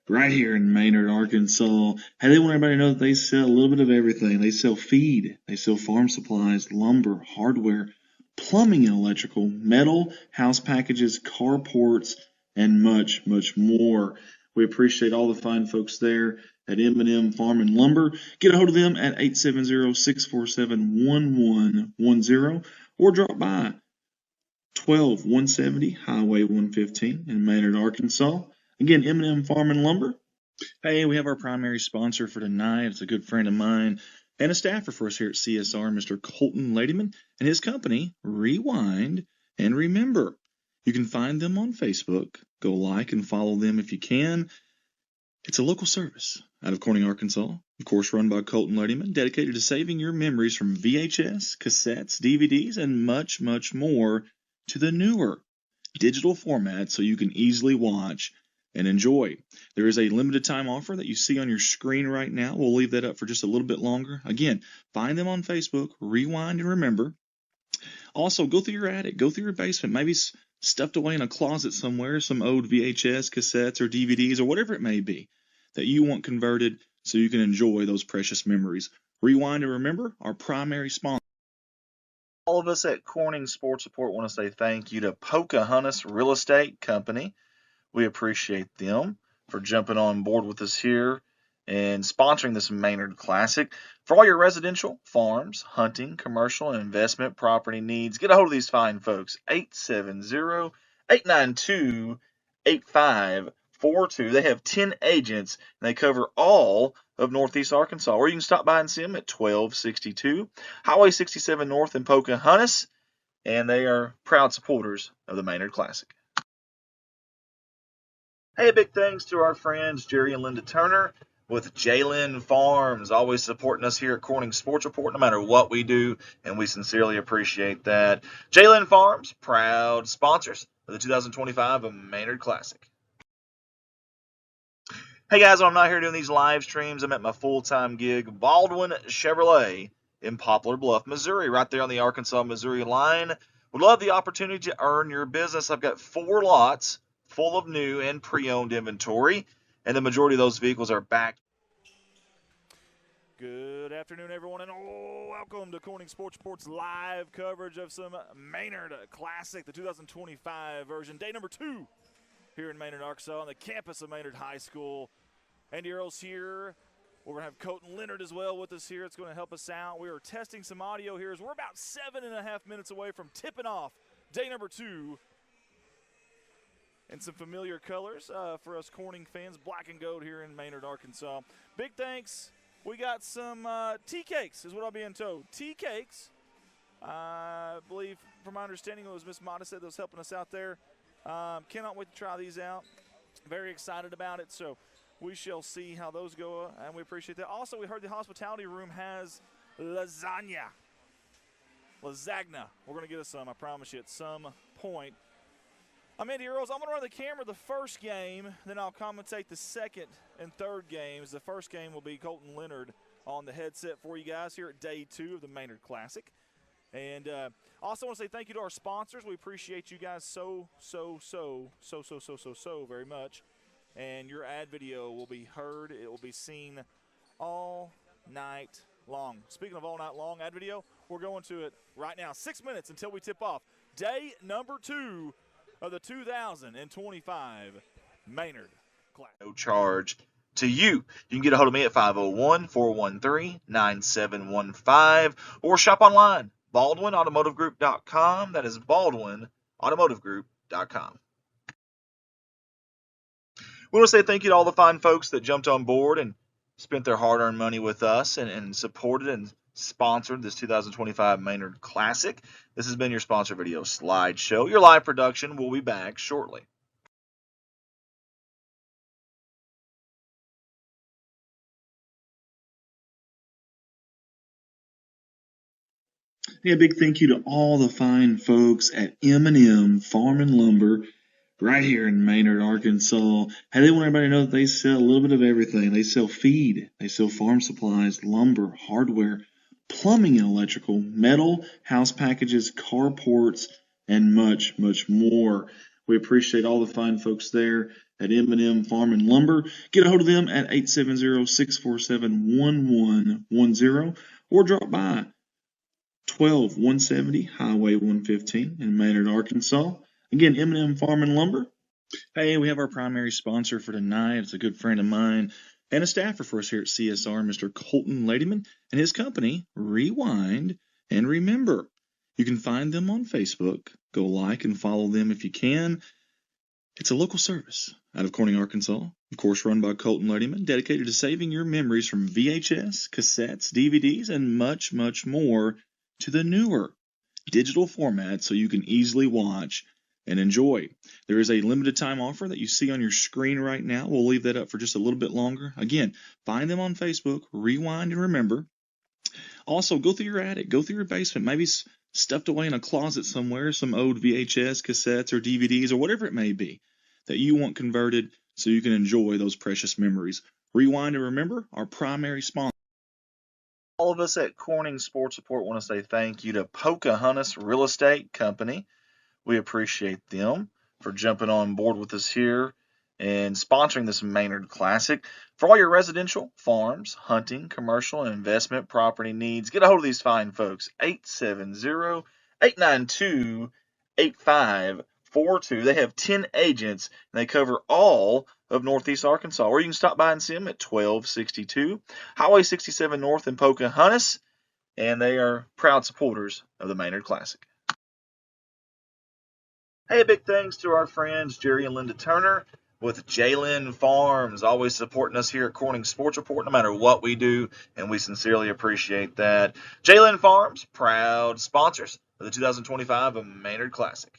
right here in Maynard, Arkansas. Hey, they want everybody to know that they sell a little bit of everything. They sell feed, they sell farm supplies, lumber, hardware, plumbing and electrical, metal, house packages, carports, and much, much more. We appreciate all the fine folks there at M&M Farm and Lumber. Get a hold of them at 870-647-1110 or drop by 12170 Highway 115 in Maynard, Arkansas. Again, M&M Farm and Lumber. Hey, we have our primary sponsor for tonight. It's a good friend of mine and a staffer for us here at CSR, Mr. Colton Ladyman, and his company, Rewind and Remember. You can find them on Facebook. Go like and follow them if you can. It's a local service out of Corning, Arkansas, of course run by Colton Ladyman, dedicated to saving your memories from VHS, cassettes, DVDs, and much, much more to the newer digital format so you can easily watch and enjoy. There is a limited time offer that you see on your screen right now. We'll leave that up for just a little bit longer. Again, find them on Facebook, Rewind and Remember. Also, go through your attic, go through your basement, maybe stuffed away in a closet somewhere, some old VHS, cassettes, or DVDs, or whatever it may be that you want converted so you can enjoy those precious memories. Rewind and Remember, our primary sponsor. All of us at Corning Sports Report want to say thank you to Pocahontas Real Estate Company. We appreciate them for jumping on board with us here and sponsoring this Maynard Classic. For all your residential, farms, hunting, commercial, and investment property needs, get a hold of these fine folks. 870-892-8542. They have 10 agents, and they cover all of Northeast Arkansas. Or you can stop by and see them at 1262 Highway 67 North in Pocahontas, and they are proud supporters of the Maynard Classic. Hey, big thanks to our friends Jerry and Linda Turner with Jalen Farms, always supporting us here at Corning Sports Report, no matter what we do, and we sincerely appreciate that. Jalen Farms, proud sponsors of the 2025 Maynard Classic. Hey guys, when I'm not here doing these live streams, I'm at my full-time gig, Baldwin Chevrolet in Poplar Bluff, Missouri, right there on the Arkansas-Missouri line. Would love the opportunity to earn your business. I've got 4 lots full of new and pre-owned inventory, and the majority of those vehicles are back. Good afternoon, everyone, and welcome to Corning Sports Report's live coverage of some Maynard Classic, the 2025 version, day number 2 here in Maynard, Arkansas, on the campus of Maynard High School. Andy Earl's here. We're going to have Colton Leonard as well with us here. It's going to help us out. We are testing some audio here as we're about 7.5 minutes away from tipping off day number 2. And some familiar colors for us Corning fans, black and gold here in Maynard, Arkansas. Big thanks. We got some tea cakes, is what I'm being told. Tea cakes. I believe, from my understanding, it was Miss Modest that was helping us out there. Cannot wait to try these out. Very excited about it, so we shall see how those go, and we appreciate that. Also, we heard the hospitality room has lasagna. Lasagna. We're going to get us some, I promise you, at some point. I'm Andy Earls. I'm going to run the camera the first game, then I'll commentate the second and third games. The first game will be Colton Leonard on the headset for you guys here at day 2 of the Maynard Classic. And also want to say thank you to our sponsors. We appreciate you guys so very much. And your ad video will be heard. It will be seen all night long. Speaking of all night long, ad video, we're going to it right now. 6 minutes until we tip off day number 2 of the 2025 Maynard Classic. No charge to you. You can get a hold of me at 501-413-9715 or shop online, BaldwinAutomotiveGroup.com. That is BaldwinAutomotiveGroup.com. We want to say thank you to all the fine folks that jumped on board and spent their hard-earned money with us and supported and sponsored this 2025 Maynard Classic. This has been your sponsor video slideshow. Your live production will be back shortly. Yeah, big thank you to all the fine folks at M&M Farm and Lumber right here in Maynard, Arkansas. Hey, they want everybody to know that they sell a little bit of everything. They sell feed, they sell farm supplies, lumber, hardware, plumbing and electrical, metal, house packages, carports, and much, much more. We appreciate all the fine folks there at M&M Farm and Lumber. Get a hold of them at 870-647-1110 or drop by 12170 Highway 115 in Maynard, Arkansas. Again, M&M Farm and Lumber. Hey, we have our primary sponsor for tonight. It's a good friend of mine and a staffer for us here at CSR, Mr. Colton Ladyman, and his company, Rewind and Remember. You can find them on Facebook. Go like and follow them if you can. It's a local service out of Corning, Arkansas, of course run by Colton Ladyman, dedicated to saving your memories from VHS, cassettes, DVDs, and much, much more to the newer digital format so you can easily watch and enjoy. There is a limited time offer that you see on your screen right now. We'll leave that up for just a little bit longer. Again, find them on Facebook, Rewind and Remember. Also, go through your attic, go through your basement, maybe stuffed away in a closet somewhere, some old VHS, cassettes, or DVDs, or whatever it may be that you want converted so you can enjoy those precious memories. Rewind and Remember, our primary sponsor. All of us at Corning Sports Report want to say thank you to Pocahontas Real Estate Company. We appreciate them for jumping on board with us here and sponsoring this Maynard Classic. For all your residential, farms, hunting, commercial, and investment property needs, get a hold of these fine folks. 870-892-8542. They have 10 agents, and they cover all of Northeast Arkansas. Or you can stop by and see them at 1262 Highway 67 North in Pocahontas, and they are proud supporters of the Maynard Classic. Hey, big thanks to our friends Jerry and Linda Turner with Jalen Farms, always supporting us here at Corning Sports Report, no matter what we do, and we sincerely appreciate that. Jalen Farms, proud sponsors of the 2025 Maynard Classic.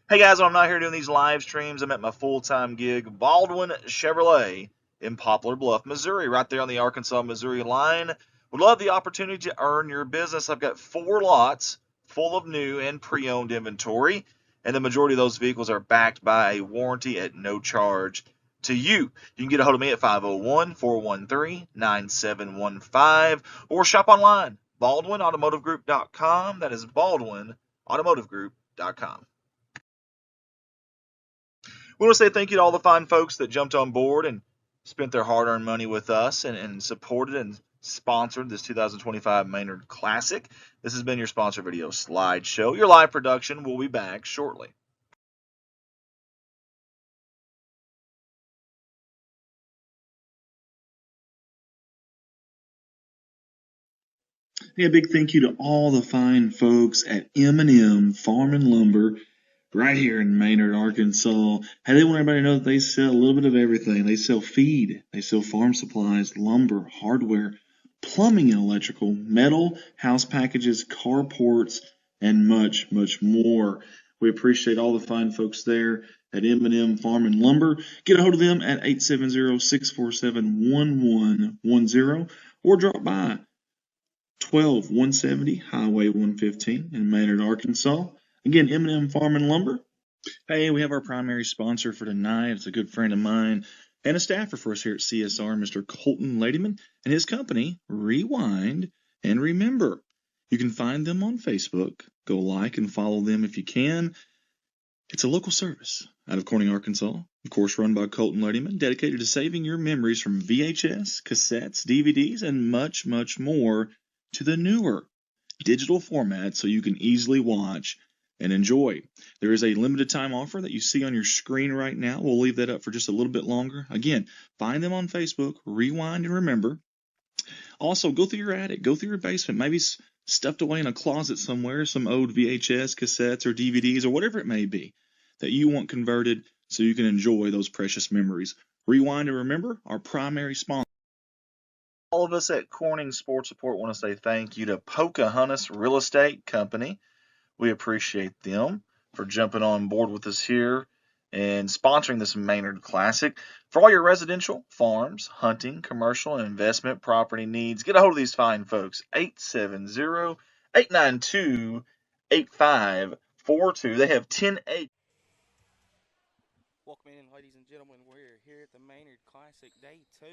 Hey guys, when I'm not here doing these live streams, I'm at my full-time gig, Baldwin Chevrolet in Poplar Bluff, Missouri, right there on the Arkansas-Missouri line. Would love the opportunity to earn your business. I've got 4 lots full of new and pre-owned inventory, and the majority of those vehicles are backed by a warranty at no charge to you. You can get a hold of me at 501-413-9715 or shop online, BaldwinAutomotiveGroup.com. That is BaldwinAutomotiveGroup.com. We want to say thank you to all the fine folks that jumped on board and spent their hard-earned money with us and supported and sponsored this 2025 Maynard Classic. This has been your sponsor video slideshow. Your live production will be back shortly. Hey, a big thank you to all the fine folks at M&M Farm and Lumber right here in Maynard, Arkansas. Hey, they want everybody to know that they sell a little bit of everything. They sell feed, they sell farm supplies, lumber, hardware, plumbing and electrical, metal, house packages, carports, and much, much more. We appreciate all the fine folks there at M&M Farm and Lumber. Get a hold of them at 870-647-1110 or drop by 12170 Highway 115 in Maynard, Arkansas. Again, M&M Farm and Lumber. Hey, we have our primary sponsor for tonight. It's a good friend of mine and a staffer for us here at CSR, Mr. Colton Ladyman, and his company, Rewind and Remember. You can find them on Facebook. Go like and follow them if you can. It's a local service out of Corning, Arkansas, of course run by Colton Ladyman, dedicated to saving your memories from VHS, cassettes, DVDs, and much, much more to the newer digital format so you can easily watch and enjoy. There is a limited time offer that you see on your screen right now. We'll leave that up for just a little bit longer. Again, find them on Facebook, Rewind and Remember. Also, go through your attic, go through your basement, maybe stuffed away in a closet somewhere, some old VHS, cassettes, or DVDs, or whatever it may be that you want converted so you can enjoy those precious memories. Rewind and Remember, our primary sponsor. All of us at Corning Sports Report want to say thank you to Pocahontas Real Estate Company. We appreciate them for jumping on board with us here and sponsoring this Maynard Classic. For all your residential, farms, hunting, commercial, and investment property needs, get a hold of these fine folks. 870-892-8542. They have 10 agents. Welcome in, ladies and gentlemen. We're here at the Maynard Classic Day 2.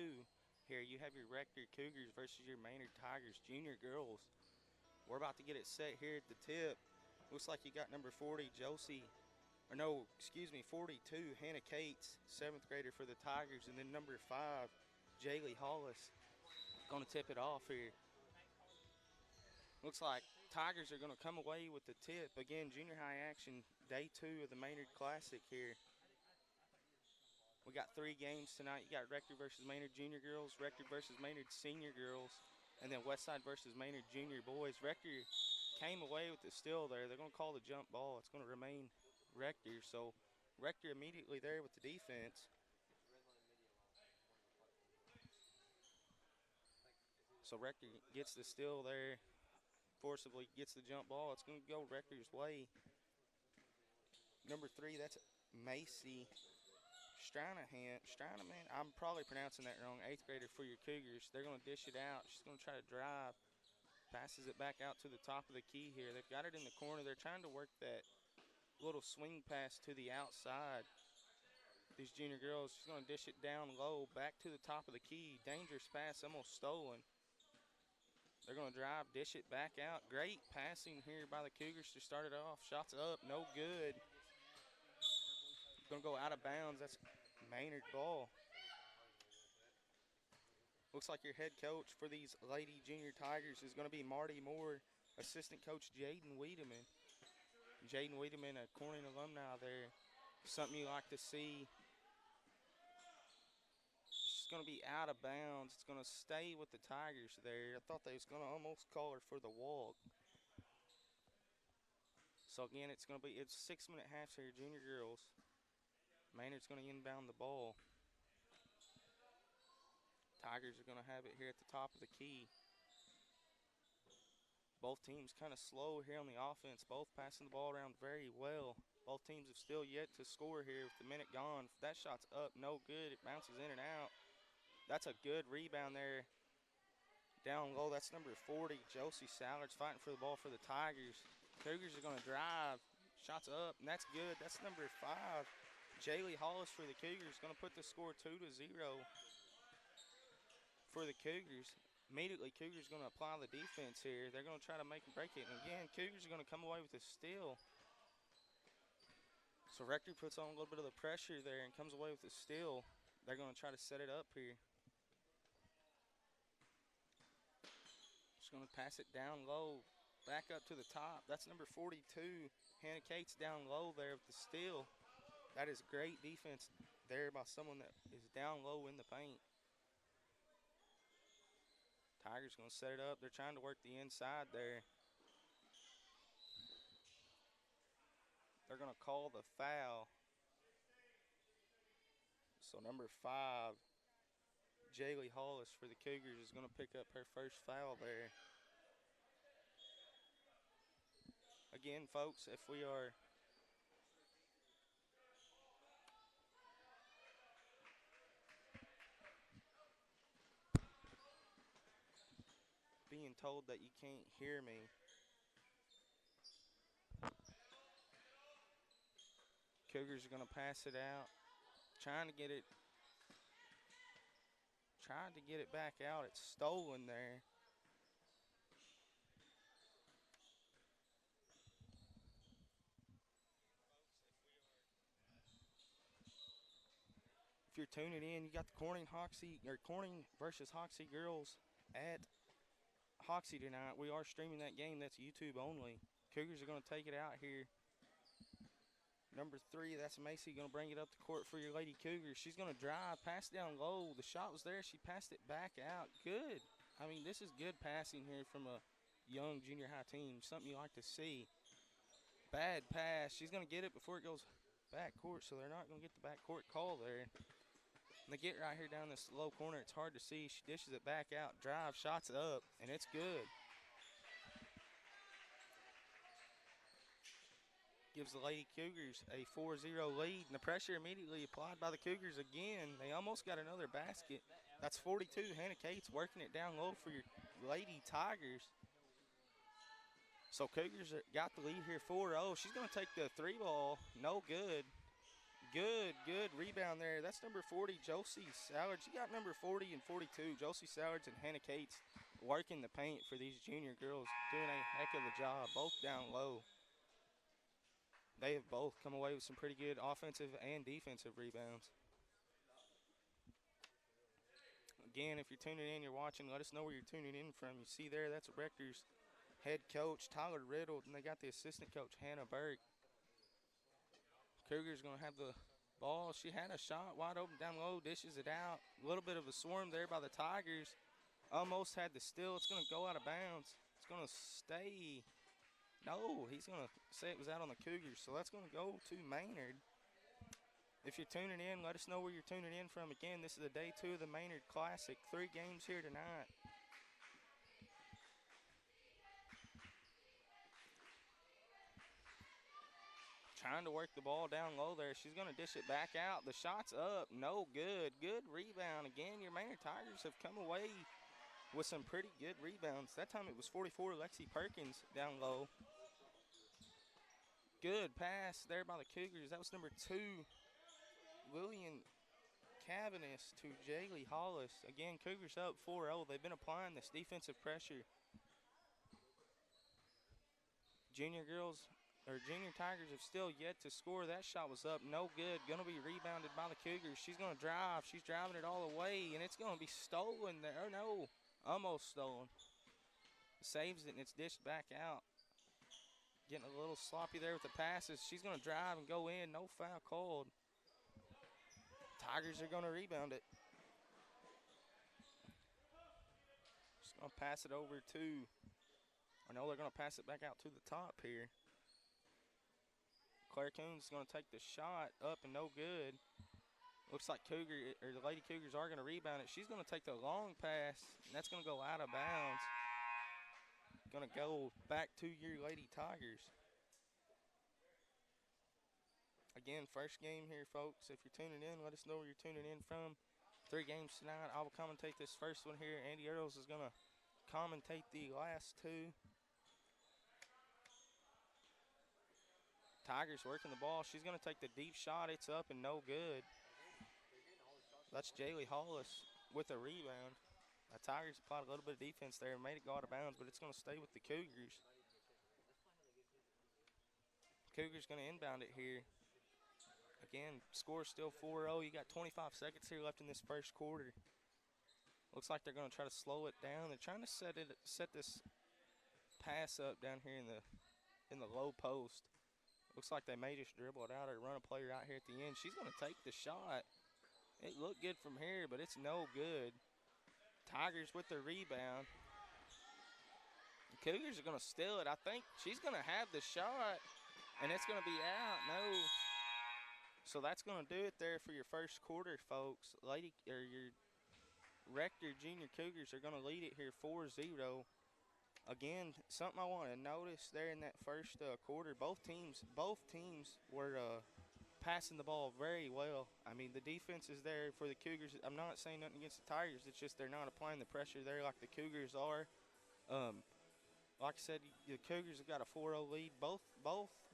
Here you have your Rector Cougars versus your Maynard Tigers Junior Girls. We're about to get it set here at the tip. Looks like you got number 40, Josie, or no, excuse me, 42, Hannah Cates, 7th grader for the Tigers, and then number 5, Jaylee Hollis, going to tip it off here. Looks like Tigers are going to come away with the tip. Again, junior high action, day 2 of the Maynard Classic here. We got 3 games tonight. You got Rector versus Maynard Junior Girls, Rector versus Maynard Senior Girls, and then Westside versus Maynard Junior Boys. Rector came away with the steal there. They're going to call the jump ball. It's going to remain Rector. So Rector immediately there with the defense. So Rector gets the steal there, forcibly gets the jump ball. It's going to go Rector's way. Number 3, that's Macy Stranahan, I'm probably pronouncing that wrong, 8th grader for your Cougars. They're going to dish it out. She's going to try to drive. Passes it back out to the top of the key here. They've got it in the corner. They're trying to work that little swing pass to the outside. These junior girls, she's going to dish it down low, back to the top of the key. Dangerous pass, almost stolen. They're going to drive, dish it back out. Great passing here by the Cougars to start it off. Shots up, no good. Going to go out of bounds. That's Maynard ball. Looks like your head coach for these Lady Junior Tigers is going to be Marty Moore, assistant coach Jaden Wiedemann. Jaden Wiedemann, a Corning alumni there. Something you like to see. She's going to be out of bounds. It's going to stay with the Tigers there. I thought they was going to almost call her for the walk. So again, it's 6-minute halves here, junior girls. Maynard's going to inbound the ball. Tigers are going to have it here at the top of the key. Both teams kind of slow here on the offense, both passing the ball around very well. Both teams have still yet to score here with the minute gone. That shot's up, no good. It bounces in and out. That's a good rebound there. Down low, that's number 40, Josie Sallards fighting for the ball for the Tigers. Cougars are going to drive. Shots up, and that's good. That's number 5, Jaylee Hollis for the Cougars. Going to put the score 2-0 for the Cougars. Immediately, Cougars going to apply the defense here. They're going to try to make and break it. And again, Cougars are going to come away with a steal. So Rector puts on a little bit of the pressure there and comes away with a steal. They're going to try to set it up here. Just going to pass it down low, back up to the top. That's number 42, Hannah Cates, down low there with the steal. That is great defense there by someone that is down low in the paint. Tigers going to set it up. They're trying to work the inside there. They're going to call the foul. So number 5, Jaylee Hollis for the Cougars is going to pick up her first foul there. Again, folks, if we are being told that you can't hear me. Cougars are going to pass it out. Trying to get it back out. It's stolen there. If you're tuning in, you got the Corning versus Hoxie girls at Hoxie tonight. We are streaming that game. That's YouTube only. Cougars are going to take it out here. Number 3, that's Macy, going to bring it up the court for your Lady Cougars. She's going to drive, pass down low. The shot was there. She passed it back out. Good. I mean, this is good passing here from a young junior high team, something you like to see. Bad pass. She's going to get it before it goes back court, so they're not going to get the back court call there. And they get right here down this low corner. It's hard to see. She dishes it back out, drive, shots up, and it's good. Gives the Lady Cougars a 4-0 lead, and the pressure immediately applied by the Cougars again. They almost got another basket. That's 42. Hannah Cates working it down low for your Lady Tigers. So Cougars got the lead here 4-0. She's going to take the 3-ball. No good. Good rebound there. That's number 40, Josie Sallards. You got number 40 and 42, Josie Sallards and Hannah Cates working the paint for these junior girls, doing a heck of a job, both down low. They have both come away with some pretty good offensive and defensive rebounds. Again, if you're tuning in, you're watching, let us know where you're tuning in from. You see there, that's Rector's head coach, Tyler Riddle, and they got the assistant coach, Hannah Burke. Cougars going to have the ball. She had a shot wide open down low, dishes it out. A little bit of a swarm there by the Tigers. Almost had the steal. It's going to go out of bounds. It's going to stay. No, he's going to say it was out on the Cougars, so that's going to go to Maynard. If you're tuning in, let us know where you're tuning in from. Again, this is the day 2 of the Maynard Classic. 3 games here tonight. Trying to work the ball down low there. She's going to dish it back out. The shot's up. No good. Good rebound. Again, your Maynard Tigers have come away with some pretty good rebounds. That time it was 44, Lexi Perkins down low. Good pass there by the Cougars. That was number 2, Lillian Cavanis to Jaylee Hollis. Again, Cougars up 4-0. They've been applying this defensive pressure. Junior Tigers have still yet to score. That shot was up, no good. Going to be rebounded by the Cougars. She's going to drive. She's driving it all the way, and it's going to be stolen there. Oh, no, almost stolen. Saves it, and it's dished back out. Getting a little sloppy there with the passes. She's going to drive and go in. No foul called. Tigers are going to rebound it. Just going to pass it over to, I know they're going to pass it back out to the top here. Claire Coons is going to take the shot up and no good. Looks like the Lady Cougars are going to rebound it. She's going to take the long pass, and that's going to go out of bounds. Going to go back to your Lady Tigers. Again, first game here, folks. If you're tuning in, let us know where you're tuning in from. 3 games tonight. I will commentate this first one here. Andy Earls is going to commentate the last 2. Tigers working the ball. She's going to take the deep shot. It's up and no good. That's Jaylee Hollis with a rebound. The Tigers applied a little bit of defense there and made it go out of bounds, but it's going to stay with the Cougars. Cougars going to inbound it here. Again, score still 4-0. You got 25 seconds here left in this first quarter. Looks like they're going to try to slow it down. They're trying to set this pass up down here in the low post. Looks like they may just dribble it out or run a player out here at the end. She's going to take the shot. It looked good from here, but it's no good. Tigers with the rebound. The Cougars are going to steal it. I think she's going to have the shot, and it's going to be out. No. So that's going to do it there for your first quarter, folks. Your Rector Junior Cougars are going to lead it here 4-0. Again, something I want to notice there in that first quarter, both teams were passing the ball very well. I mean, the defense is there for the Cougars. I'm not saying nothing against the Tigers. It's just they're not applying the pressure there like the Cougars are. Like I said, the Cougars have got a 4-0 lead. Both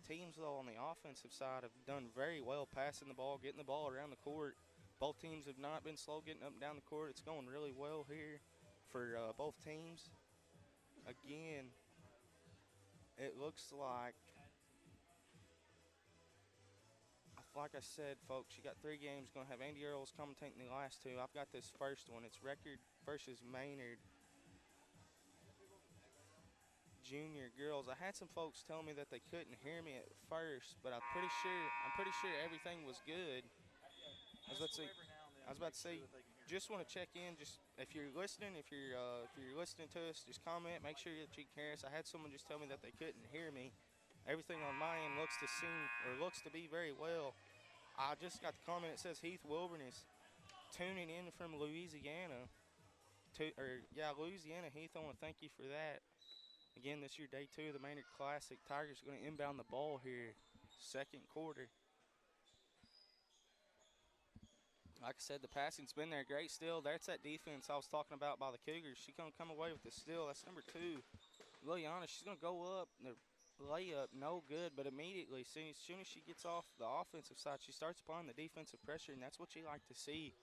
teams, though, on the offensive side have done very well passing the ball, getting the ball around the court. Both teams have not been slow getting up and down the court. It's going really well here for both teams. Again, it looks like I said, folks, you got 3 games. Going to have Andy Earls commentating the last 2. I've got this first one. It's Record versus Maynard Junior Girls. I had some folks tell me that they couldn't hear me at first, but I'm pretty sure everything was good. I was about to say, just want to check in. Just if you're listening to us, just comment. Make sure that you can hear us. I had someone just tell me that they couldn't hear me. Everything on my end looks to be very well. I just got the comment. It says Heath Wilderness tuning in from Louisiana. Louisiana. Heath, I want to thank you for that. Again, this is your day 2 of the Maynard Classic. Tigers are going to inbound the ball here, second quarter. Like I said, the passing's been there. Great steal. That's that defense I was talking about by the Cougars. She's going to come away with the steal. That's number 2, Liliana. She's going to go up. The layup, no good, but immediately, as soon as she gets off the offensive side, she starts applying the defensive pressure, and that's what you like to see.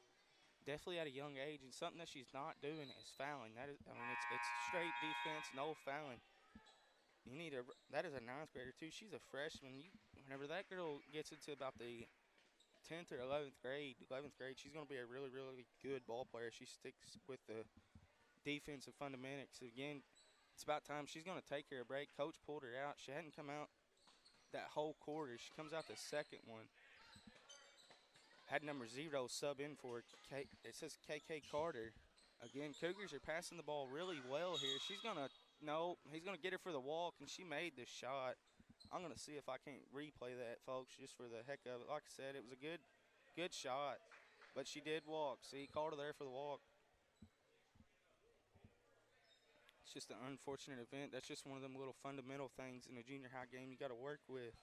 Definitely at a young age, and something that she's not doing is fouling. It's straight defense, no fouling. That is a 9th grader too. She's a freshman. whenever that girl gets into about the 10th or 11th grade, she's going to be a really, really good ball player. She sticks with the defensive fundamentals. Again, it's about time she's going to take her a break. Coach pulled her out. She hadn't come out that whole quarter. She comes out the second one. Had number 0 sub in for her. It says KK Carter. Again, Cougars are passing the ball really well here. She's going to, no, he's going to get her for the walk, and she made this shot. I'm going to see if I can't replay that, folks, just for the heck of it. Like I said, it was a good shot, but she did walk. See, he called her there for the walk. It's just an unfortunate event. That's just one of them little fundamental things in a junior high game you got to work with.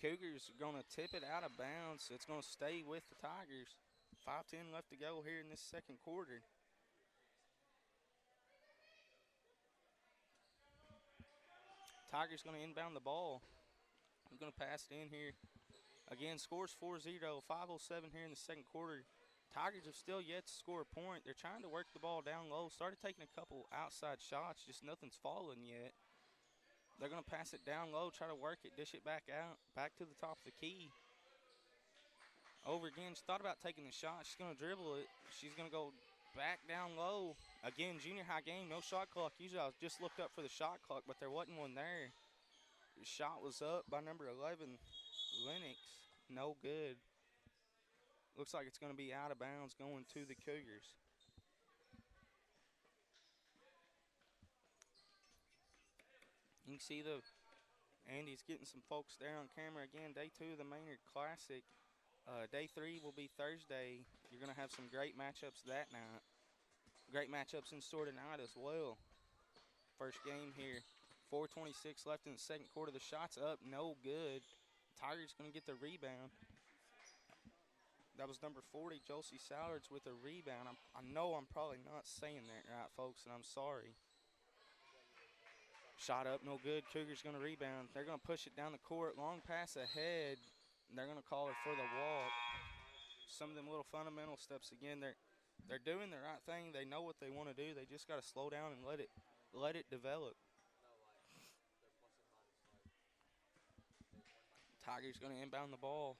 Cougars are going to tip it out of bounds, so it's going to stay with the Tigers. 5:10 left to go here in this second quarter. Tigers going to inbound the ball. I'm going to pass it in here. Again, scores 4-0, 5:07 here in the second quarter. Tigers have still yet to score a point. They're trying to work the ball down low. Started taking a couple outside shots, just nothing's falling yet. They're going to pass it down low, try to work it, dish it back out, back to the top of the key. Over again, she thought about taking the shot. She's going to dribble it. She's going to go back down low. Again, junior high game, no shot clock. Usually I just looked up for the shot clock, but there wasn't one there. The shot was up by number 11, Lennox. No good. Looks like it's going to be out of bounds going to the Cougars. You can see Andy's getting some folks there on camera. Again, day 2 of the Maynard Classic. Day 3 will be Thursday. You're going to have some great matchups that night. Great matchups in store tonight as well. First game here. 4:26 left in the second quarter. The shot's up, no good. Tigers going to get the rebound. That was number 40, Josie Sallards, with a rebound. I know I'm probably not saying that right, folks, and I'm sorry. Shot up, no good. Cougars going to rebound. They're going to push it down the court. Long pass ahead. And they're going to call it for the walk. Some of them little fundamental steps again. They're doing the right thing. They know what they want to do. They just got to slow down and let it develop. Tigers going to inbound the ball.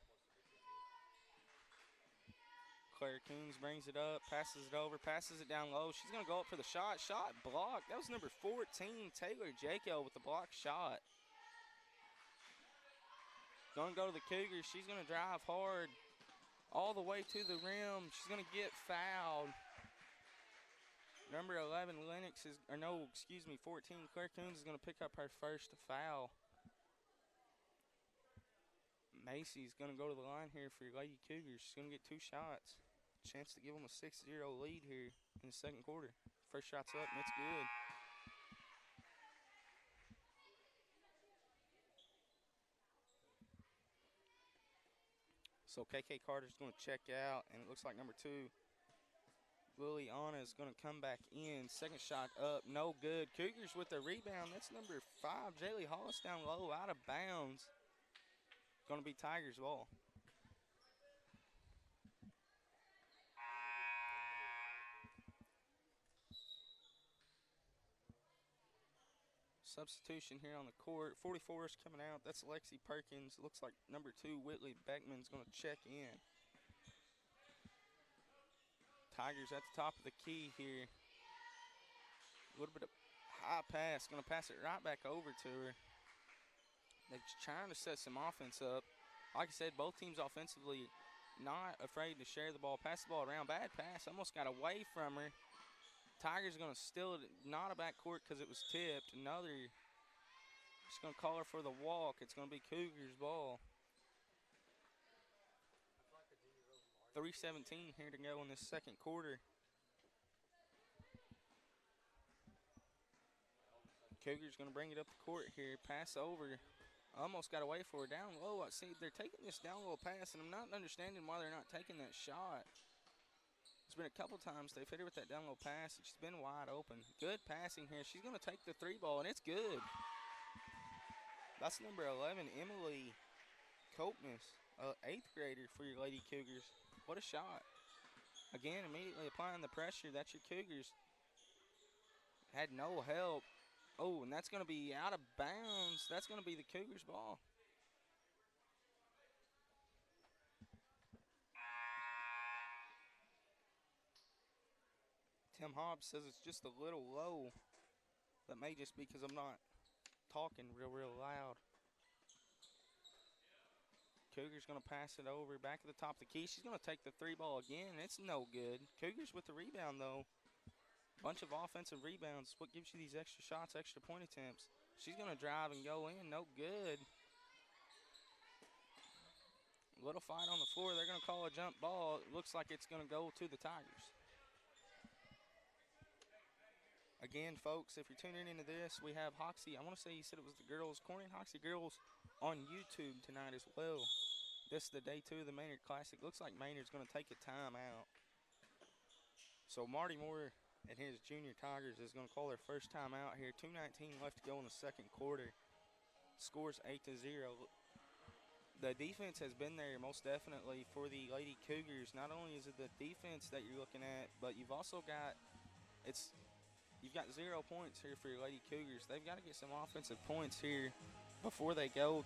Claire Coons brings it up, passes it over, passes it down low. She's going to go up for the shot. Shot blocked. That was number 14, Taylor Jaco, with the block shot. Going to go to the Cougars. She's going to drive hard all the way to the rim. She's going to get fouled. Number 11, 14, Claire Coons is going to pick up her first foul. Macy's going to go to the line here for your Lady Cougars. She's going to get 2 shots. Chance to give them a 6-0 lead here in the second quarter. First shot's up, and it's good. So KK Carter's going to check out, and it looks like number 2, Liliana, is going to come back in. Second shot up, no good. Cougars with the rebound. That's number 5, Jaylee Hollis, down low, out of bounds. Going to be Tigers ball. Substitution here on the court. 44 is coming out. That's Lexi Perkins. It looks like number 2, Whitley Beckman's going to check in. Tigers at the top of the key here. A little bit of high pass. Going to pass it right back over to her. They're trying to set some offense up. Like I said, both teams offensively not afraid to share the ball, pass the ball around. Bad pass, almost got away from her. Tigers are going to steal it, not a backcourt because it was tipped. Another, just going to call her for the walk. It's going to be Cougars ball. 3:17 here to go in this second quarter. Cougars going to bring it up the court here. Pass over. Almost got away for her. Down low. I see they're taking this down low pass, and I'm not understanding why they're not taking that shot. It's been a couple times they've hit her with that down low pass, and she's been wide open. Good passing here. She's going to take the 3 ball, and it's good. That's number 11, Emily Copenis, 8th grader for your Lady Cougars. What a shot. Again, immediately applying the pressure. That's your Cougars. Had no help. Oh, and that's going to be out of bounds. That's going to be the Cougars ball. Tim Hobbs says it's just a little low. That may just be because I'm not talking real loud. Cougars going to pass it over. Back at the top of the key. She's going to take the 3 ball again. It's no good. Cougars with the rebound, though. Bunch of offensive rebounds. What gives you these extra shots, extra point attempts? She's going to drive and go in. No good. Little fight on the floor. They're going to call a jump ball. It looks like it's going to go to the Tigers. Again, folks, if you're tuning into this, we have Hoxie. I want to say you said it was the girls, Corning Hoxie girls, on YouTube tonight as well. This is the day 2 of the Maynard Classic. Looks like Maynard's going to take a timeout. So Marty Moore and his junior Tigers is going to call their first timeout here. 2:19 left to go in the second quarter. Scores 8-0. The defense has been there most definitely for the Lady Cougars. Not only is it the defense that you're looking at, but you've also got you've got 0 points here for your Lady Cougars. They've got to get some offensive points here before they go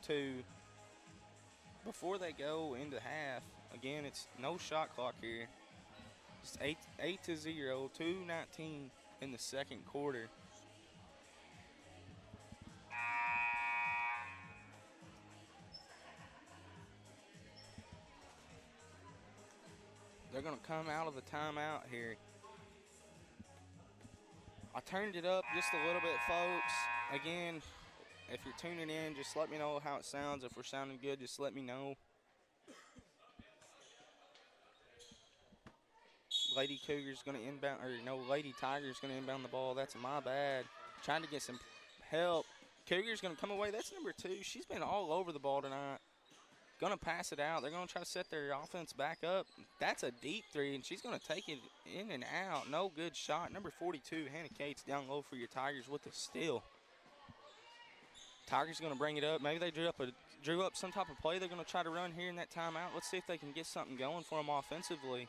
into half. Again, it's no shot clock here. It's 8-0, 2:19 in the second quarter. They're going to come out of the timeout here. I turned it up just a little bit, folks. Again, if you're tuning in, just let me know how it sounds. If we're sounding good, just let me know. Lady Cougars going to inbound, or no, Lady Tigers going to inbound the ball. That's my bad. Trying to get some help. Cougars going to come away. That's number 2. She's been all over the ball tonight. Going to pass it out. They're going to try to set their offense back up. That's a deep 3, and she's going to take it in and out. No good shot. Number 42, Hannah Cates, down low for your Tigers with the steal. Tigers going to bring it up. Maybe they drew up some type of play they're going to try to run here in that timeout. Let's see if they can get something going for them offensively.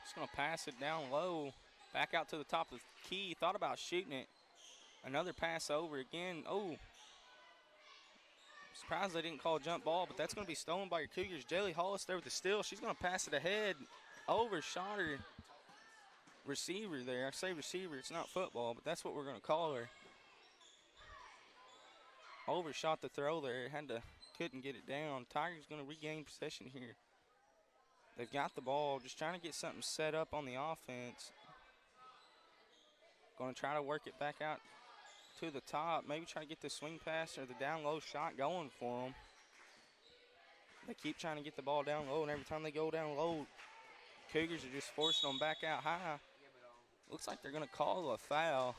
Just going to pass it down low. Back out to the top of the key. Thought about shooting it. Another pass over again. Oh. Surprised they didn't call a jump ball, but that's going to be stolen by your Cougars. Jaylee Hollis there with the steal. She's going to pass it ahead. Overshot her receiver there. I say receiver, it's not football, but that's what we're going to call her. Overshot the throw there. Couldn't get it down. Tigers going to regain possession here. They've got the ball. Just trying to get something set up on the offense. Going to try to work it back out to the top, maybe try to get the swing pass or the down low shot going for them. They keep trying to get the ball down low, and every time they go down low, Cougars are just forcing them back out high. Looks like they're going to call a foul.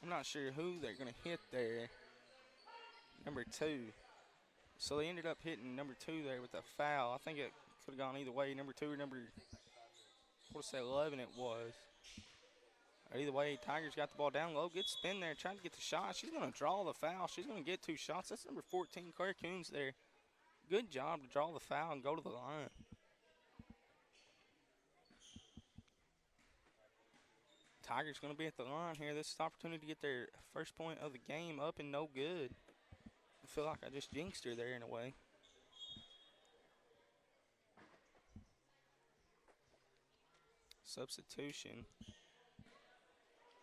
I'm not sure who they're going to hit there. Number 2. So they ended up hitting number 2 there with a foul. I think it could have gone either way. Number 2 or number, I want to say 11 it was. Either way, Tigers got the ball down low. Good spin there, trying to get the shot. She's going to draw the foul. She's going to get 2 shots. That's number 14, Claire Coons there. Good job to draw the foul and go to the line. Tigers going to be at the line here. This is an opportunity to get their first point of the game up and no good. I feel like I just jinxed her there in a way. Substitution.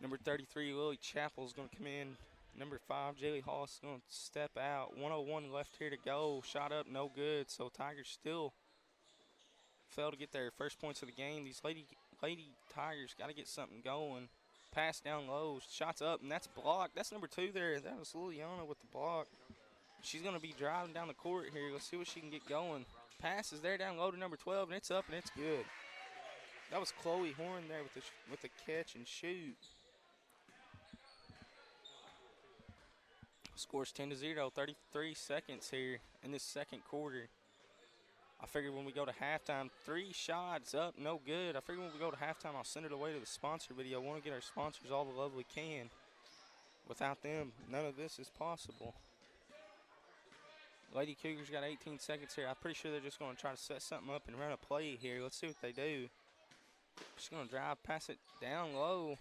Number 33, Lily Chappell is going to come in. Number 5, Jaylee Hollis is going to step out. 1:01 left here to go. Shot up, no good. So Tigers still fail to get their first points of the game. These Lady Tigers got to get something going. Pass down low, shots up, and that's blocked. That's number 2 there. That was Liliana with the block. She's going to be driving down the court here. Let's see what she can get going. Pass is there down low to number 12, and it's up, and it's good. That was Chloe Horn there with the catch and shoot. Scores 10-0, 33 seconds here in this second quarter. I figured when we go to halftime, 3 shots up, no good. I figured when we go to halftime, I'll send it away to the sponsor video. I want to get our sponsors all the love we can. Without them, none of this is possible. Lady Cougars got 18 seconds here. I'm pretty sure they're just going to try to set something up and run a play here. Let's see what they do. Just going to drive, pass it down low.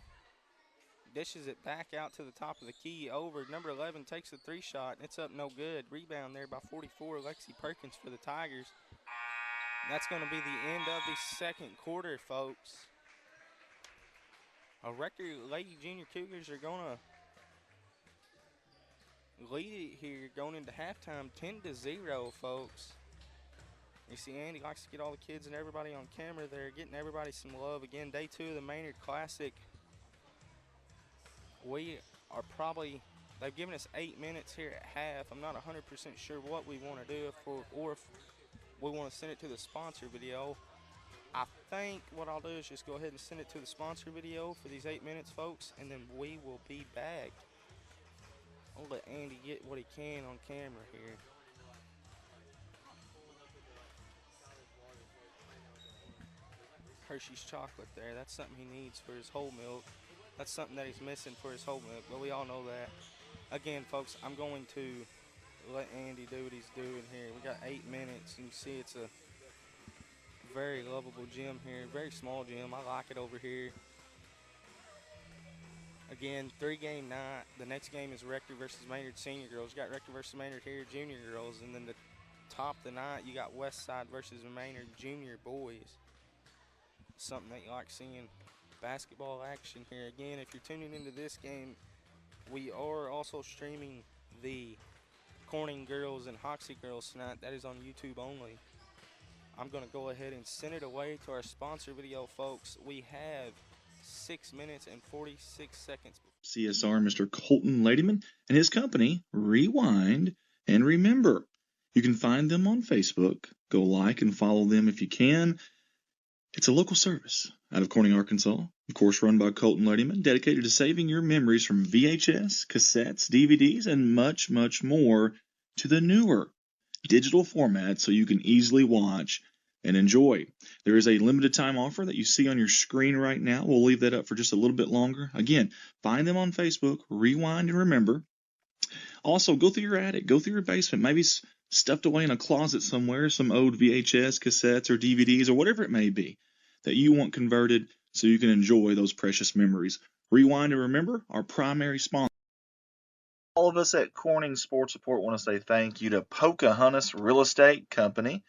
Dishes it back out to the top of the key. Over. Number 11 takes the 3 shot, and it's up no good. Rebound there by 44, Lexi Perkins for the Tigers. That's going to be the end of the second quarter, folks. Our record Lady Junior Cougars are going to lead it here going into halftime 10-0, folks. You see Andy likes to get all the kids and everybody on camera there, getting everybody some love. Again, day 2 of the Maynard Classic. We are probably, they've given us 8 minutes here at half. I'm not 100% sure what we want to do or if we want to send it to the sponsor video. I think what I'll do is just go ahead and send it to the sponsor video for these 8 minutes, folks, and then we will be back. I'll let Andy get what he can on camera here. Hershey's chocolate there. That's something he needs for his whole milk. That's something that he's missing for his whole milk, but we all know that. Again, folks, I'm going to let Andy do what he's doing here. We got 8 minutes, and you see it's a very lovable gym here, very small gym. I like it over here. Again, 3-game night. The next game is Rector versus Maynard Senior Girls. You got Rector versus Maynard here, Junior Girls, and then to top the night, you got Westside versus Maynard Junior Boys. Something that you like seeing, basketball action here. Again, if you're tuning into this game, we are also streaming the Corning Girls and Hoxie Girls tonight. That is on YouTube only. I'm going to go ahead and send it away to our sponsor video, folks. We have 6 minutes and 46 seconds. CSR Mr. Colton Ladyman and his company, Rewind and Remember. You can find them on Facebook. Go like and follow them if you can. It's a local service out of Corning, Arkansas, of course run by Colton Ladyman, dedicated to saving your memories from VHS, cassettes, DVDs, and much, much more to the newer digital format so you can easily watch and enjoy. There is a limited time offer that you see on your screen right now. We'll leave that up for just a little bit longer. Again, find them on Facebook, Rewind and Remember. Also, go through your attic, go through your basement, maybe stuffed away in a closet somewhere, some old VHS, cassettes, or DVDs, or whatever it may be that you want converted so you can enjoy those precious memories. Rewind and Remember, our primary sponsor. All of us at Corning Sports Report want to say thank you to Pocahontas Real Estate Company.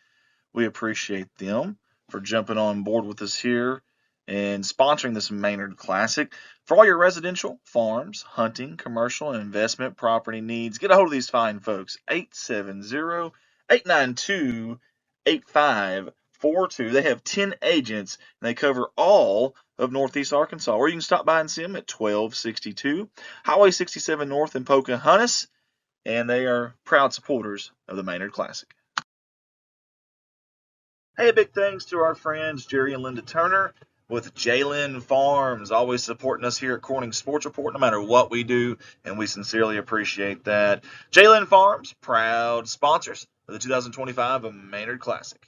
We appreciate them for jumping on board with us here and sponsoring this Maynard Classic. For all your residential, farms, hunting, commercial, and investment property needs, get a hold of these fine folks. 870-892-8542. They have 10 agents, and they cover all of Northeast Arkansas. Or you can stop by and see them at 1262 Highway 67 North in Pocahontas, and they are proud supporters of the Maynard Classic. Hey, big thanks to our friends Jerry and Linda Turner with Jalen Farms, always supporting us here at Corning Sports Report, no matter what we do, and we sincerely appreciate that. Jalen Farms, proud sponsors of the 2025 Maynard Classic.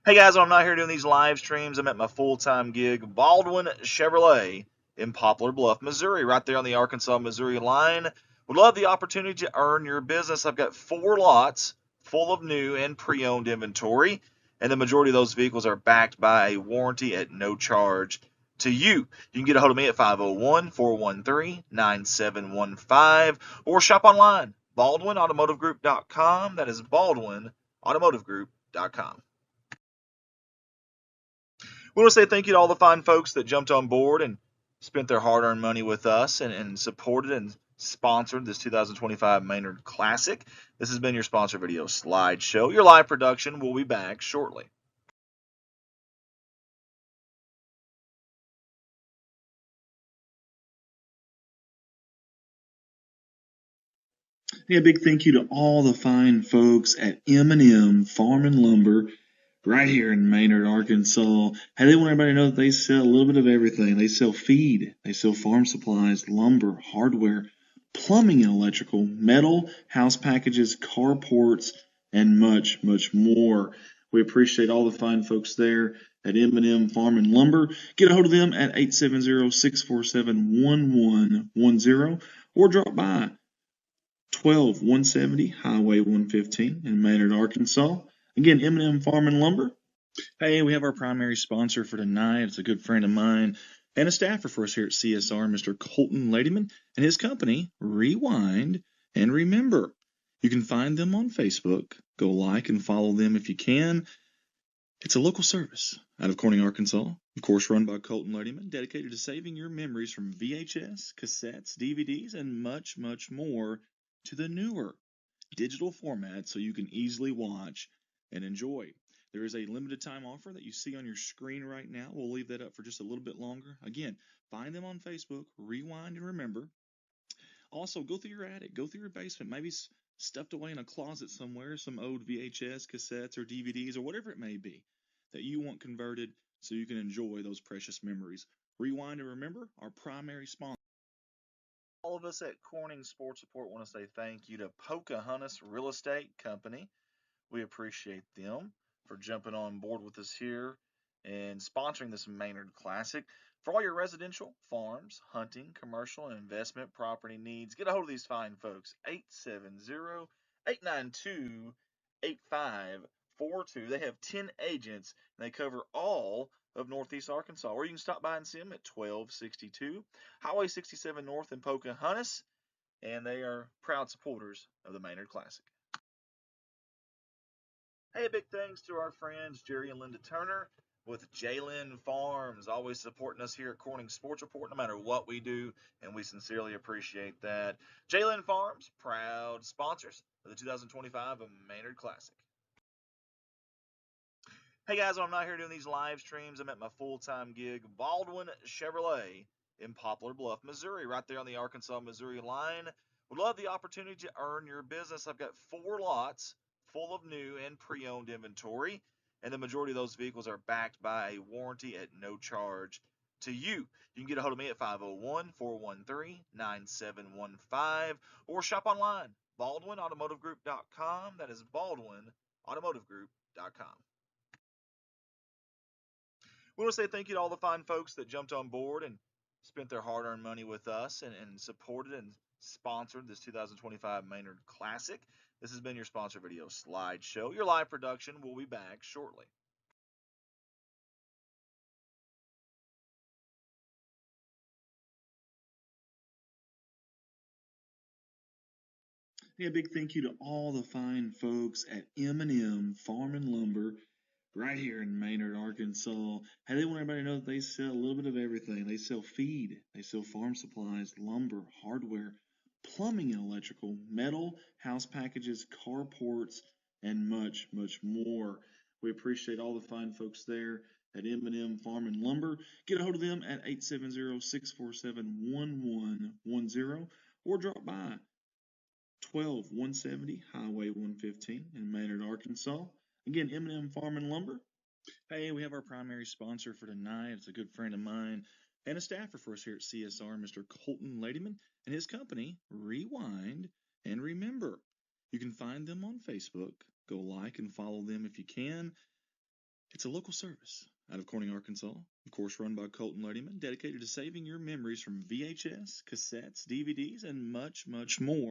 Hey guys, when I'm not here doing these live streams, I'm at my full-time gig, Baldwin Chevrolet in Poplar Bluff, Missouri, right there on the Arkansas-Missouri line. Would love the opportunity to earn your business. I've got 4 lots full of new and pre-owned inventory, and the majority of those vehicles are backed by a warranty at no charge to you. You can get a hold of me at 501-413-9715 or shop online, BaldwinAutomotiveGroup.com. That is BaldwinAutomotiveGroup.com. We want to say thank you to all the fine folks that jumped on board and spent their hard-earned money with us and supported and sponsored this 2025 Maynard Classic. This has been your sponsor video slideshow. Your live production will be back shortly. Hey, a big thank you to all the fine folks at M&M Farm and Lumber right here in Maynard, Arkansas. Hey, they want everybody to know that they sell a little bit of everything. They sell feed, they sell farm supplies, lumber, hardware, plumbing and electrical, metal, house packages, carports, and much, much more. We appreciate all the fine folks there at M&M Farm and Lumber. Get a hold of them at 870-647-1110 or drop by 12170 Highway 115 in Maynard, Arkansas. Again, M&M Farm and Lumber. Hey, we have our primary sponsor for tonight. It's a good friend of mine and a staffer for us here at CSR, Mr. Colton Ladyman and his company, Rewind and Remember. You can find them on Facebook. Go like and follow them if you can. It's a local service out of Corning, Arkansas, of course run by Colton Ladyman, dedicated to saving your memories from VHS, cassettes, DVDs, and much, much more to the newer digital format so you can easily watch and enjoy. There is a limited time offer that you see on your screen right now. We'll leave that up for just a little bit longer. Again, find them on Facebook, rewind and remember. Also, go through your attic, go through your basement, maybe stuffed away in a closet somewhere, some old VHS, cassettes, or DVDs, or whatever it may be that you want converted so you can enjoy those precious memories. Rewind and remember, our primary sponsor. All of us at Corning Sports Report want to say thank you to Pocahontas Real Estate Company. We appreciate them for jumping on board with us here and sponsoring this Maynard Classic. For all your residential, farms, hunting, commercial, and investment property needs, get a hold of these fine folks. 870-892-8542. They have 10 agents, and they cover all of Northeast Arkansas. Or you can stop by and see them at 1262 Highway 67 North in Pocahontas, and they are proud supporters of the Maynard Classic. Hey, big thanks to our friends Jerry and Linda Turner with Jalen Farms, always supporting us here at Corning Sports Report, no matter what we do, and we sincerely appreciate that. Jalen Farms, proud sponsors of the 2025 Maynard Classic. Hey guys, when I'm not here doing these live streams, I'm at my full-time gig, Baldwin Chevrolet in Poplar Bluff, Missouri, right there on the Arkansas-Missouri line. Would love the opportunity to earn your business. I've got 4 lots full of new and pre-owned inventory, and the majority of those vehicles are backed by a warranty at no charge to you. You can get a hold of me at 501-413-9715 or shop online, BaldwinAutomotiveGroup.com. That is BaldwinAutomotiveGroup.com. We want to say thank you to all the fine folks that jumped on board and spent their hard-earned money with us and supported and sponsored this 2025 Maynard Classic. This has been your sponsor video slideshow. Your live production will be back shortly. Hey, a big thank you to all the fine folks at M&M Farm and Lumber right here in Maynard, Arkansas. Hey, they want everybody to know that they sell a little bit of everything. They sell feed, they sell farm supplies, lumber, hardware, plumbing and electrical, metal, house packages, carports, and much, much more. We appreciate all the fine folks there at M&M Farm and Lumber. Get a hold of them at 870-647-1110 or drop by 12170 Highway 115 in Maynard, Arkansas. Again, M&M Farm and Lumber. Hey, we have our primary sponsor for tonight. It's a good friend of mine and a staffer for us here at CSR, Mr. Colton Ladyman, and his company, Rewind and Remember. You can find them on Facebook. Go like and follow them if you can. It's a local service out of Corning, Arkansas, of course run by Colton Ladyman, dedicated to saving your memories from VHS, cassettes, DVDs, and much, much more.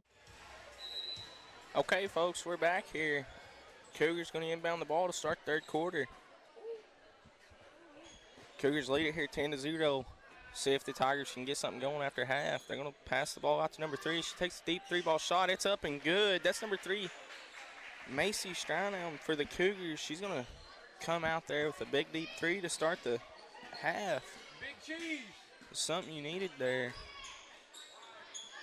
Okay, folks, we're back here. Cougars going to inbound the ball to start third quarter. Cougars lead it here 10-0. See if the Tigers can get something going after half. They're going to pass the ball out to number 3. She takes a deep 3-ball shot. It's up and good. That's number 3, Macy Strinham for the Cougars. She's going to come out there with a big deep 3 to start the half. Big cheese. Something you needed there.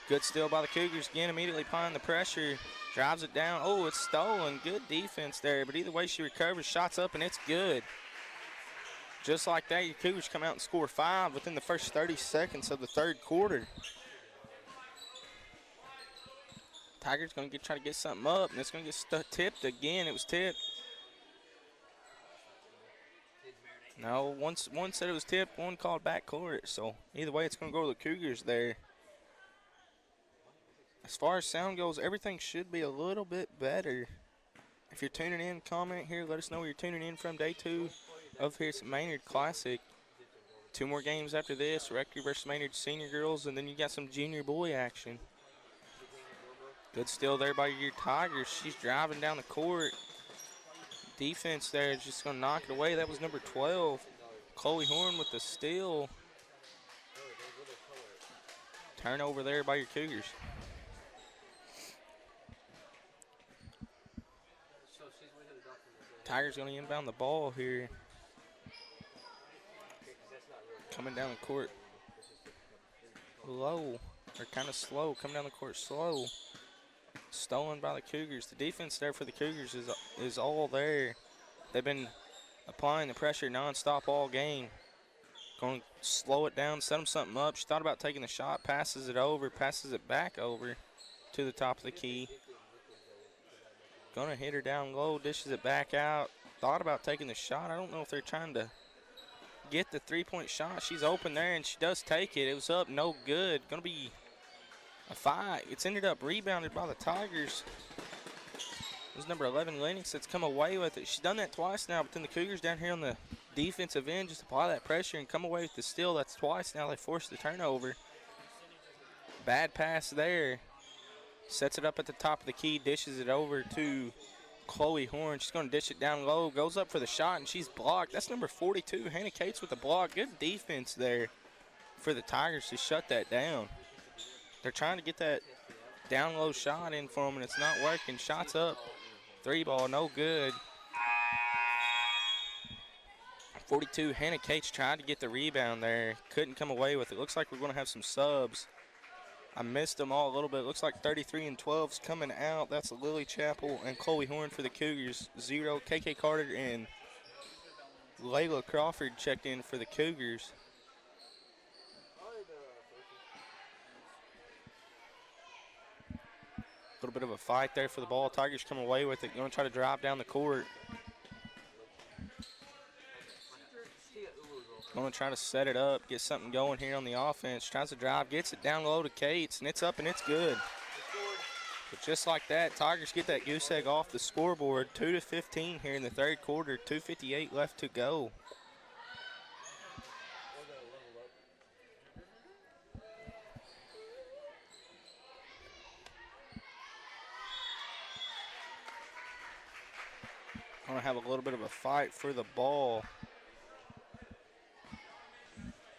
Good steal by the Cougars. Again, immediately applying the pressure. Drives it down. Oh, it's stolen. Good defense there. But either way, she recovers. Shots up, and it's good. Just like that, your Cougars come out and score 5 within the first 30 seconds of the third quarter. Tigers going to try to get something up, and it's going to get tipped again. It was tipped. No, one said it was tipped, one called back court. So either way, it's going to go to the Cougars there. As far as sound goes, everything should be a little bit better. If you're tuning in, comment here. Let us know where you're tuning in from. Day 2 of here's Maynard Classic. 2 more games after this, Rectory versus Maynard Senior Girls, and then you got some junior boy action. Good steal there by your Tigers. She's driving down the court. Defense there is just going to knock it away. That was number 12, Chloe Horn with the steal. Turnover there by your Cougars. Tigers going to inbound the ball here. Coming down the court low, or kind of slow, coming down the court slow. Stolen by the Cougars. The defense there for the Cougars is all there. They've been applying the pressure nonstop all game. Going to slow it down, set them something up. She thought about taking the shot, passes it over, passes it back over to the top of the key. Going to hit her down low, dishes it back out. Thought about taking the shot. I don't know if they're trying to get the three-point shot. She's open there, and she does take it. It was up, no good. Going to be a fight. It's ended up rebounded by the Tigers. It was number 11, Lennox, that's come away with it. She's done that twice now, but then the Cougars down here on the defensive end just apply that pressure and come away with the steal. That's twice now. They forced the turnover. Bad pass there. Sets it up at the top of the key, dishes it over to Chloe Horn. She's going to dish it down low, goes up for the shot, and she's blocked. That's number 42, Hannah Cates with the block. Good defense there for the Tigers to shut that down. They're trying to get that down low shot in for them, and it's not working. Shots up. 3-ball, no good. 42, Hannah Cates tried to get the rebound there. Couldn't come away with it. Looks like we're going to have some subs. I missed them all a little bit. Looks like 33 and 12's coming out. That's Lily Chappell and Chloe Horn for the Cougars. 0, KK Carter and Layla Crawford checked in for the Cougars. A little bit of a fight there for the ball. Tigers come away with it. Going to try to drive down the court. Going to try to set it up, get something going here on the offense. Tries to drive, gets it down low to Cates, and it's up and it's good. But just like that, Tigers get that goose egg off the scoreboard. 2-15 here in the third quarter. 2:58 left to go. Going to have a little bit of a fight for the ball.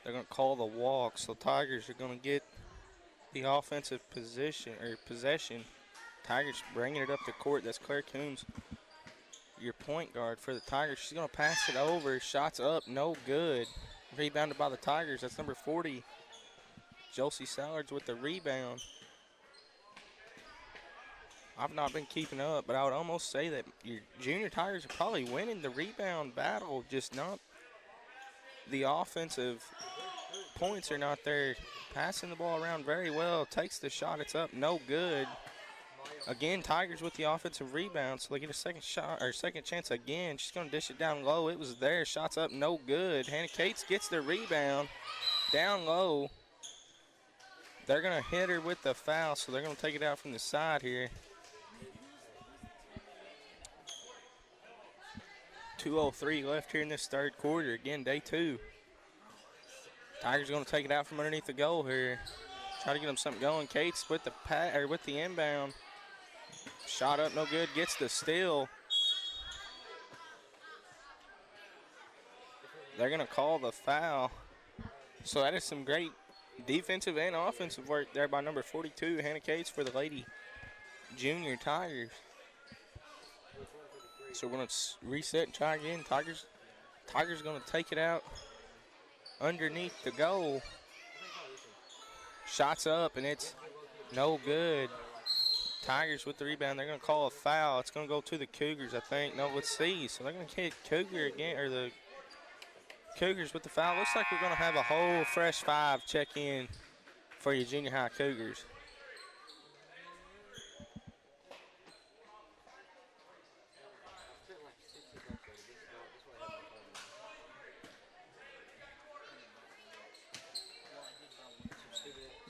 They're going to call the walk, so Tigers are going to get the offensive possession. Tigers bringing it up the court. That's Claire Coombs, your point guard for the Tigers. She's going to pass it over. Shots up, no good. Rebounded by the Tigers. That's number 40, Josie Sallards with the rebound. I've not been keeping up, but I would almost say that your junior Tigers are probably winning the rebound battle, just not the offensive points are not there. Passing the ball around very well. Takes the shot. It's up. No good. Again, Tigers with the offensive rebound, so they get a second shot or second chance again. She's going to dish it down low. It was there. Shots up. No good. Hannah Cates gets the rebound down low. They're going to hit her with the foul, so they're going to take it out from the side here. 2:03 left here in this third quarter. Again, day two. Tigers going to take it out from underneath the goal here. Try to get them something going. Cates with the inbound. Shot up, no good. Gets the steal. They're going to call the foul. So that is some great defensive and offensive work there by number 42, Hannah Cates, for the Lady Junior Tigers. So we're going to reset and try again. Tigers going to take it out underneath the goal. Shots up, and it's no good. Tigers with the rebound. They're going to call a foul. It's going to go to the Cougars, I think. No, let's see. So they're going to hit Cougar again, or the Cougars with the foul. Looks like we're going to have a whole fresh five check in for your junior high Cougars.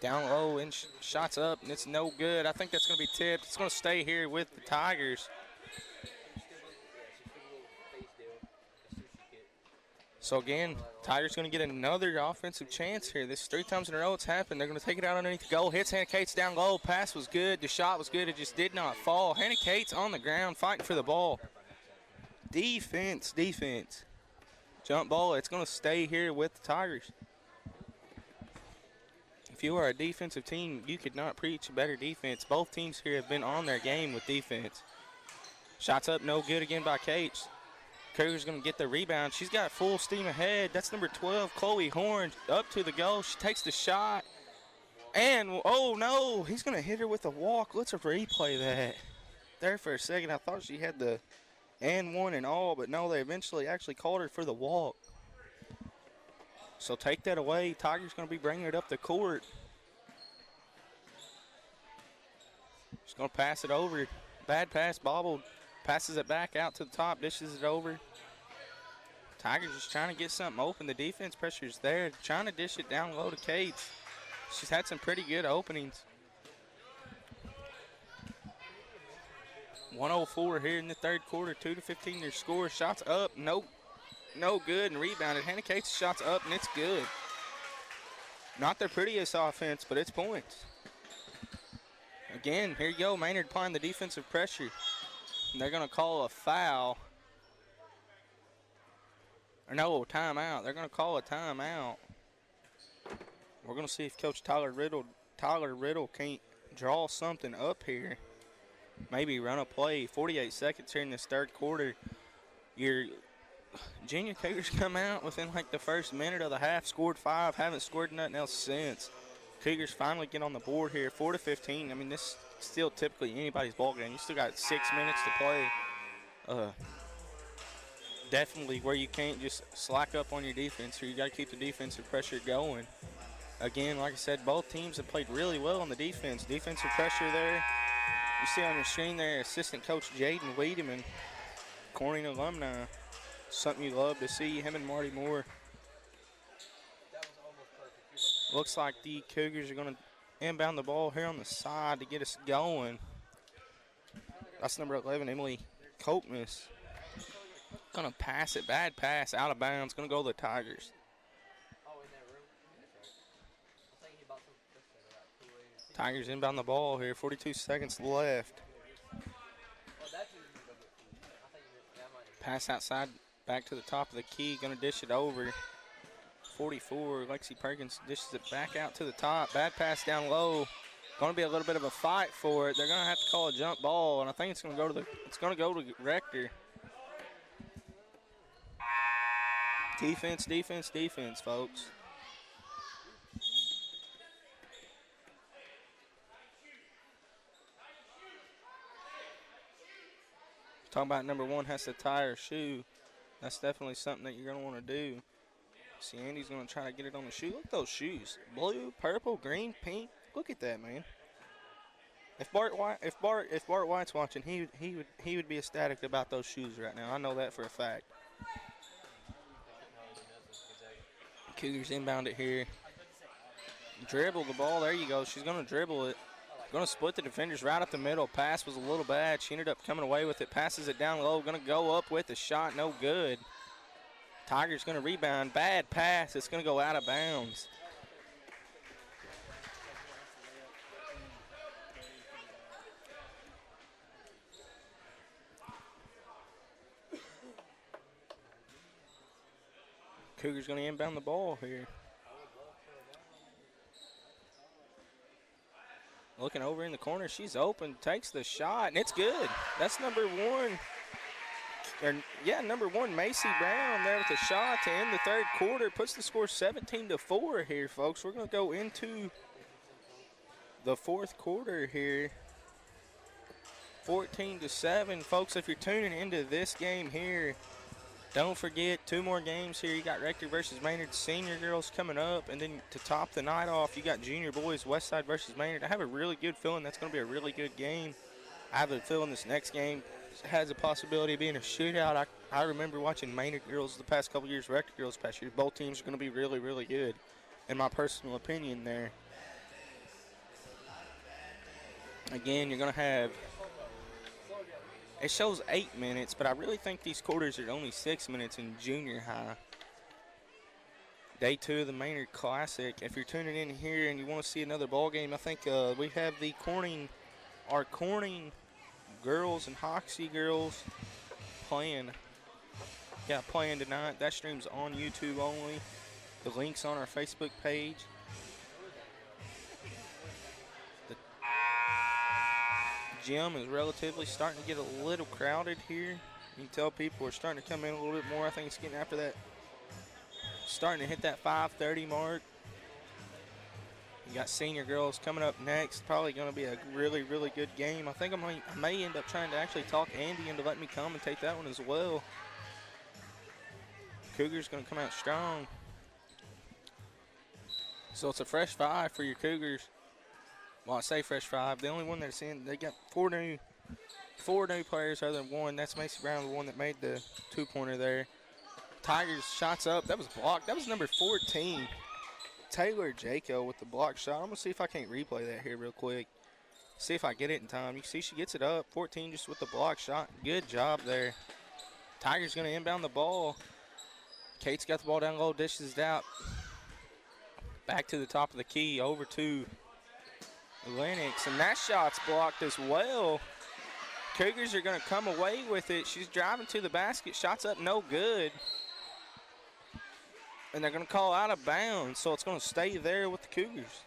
Down low and shots up, and it's no good. I think that's going to be tipped. It's going to stay here with the Tigers. So again, Tigers going to get another offensive chance here. This is 3 times in a row it's happened. They're going to take it out underneath the goal. Hits Hannah Cates down low. Pass was good. The shot was good. It just did not fall. Hannah Cates on the ground fighting for the ball. Defense. Jump ball. It's going to stay here with the Tigers. If you are a defensive team, you could not preach better defense. Both teams here have been on their game with defense. Shots up, no good again by Cates. Cougars going to get the rebound. She's got full steam ahead. That's number 12, Chloe Horn, up to the goal. She takes the shot. And, oh, no, he's going to hit her with a walk. Let's replay that. There for a second, I thought she had the and one and all, but no, they eventually actually called her for the walk. So take that away. Tiger's going to be bringing it up the court. She's going to pass it over. Bad pass, bobbled. Passes it back out to the top, dishes it over. Tigers just trying to get something open. The defense pressure's there. Trying to dish it down low to Cates. She's had some pretty good openings. 1:04 here in the third quarter. 2-15 their score. Shots up, no good, and rebounded. Hannah Cates' shots up, and it's good. Not their prettiest offense, but it's points. Again, here you go. Maynard applying the defensive pressure. And they're going to call a foul. Or no, timeout. They're going to call a timeout. We're going to see if Coach Tyler Riddle can't draw something up here. Maybe run a play. 48 seconds here in this third quarter. Your junior Cougars come out within like the first minute of the half, scored 5, haven't scored nothing else since. Cougars finally get on the board here, 4-15. I mean, this is still typically anybody's ball game. You still got 6 minutes to play. Definitely where you can't just slack up on your defense, or you got to keep the defensive pressure going. Again, like I said, both teams have played really well on the defense. Defensive pressure there. You see on your screen there, assistant coach Jaden Wiedemann, Corning alumni. Something you love to see, him and Marty Moore. Looks like the Cougars are going to inbound the ball here on the side to get us going. That's number 11, Emily Copemas. Going to pass it, bad pass, out of bounds. Going to go to the Tigers. Tigers inbound the ball here, 42 seconds left. Pass outside, back to the top of the key, going to dish it over. 44, Lexi Perkins dishes it back out to the top. Bad pass down low. Going to be a little bit of a fight for it. They're going to have to call a jump ball, and I think it's going to go to Rector. Defense, defense, defense, folks. Talking about number 1 has to tie her shoe. That's definitely something that you're going to want to do. See, Andy's going to try to get it on the shoe. Look at those shoes. Blue, purple, green, pink. Look at that, man. If Bart White's watching, he would be ecstatic about those shoes right now. I know that for a fact. Cougars inbound it here. Dribble the ball. There you go. She's going to dribble it. Going to split the defenders right up the middle. Pass was a little bad. She ended up coming away with it. Passes it down low. Going to go up with the shot. No good. Tigers going to rebound. Bad pass. It's going to go out of bounds. Cougars going to inbound the ball here. Looking over in the corner. She's open. Takes the shot, and it's good. That's number 1. Number 1, Macy Brown there with a shot to end the third quarter. Puts the score 17-4 here, folks. We're going to go into the fourth quarter here. 14-7. Folks, if you're tuning into this game here, don't forget 2 more games here. You got Rector versus Maynard senior girls coming up, and then to top the night off, you got junior boys Westside versus Maynard. I have a really good feeling that's going to be a really good game. I have a feeling this next game has a possibility of being a shootout. I remember watching Maynard girls the past couple years, Rector girls past year. Both teams are going to be really, really good, in my personal opinion there. Again, you're going to have, it shows 8 minutes, but I really think these quarters are only 6 minutes in junior high. Day 2 of the Maynard Classic. If you're tuning in here and you want to see another ball game, I think we have our Corning girls and Hoxie girls playing tonight. That stream's on YouTube only. The link's on our Facebook page. gym is relatively starting to get a little crowded here. You can tell people are starting to come in a little bit more. I think it's getting after that, starting to hit that 5:30 mark. You got senior girls coming up next. Probably going to be a really, really good game. I think I may end up trying to actually talk Andy into letting me commentate that one as well. Cougars going to come out strong. So it's a fresh 5 for your Cougars. Well, I say fresh 5. The only one that's in, they got four new players other than one. That's Macy Brown, the one that made the 2-pointer there. Tigers shots up. That was blocked. That was number 14. Taylor Jaco with the block shot. I'm going to see if I can't replay that here real quick. See if I get it in time. You can see she gets it up. 14 just with the block shot. Good job there. Tigers going to inbound the ball. Kate's got the ball down low, dishes it out. Back to the top of the key, over to Lennox, and that shot's blocked as well. Cougars are going to come away with it. She's driving to the basket, shots up, no good. And they're going to call out of bounds, so it's going to stay there with the Cougars.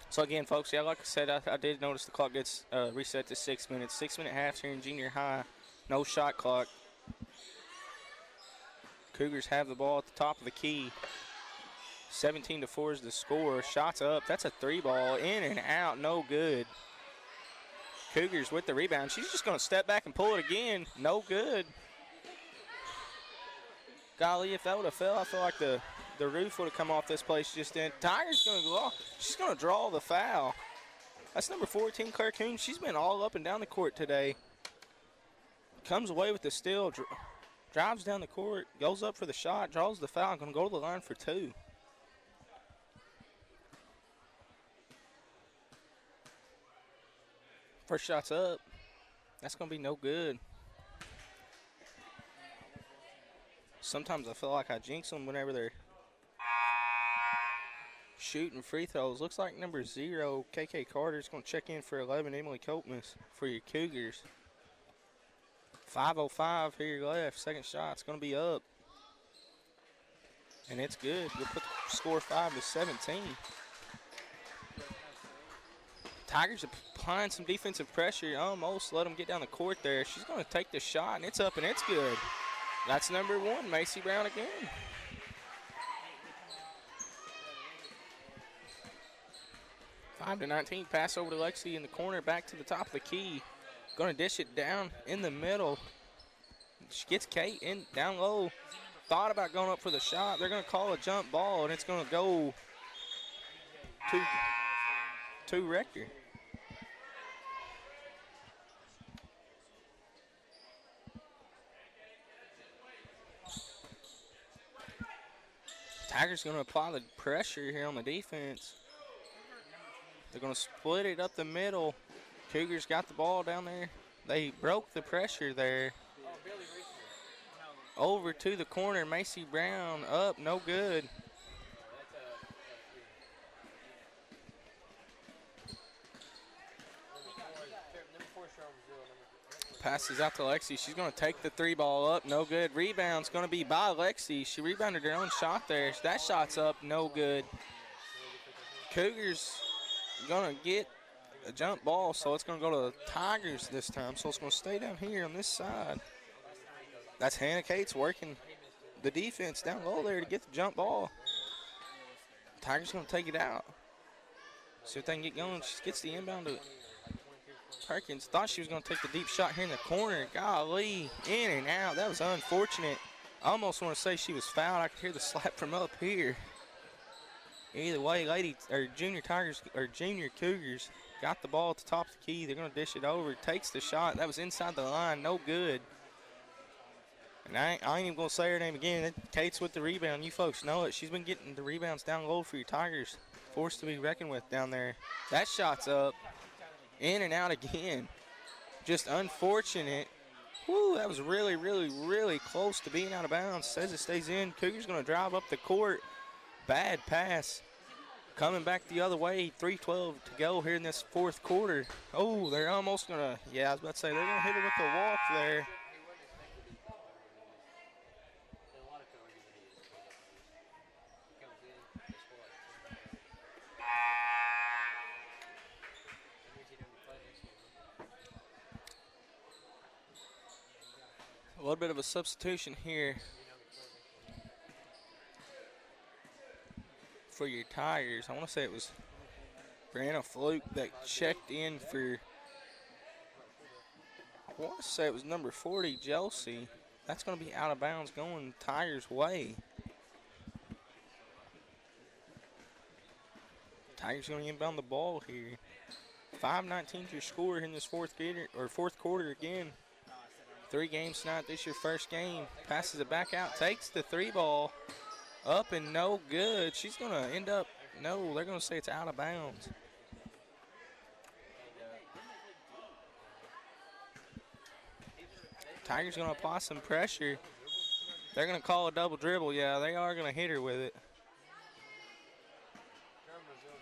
So again, folks, yeah, like I said, I did notice the clock gets reset to 6 minutes. 6-minute halves here in junior high. No shot clock. Cougars have the ball at the top of the key. 17-4 is the score. Shots up. That's a 3-ball. In and out. No good. Cougars with the rebound. She's just going to step back and pull it again. No good. Golly, if that would have fell, I feel like the roof would have come off this place just then. Tigers going to go off. She's going to draw the foul. That's number 14, Claire Coon. She's been all up and down the court today. Comes away with the steal, drives down the court, goes up for the shot, draws the foul. Going to go to the line for 2. First shot's up. That's going to be no good. Sometimes I feel like I jinx them whenever they're shooting free throws. Looks like number 0, KK Carter, is going to check in for 11, Emily Copemas for your Cougars. 5:05 here left. Second shot's going to be up. And it's good. We'll put the score 5-17. Tigers applying some defensive pressure. Almost let them get down the court there. She's going to take the shot, and it's up, and it's good. That's number 1, Macy Brown again. 5-19, pass over to Lexi in the corner, back to the top of the key. Going to dish it down in the middle. She gets Kate in down low. Thought about going up for the shot. They're going to call a jump ball, and it's going to go to Rector. Tigers going to apply the pressure here on the defense. They're going to split it up the middle. Cougars got the ball down there. They broke the pressure there. Over to the corner, Macy Brown up, no good. Passes out to Lexi. She's going to take the 3-ball up. No good. Rebound's going to be by Lexi. She rebounded her own shot there. That shot's up. No good. Cougars going to get a jump ball, so it's going to go to the Tigers this time. So it's going to stay down here on this side. That's Hannah Cates working the defense down low there to get the jump ball. Tigers going to take it out. See if they can get going. She gets the inbound to Perkins. Thought she was going to take the deep shot here in the corner. Golly, in and out. That was unfortunate. I almost want to say she was fouled. I could hear the slap from up here. Either way, junior Cougars got the ball at the top of the key. They're going to dish it over. Takes the shot. That was inside the line. No good. And I ain't even going to say her name again. Kate's with the rebound. You folks know it. She's been getting the rebounds down low for your Tigers. Forced to be reckoned with down there. That shot's up. In and out again. Just unfortunate. Woo, that was really, really, really close to being out of bounds. Says it stays in. Cougars going to drive up the court. Bad pass. Coming back the other way. 3:12 to go here in this fourth quarter. Oh, they're almost going to, yeah, I was about to say, they're going to hit it with the walk there. A little bit of a substitution here for your Tigers. I want to say it was Brianna Fluke that checked in for, I want to say it was number 40, Josie. That's going to be out of bounds going Tigers' way. Tigers going to inbound the ball here. 5:19 to your score in this fourth quarter again. 3 games tonight. This your first game. Passes it back out. Takes the 3 ball. Up and no good. She's going to end up, no, they're going to say it's out of bounds. Tigers going to apply some pressure. They're going to call a double dribble. Yeah, they are going to hit her with it.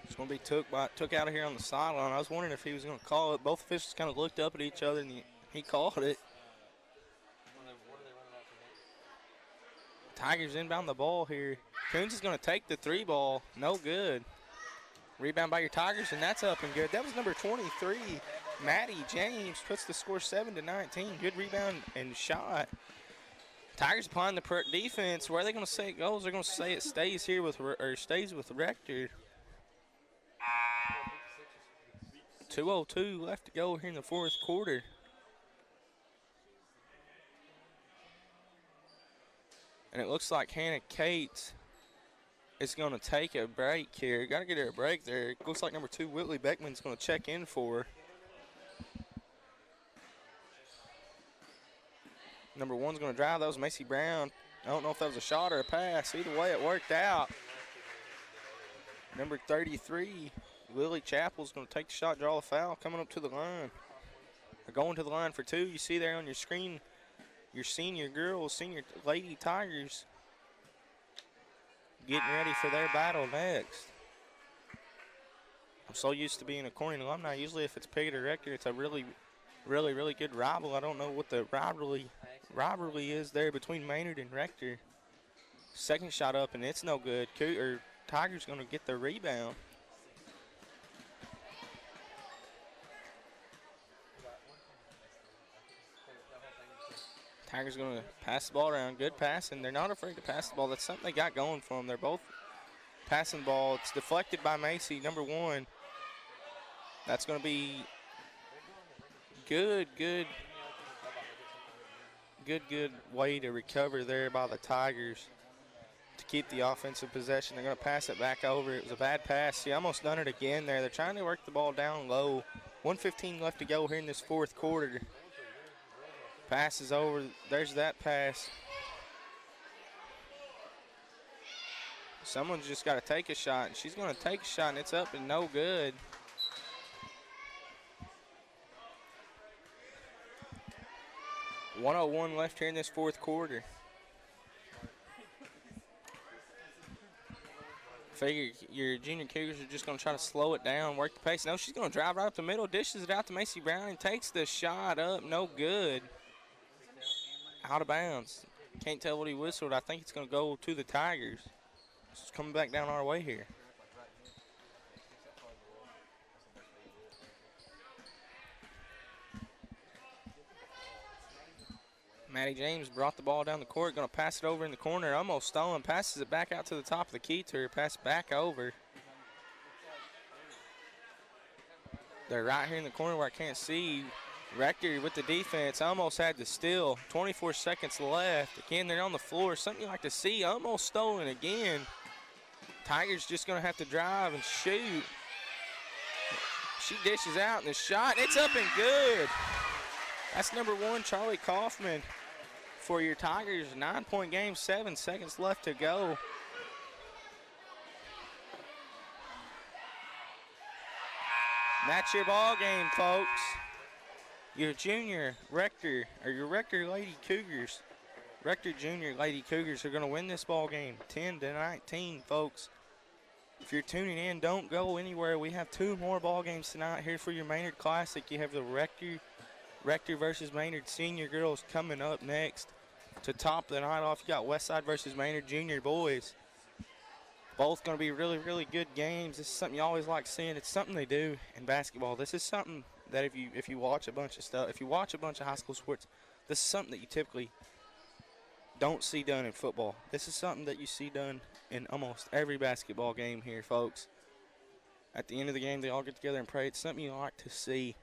It's going to be took out of here on the sideline. I was wondering if he was going to call it. Both officials kind of looked up at each other, and he called it. Tigers inbound the ball here. Coons is going to take the 3 ball. No good. Rebound by your Tigers, and that's up and good. That was number 23, Maddie James, puts the score 7-19. Good rebound and shot. Tigers applying the defense. Where are they going to say it goes? They're going to say it stays here with, or stays with Rector. 2:02 left to go here in the fourth quarter. And it looks like Hannah Cates is going to take a break here. Got to get her a break there. It looks like number 2, Whitley Beckman's going to check in for her. Number 1's going to drive. That was Macy Brown. I don't know if that was a shot or a pass. Either way, it worked out. Number 33, Lily Chappell's going to take the shot, draw a foul, coming up to the line. They're going to the line for 2. You see there on your screen, your senior girls, senior Lady Tigers, getting ready for their battle next. I'm so used to being a Corning alumni. Usually if it's Piggott or Rector, it's a really good rival. I don't know what the rivalry is there between Maynard and Rector. Second shot up, and it's no good. Tigers going to get the rebound. Tigers going to pass the ball around. Good passing. They're not afraid to pass the ball. That's something they got going for them. They're both passing the ball. It's deflected by Macy, number 1. That's going to be good way to recover there by the Tigers to keep the offensive possession. They're going to pass it back over. It was a bad pass. She almost done it again there. They're trying to work the ball down low. 1:15 left to go here in this fourth quarter. Pass is over. There's that pass. Someone's just got to take a shot, and she's going to take a shot, and it's up and no good. .101 left here in this fourth quarter. Figure your junior Cougars are just going to try to slow it down, work the pace. No, she's going to drive right up the middle, dishes it out to Macy Brown, and takes the shot up. No good. Out of bounds. Can't tell what he whistled. I think it's going to go to the Tigers. It's coming back down our way here. Maddie James brought the ball down the court, going to pass it over in the corner, almost stolen, passes it back out to the top of the key to her, pass back over. They're right here in the corner where I can't see. Rector with the defense, almost had the steal. 24 seconds left. Again, they're on the floor. Something you like to see. Almost stolen again. Tigers just going to have to drive and shoot. She dishes out, and the shot, it's up and good. That's number 1, Charlie Kaufman, for your Tigers. 9-point game, 7 seconds left to go. That's your ball game, folks. Your junior Rector, or your Rector Lady Cougars, Rector Junior Lady Cougars are going to win this ball game 10-19, folks. If you're tuning in, don't go anywhere. We have 2 more ball games tonight here for your Maynard Classic. You have the Rector versus Maynard Senior Girls coming up next. To top the night off, you got Westside versus Maynard Junior Boys. Both going to be really good games. This is something you always like seeing. It's something they do in basketball. This is something that if you watch a bunch of stuff, if you watch a bunch of high school sports, this is something that you typically don't see done in football. This is something that you see done in almost every basketball game here, folks. At the end of the game, they all get together and pray. It's something you like to see.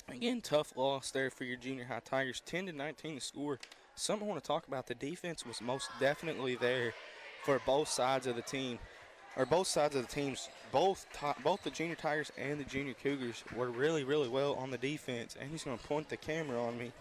Again, tough loss there for your junior high Tigers, 10-19 to score. Something I want to talk about. The defense was most definitely there for both sides of the team, or both sides of the teams. Both the junior Tigers and the junior Cougars were really, really well on the defense. And he's going to point the camera on me.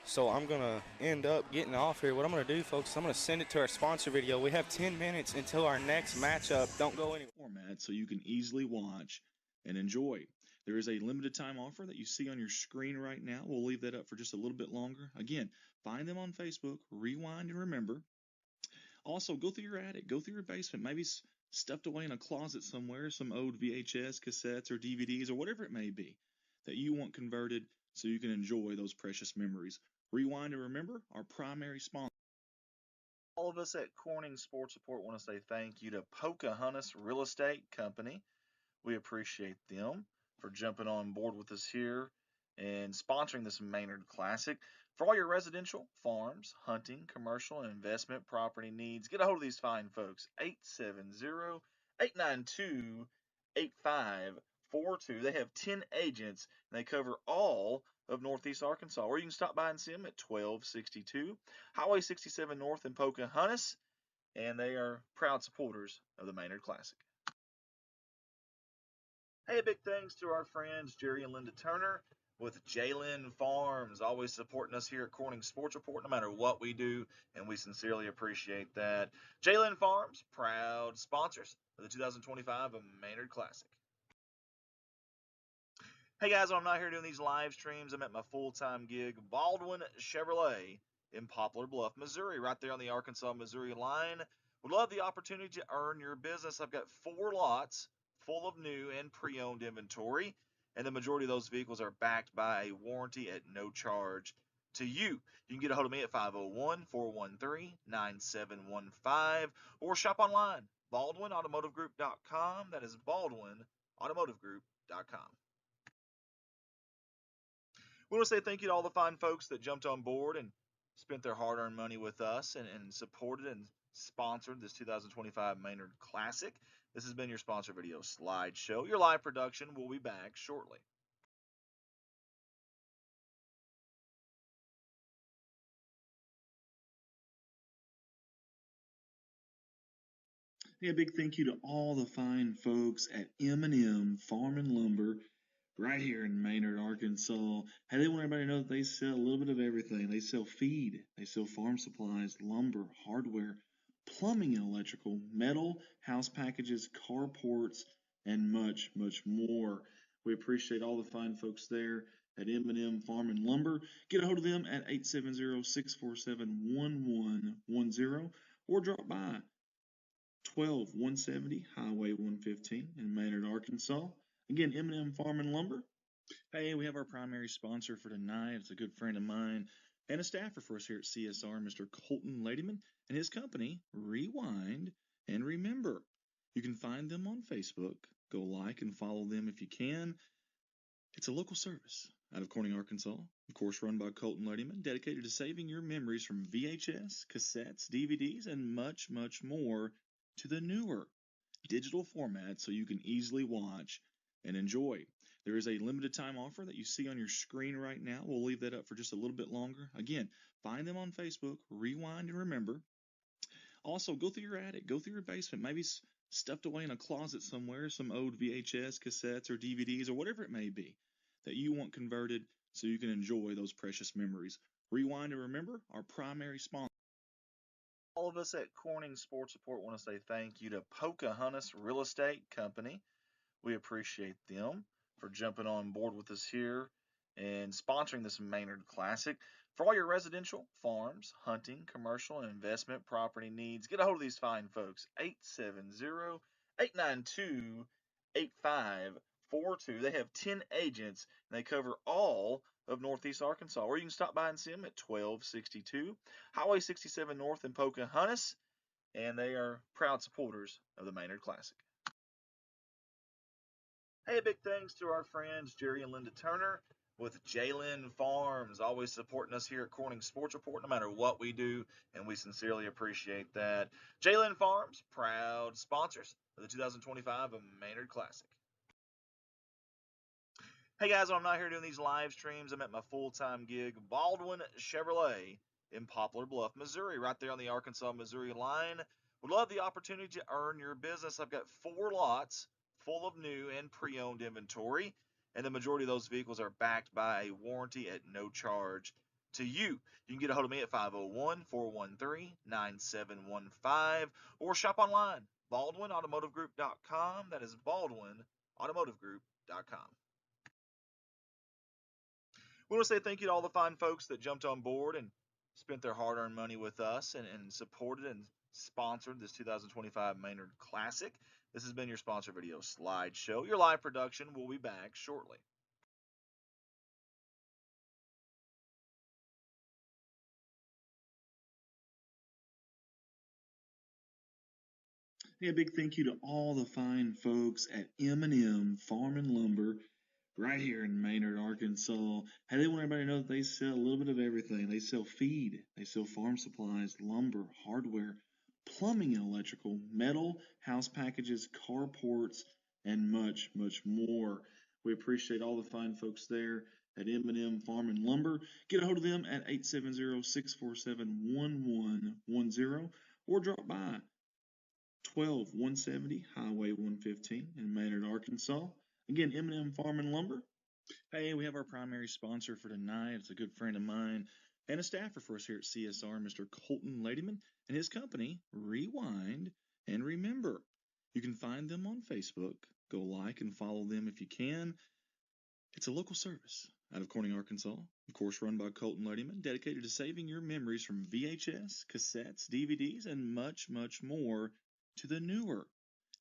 So I'm going to end up getting off here. What I'm going to do, folks, I'm going to send it to our sponsor video. We have 10 minutes until our next matchup. Don't go anywhere. Format so you can easily watch and enjoy. There is a limited time offer that you see on your screen right now. We'll leave that up for just a little bit longer. Again, find them on Facebook, rewind and remember. Also, go through your attic, go through your basement, maybe stuffed away in a closet somewhere, some old VHS cassettes or DVDs or whatever it may be that you want converted so you can enjoy those precious memories. Rewind and remember, our primary sponsor. All of us at Corning Sports Report want to say thank you to Pocahontas Real Estate Company. We appreciate them for jumping on board with us here and sponsoring this Maynard Classic. For all your residential, farms, hunting, commercial, and investment property needs, get a hold of these fine folks. 870-892-8542. They have 10 agents, and they cover all of Northeast Arkansas. Or you can stop by and see them at 1262 Highway 67 North in Pocahontas, and they are proud supporters of the Maynard Classic. Hey, big thanks to our friends Jerry and Linda Turner with Jalen Farms, always supporting us here at Corning Sports Report, no matter what we do, and we sincerely appreciate that. Jalen Farms, proud sponsors of the 2025 Maynard Classic. Hey guys, when I'm not here doing these live streams, I'm at my full-time gig, Baldwin Chevrolet in Poplar Bluff, Missouri, right there on the Arkansas-Missouri line. Would love the opportunity to earn your business. I've got 4 lots full of new and pre-owned inventory, and the majority of those vehicles are backed by a warranty at no charge to you. You can get a hold of me at 501-413-9715 or shop online, BaldwinAutomotiveGroup.com. That is BaldwinAutomotiveGroup.com. We want to say thank you to all the fine folks that jumped on board and spent their hard-earned money with us and supported and sponsored this 2025 Maynard Classic. This has been your sponsor video slideshow. Your live production will be back shortly. Hey, a big thank you to all the fine folks at M&M Farm and Lumber right here in Maynard, Arkansas. Hey, they want everybody to know that they sell a little bit of everything. They sell feed, they sell farm supplies, lumber, hardware, plumbing and electrical, metal, house packages, carports, and much, much more. We appreciate all the fine folks there at M&M Farm and Lumber. Get a hold of them at 870-647-1110 or drop by 12170 Highway 115 in Maynard, Arkansas. Again, M&M Farm and Lumber. Hey, we have our primary sponsor for tonight. It's a good friend of mine and a staffer for us here at CSR, Mr. Colton Ladyman, and his company, Rewind and Remember. You can find them on Facebook. Go like and follow them if you can. It's a local service out of Corning, Arkansas, of course run by Colton Ladyman, dedicated to saving your memories from VHS, cassettes, DVDs, and much, much more to the newer digital format so you can easily watch and enjoy. There is a limited time offer that you see on your screen right now. We'll leave that up for just a little bit longer. Again, find them on Facebook, rewind and remember. Also, go through your attic, go through your basement, maybe stuffed away in a closet somewhere, some old VHS cassettes or DVDs or whatever it may be that you want converted so you can enjoy those precious memories. Rewind and remember, our primary sponsor. All of us at Corning Sports Report want to say thank you to Pocahontas Real Estate Company. We appreciate them for jumping on board with us here and sponsoring this Maynard Classic. For all your residential, farms, hunting, commercial, and investment property needs, get a hold of these fine folks. 870-892-8542. They have 10 agents, and they cover all of Northeast Arkansas. Or you can stop by and see them at 1262 Highway 67 North in Pocahontas, and they are proud supporters of the Maynard Classic. Hey, big thanks to our friends Jerry and Linda Turner with Jalen Farms, always supporting us here at Corning Sports Report, no matter what we do, and we sincerely appreciate that. Jalen Farms, proud sponsors of the 2025 Maynard Classic. Hey guys, when I'm not here doing these live streams, I'm at my full-time gig, Baldwin Chevrolet in Poplar Bluff, Missouri, right there on the Arkansas-Missouri line. Would love the opportunity to earn your business. I've got 4 lots full of new and pre-owned inventory, and the majority of those vehicles are backed by a warranty at no charge to you. You can get a hold of me at 501-413-9715 or shop online, BaldwinAutomotiveGroup.com. That is BaldwinAutomotiveGroup.com. We want to say thank you to all the fine folks that jumped on board and spent their hard-earned money with us and supported and sponsored this 2025 Maynard Classic. This has been your sponsor video slideshow. Your live production will be back shortly. Hey, a big thank you to all the fine folks at M&M Farm and Lumber right here in Maynard, Arkansas. Hey, they want everybody to know that they sell a little bit of everything. They sell feed, they sell farm supplies, lumber, hardware, plumbing and electrical, metal, house packages, carports, and much, much more. We appreciate all the fine folks there at M&M Farm and Lumber. Get a hold of them at 870-647-1110 or drop by 12170 Highway 115 in Maynard, Arkansas. Again, M&M Farm and Lumber. Hey, we have our primary sponsor for tonight. It's a good friend of mine and a staffer for us here at CSR, Mr. Colton Ladyman, and his company, Rewind and Remember. You can find them on Facebook. Go like and follow them if you can. It's a local service out of Corning, Arkansas, of course run by Colton Ladyman, dedicated to saving your memories from VHS, cassettes, DVDs, and much, much more to the newer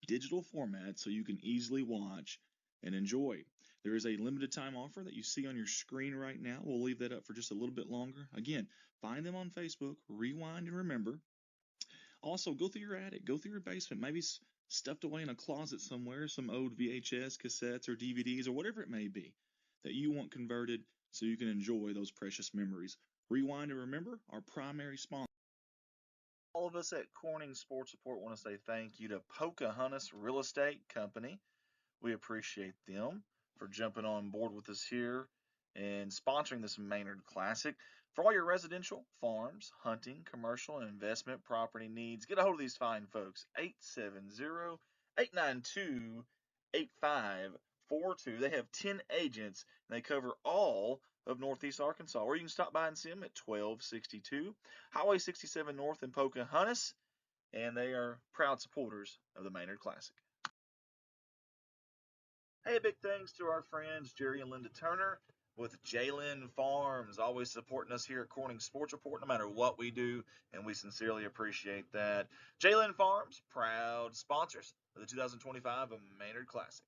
digital format so you can easily watch and enjoy. There is a limited time offer that you see on your screen right now. We'll leave that up for just a little bit longer. Again, find them on Facebook, Rewind and Remember. Also, go through your attic, go through your basement, maybe stuffed away in a closet somewhere, some old VHS, cassettes, or DVDs, or whatever it may be that you want converted so you can enjoy those precious memories. Rewind and Remember, our primary sponsor. All of us at Corning Sports Report want to say thank you to Pocahontas Real Estate Company. We appreciate them for jumping on board with us here and sponsoring this Maynard Classic. For all your residential, farms, hunting, commercial, and investment property needs, get a hold of these fine folks. 870-892-8542. They have 10 agents, and they cover all of Northeast Arkansas. Or you can stop by and see them at 1262 Highway 67 North in Pocahontas, and they are proud supporters of the Maynard Classic. Hey, big thanks to our friends Jerry and Linda Turner with Jalen Farms, always supporting us here at Corning Sports Report, no matter what we do, and we sincerely appreciate that. Jalen Farms, proud sponsors of the 2025 Maynard Classic.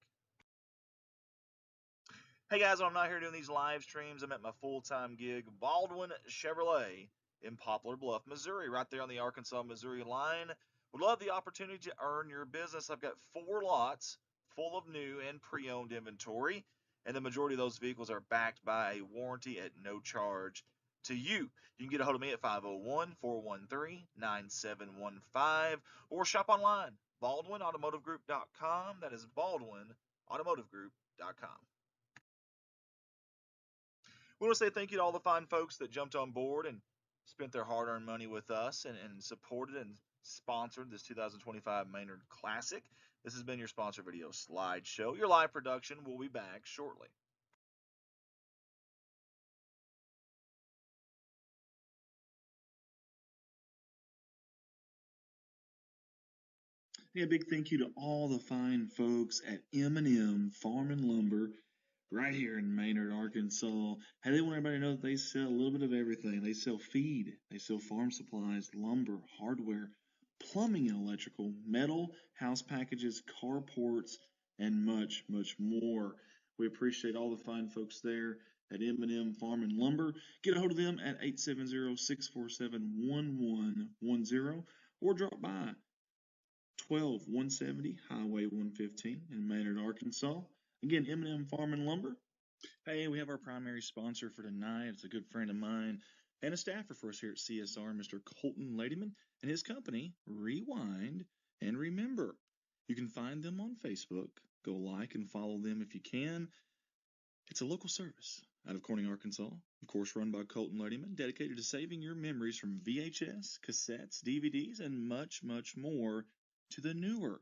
Hey guys, when I'm not here doing these live streams, I'm at my full-time gig, Baldwin Chevrolet in Poplar Bluff, Missouri, right there on the Arkansas-Missouri line. Would love the opportunity to earn your business. I've got 4 lots full of new and pre-owned inventory, and the majority of those vehicles are backed by a warranty at no charge to you. You can get a hold of me at 501-413-9715 or shop online, BaldwinAutomotiveGroup.com. That is BaldwinAutomotiveGroup.com. We want to say thank you to all the fine folks that jumped on board and spent their hard-earned money with us and supported and sponsored this 2025 Maynard Classic. This has been your sponsor video slideshow. Your live production will be back shortly. Hey, a big thank you to all the fine folks at M&M Farm and Lumber right here in Maynard, Arkansas. Hey, they want everybody to know that they sell a little bit of everything. They sell feed, they sell farm supplies, lumber, hardware, plumbing and electrical, metal, house packages, carports, and much, much more. We appreciate all the fine folks there at M&M Farm and Lumber. Get a hold of them at 870-647-1110 or drop by 12170 Highway 115 in Maynard, Arkansas. Again, M&M Farm and Lumber. Hey, we have our primary sponsor for tonight. It's a good friend of mine and a staffer for us here at CSR, Mr. Colton Ladyman, and his company, Rewind and Remember. You can find them on Facebook. Go like and follow them if you can. It's a local service out of Corning, Arkansas, of course run by Colton Ladyman, dedicated to saving your memories from VHS, cassettes, DVDs, and much, much more to the newer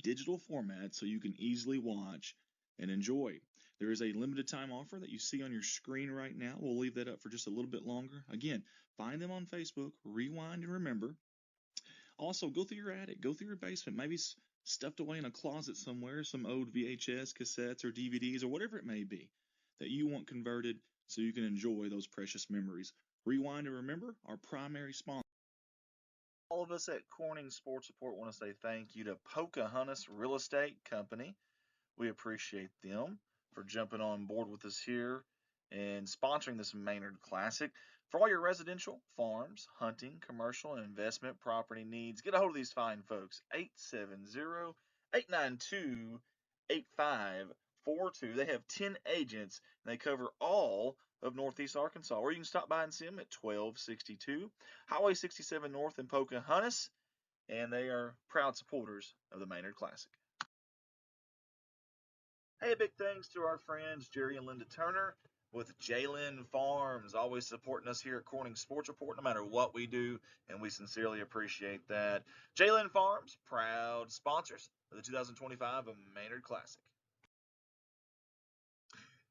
digital format so you can easily watch and enjoy. There is a limited time offer that you see on your screen right now. We'll leave that up for just a little bit longer. Again, find them on Facebook, Rewind and Remember. Also, go through your attic, go through your basement, maybe stuffed away in a closet somewhere, some old VHS, cassettes, or DVDs, or whatever it may be that you want converted so you can enjoy those precious memories. Rewind and Remember, our primary sponsor. All of us at Corning Sports Report want to say thank you to Pocahontas Real Estate Company. We appreciate them for jumping on board with us here and sponsoring this Maynard Classic. For all your residential, farms, hunting, commercial, and investment property needs, get a hold of these fine folks. 870-892-8542. They have 10 agents, and they cover all of Northeast Arkansas. Or you can stop by and see them at 1262 Highway 67 North in Pocahontas, and they are proud supporters of the Maynard Classic. Hey, big thanks to our friends Jerry and Linda Turner with Jalen Farms, always supporting us here at Corning Sports Report, no matter what we do, and we sincerely appreciate that. Jalen Farms, proud sponsors of the 2025 Maynard Classic.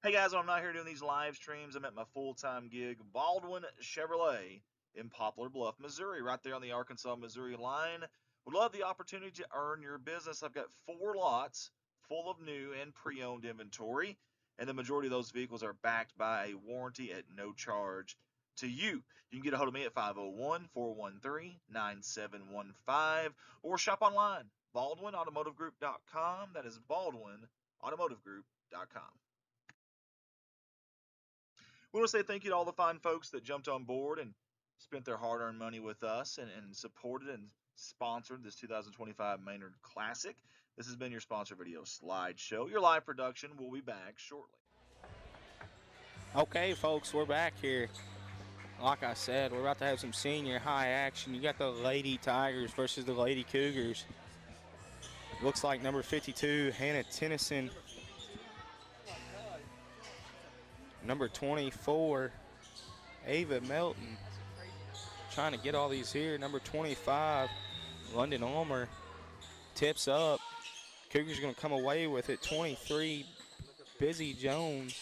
Hey guys, when I'm not here doing these live streams, I'm at my full-time gig, Baldwin Chevrolet in Poplar Bluff, Missouri, right there on the Arkansas-Missouri line. Would love the opportunity to earn your business. I've got 4 lots full of new and pre-owned inventory, and the majority of those vehicles are backed by a warranty at no charge to you. You can get a hold of me at 501-413-9715 or shop online, BaldwinAutomotiveGroup.com. That is BaldwinAutomotiveGroup.com. We want to say thank you to all the fine folks that jumped on board and spent their hard-earned money with us and supported and sponsored this 2025 Maynard Classic. This has been your sponsor video slideshow. Your live production will be back shortly. Okay, folks, we're back here. Like I said, we're about to have some senior high action. You got the Lady Tigers versus the Lady Cougars. Looks like number 52, Hannah Tennyson. Number 24, Ava Melton. Trying to get all these here. Number 25, London Ulmer. Tips up. Cougars are going to come away with it. 23, Busy Jones.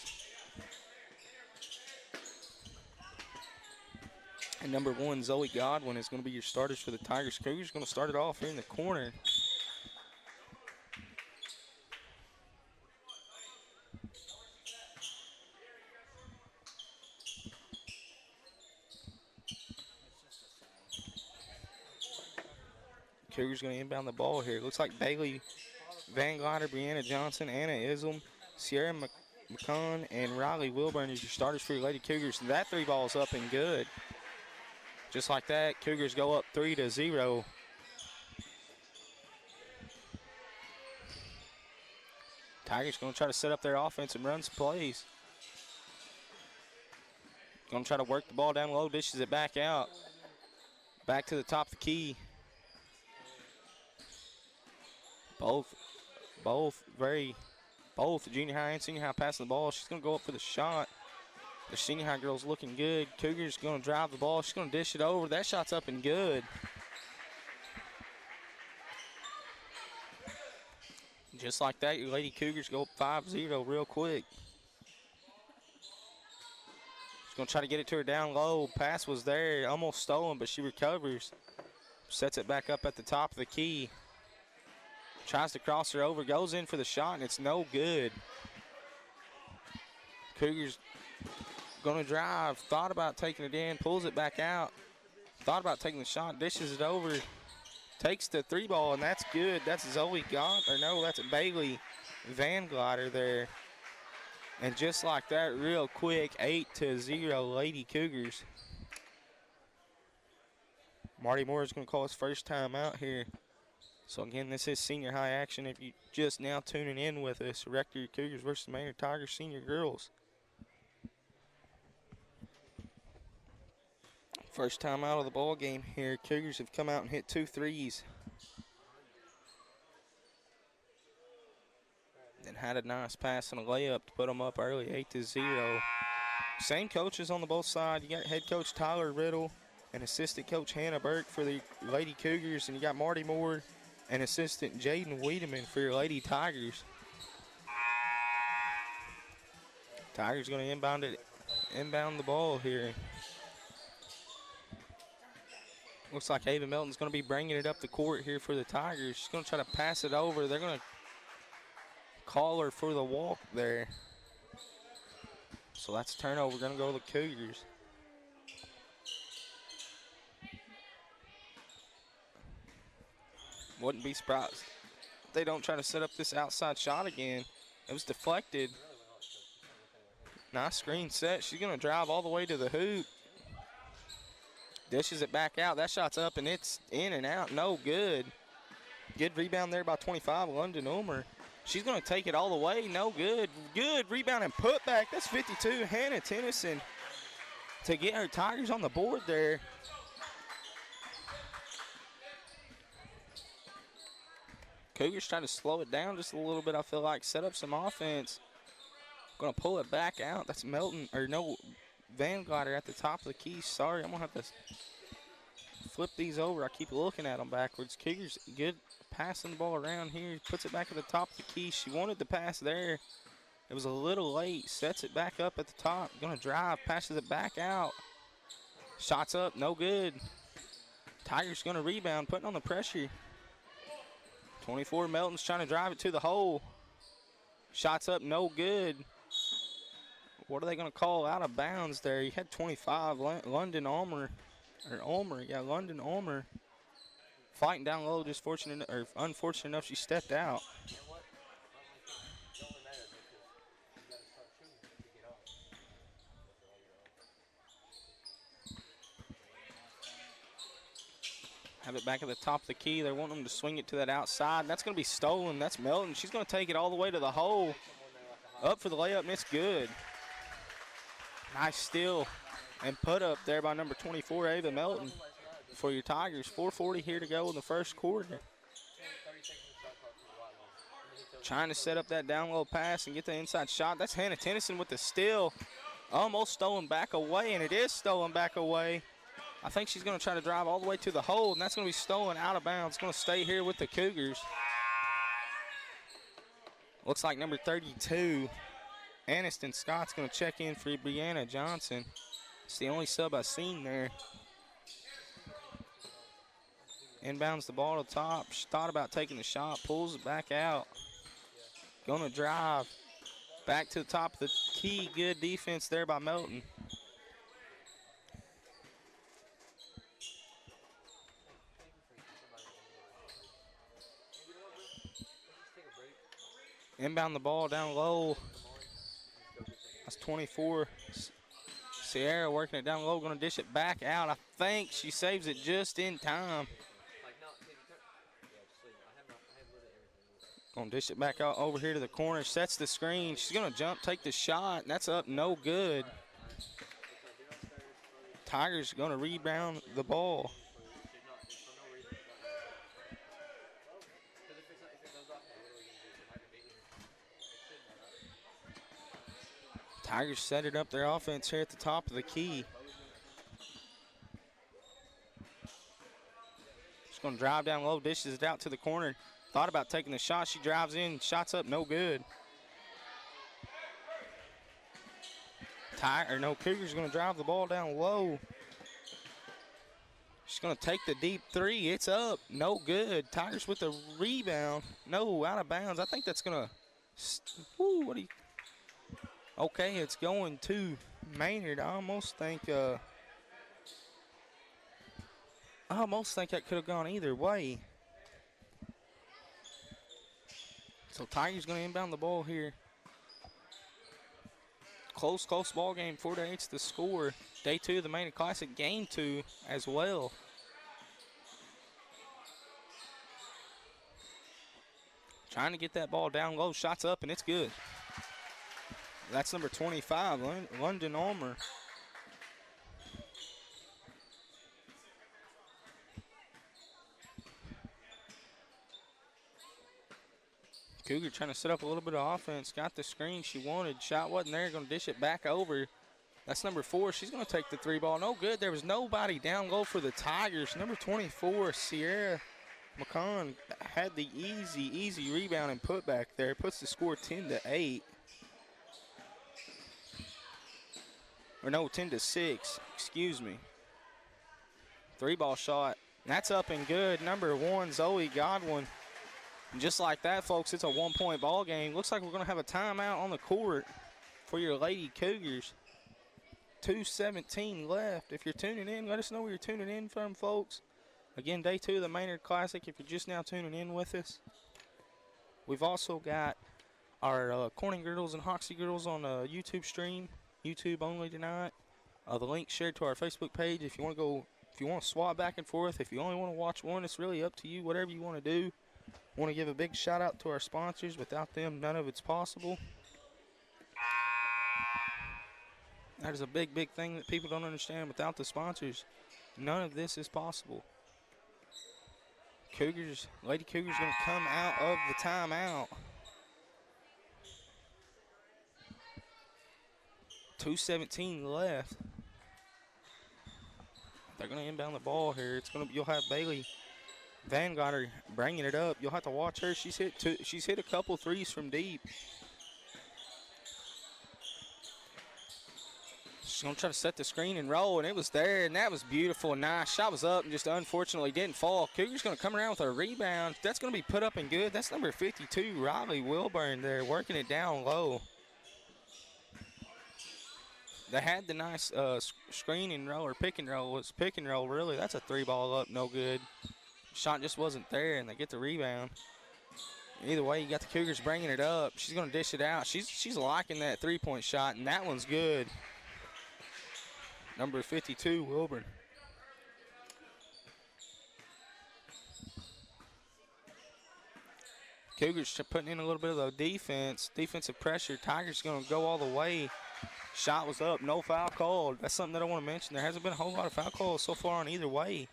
And number 1, Zoe Godwin is going to be your starters for the Tigers. Cougars going to start it off here in the corner. Cougars going to inbound the ball here. Looks like Bailey Van Glider, Brianna Johnson, Anna Islam, Sierra McCon, and Riley Wilburn is your starters for your Lady Cougars. That 3 ball's up and good. Just like that, Cougars go up 3-0. Tigers going to try to set up their offense and run some plays. Going to try to work the ball down low, dishes it back out. Back to the top of the key. Both junior high and senior high passing the ball. She's going to go up for the shot. The senior high girl's looking good. Cougars going to drive the ball. She's going to dish it over. That shot's up and good. Just like that, your Lady Cougars go up 5-0 real quick. She's going to try to get it to her down low. Pass was there, almost stolen, but she recovers. Sets it back up at the top of the key. Tries to cross her over, goes in for the shot, and it's no good. Cougars going to drive. Thought about taking it in, pulls it back out. Thought about taking the shot, dishes it over. Takes the 3 ball, and that's good. That's that's Bailey Van Glider there. And just like that, real quick, 8-0 Lady Cougars. Marty Moore is going to call his first time out here. So, again, this is senior high action. If you just now tuning in with us, Rectory Cougars versus Maynard Tigers senior girls. First time out of the ball game here. Cougars have come out and hit 2 threes. And had a nice pass and a layup to put them up early, 8-0. Same coaches on the both sides. You got head coach Tyler Riddle and assistant coach Hannah Burke for the Lady Cougars, and you got Marty Moore and assistant Jaden Wiedemann for your Lady Tigers. Tigers going to inbound the ball here. Looks like Ava Melton's going to be bringing it up the court here for the Tigers. She's going to try to pass it over. They're going to call her for the walk there. So that's a turnover. Going to go to the Cougars. Wouldn't be surprised if they don't try to set up this outside shot again. It was deflected. Nice screen set. She's going to drive all the way to the hoop. Dishes it back out. That shot's up, and it's in and out. No good. Good rebound there by 25, London Ulmer. She's going to take it all the way. No good. Good rebound and put back. That's 52. Hannah Tennyson to get her Tigers on the board there. Cougars trying to slow it down just a little bit, I feel like. Set up some offense. Going to pull it back out. That's Melton, or no, Vanguarder at the top of the key. Sorry, I'm going to have to flip these over. I keep looking at them backwards. Cougars good passing the ball around here. Puts it back at the top of the key. She wanted the pass there. It was a little late. Sets it back up at the top. Going to drive. Passes it back out. Shots up. No good. Tigers going to rebound. Putting on the pressure. 24, Melton's trying to drive it to the hole. Shots up. No good. What are they going to call out of bounds there? He had 25, London Ulmer, or Ulmer, yeah, London Ulmer. Fighting down low, just fortunate, or unfortunate enough she stepped out. Have it back at the top of the key. They want them to swing it to that outside. That's going to be stolen. That's Melton. She's going to take it all the way to the hole. Up for the layup, and it's good. Nice steal and put up there by number 24, Ava Melton, for your Tigers. 4:40 here to go in the first quarter. Trying to set up that down low pass and get the inside shot. That's Hannah Tennyson with the steal. Almost stolen back away, and it is stolen back away. I think she's going to try to drive all the way to the hole, and that's going to be stolen out of bounds. It's going to stay here with the Cougars. Looks like number 32, Aniston Scott's going to check in for Brianna Johnson. It's the only sub I've seen there. Inbounds the ball to the top. She thought about taking the shot, pulls it back out. Going to drive. Back to the top of the key. Good defense there by Melton. Inbound the ball down low. That's 24. Sierra working it down low, going to dish it back out. I think she saves it just in time. Going to dish it back out over here to the corner. Sets the screen. She's going to jump, take the shot. And that's up, no good. Tigers going to rebound the ball. Tigers set it up their offense here at the top of the key. She's going to drive down low, dishes it out to the corner. Thought about taking the shot. She drives in, shots up, no good. Cougars going to drive the ball down low. She's going to take the deep three. It's up, no good. Tigers with the rebound. No, out of bounds. I think that's going to, okay, it's going to Maynard. I almost think that could have gone either way. So Tigers going to inbound the ball here. Close ball game. 4-8's the score. Day 2 of the Maynard Classic. Game 2 as well. Trying to get that ball down low. Shots up, and it's good. That's number 25, London Ulmer. Cougar trying to set up a little bit of offense. Got the screen she wanted. Shot wasn't there. Going to dish it back over. That's number 4. She's going to take the 3 ball. No good. There was nobody down low for the Tigers. Number 24, Sierra McCon, had the easy rebound and put back there. Puts the score 10-8. Or no, 10-6. Excuse me. 3 ball shot. That's up and good. Number 1, Zoe Godwin. And just like that, folks, it's a 1-point ball game. Looks like we're going to have a timeout on the court for your Lady Cougars. 2:17 left. If you're tuning in, let us know where you're tuning in from, folks. Again, day 2 of the Maynard Classic, if you're just now tuning in with us. We've also got our Corning Girls and Hoxie Girls on a YouTube stream, YouTube only tonight. The link shared to our Facebook page. If you want to go, if you want to swap back and forth, if you only want to watch one, it's really up to you, whatever you want to do. Want to give a big shout out to our sponsors. Without them, none of it's possible. That is a big thing that people don't understand. Without the sponsors, none of this is possible. Cougars, Lady Cougars going to come out of the timeout. 2:17 left. They're going to inbound the ball here. It's going to, you'll have Bailey Vangotter bringing it up. You'll have to watch her. She's hit a couple threes from deep. She's going to try to set the screen and roll, and it was there, and that was beautiful and nice. Shot was up and just unfortunately didn't fall. Cougars going to come around with a rebound. That's going to be put up and good. That's number 52, Riley Wilburn there, working it down low. They had the nice screen and roll, or pick and roll. It's pick and roll, really. That's a 3 ball up, no good. Shot just wasn't there, and they get the rebound. Either way, you got the Cougars bringing it up. She's going to dish it out. She's liking that 3-point shot, and that one's good. Number 52, Wilburn. Cougars putting in a little bit of the defensive pressure. Tigers going to go all the way. Shot was up, no foul called. That's something that I want to mention. There hasn't been a whole lot of foul calls so far on either way.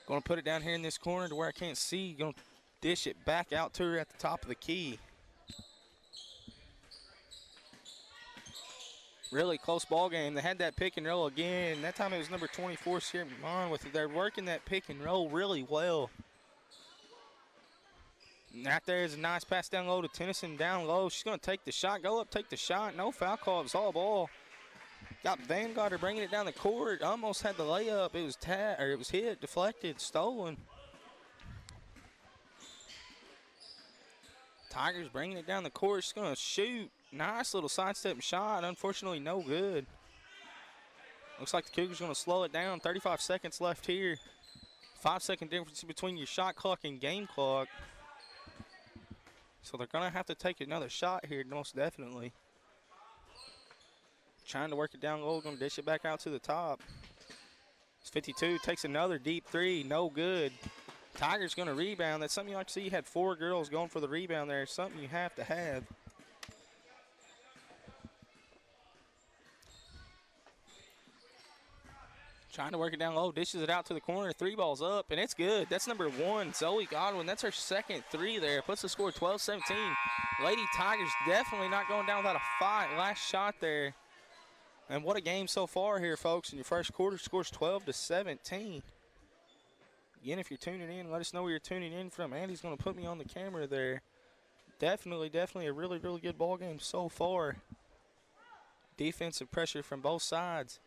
Going to put it down here in this corner to where I can't see. Going to dish it back out to her at the top of the key. Really close ball game. They had that pick and roll again. That time it was number 24, Sierra McMahon with it. They're working that pick and roll really well. And right there is a nice pass down low to Tennyson down low. She's going to take the shot, go up, take the shot. No foul call. It was all ball. Got Vanguard bringing it down the court. Almost had the layup. It was it was hit, deflected, stolen. Tigers bringing it down the court. She's going to shoot. Nice little sidestep shot. Unfortunately, no good. Looks like the Cougars going to slow it down. 35 seconds left here. 5-second difference between your shot clock and game clock. So they're going to have to take another shot here, most definitely. Trying to work it down low. Going to dish it back out to the top. It's 52. Takes another deep 3. No good. Tigers going to rebound. That's something you like to see. You had 4 girls going for the rebound there. Something you have to have. Trying to work it down low, dishes it out to the corner, 3 balls up, and it's good. That's number 1, Zoe Godwin. That's her second 3 there. Puts the score 12-17. Lady Tigers definitely not going down without a fight. Last shot there. And what a game so far here, folks. In your first quarter, scores 12-17. Again, if you're tuning in, let us know where you're tuning in from. Andy's going to put me on the camera there. Definitely a really good ball game so far. Defensive pressure from both sides.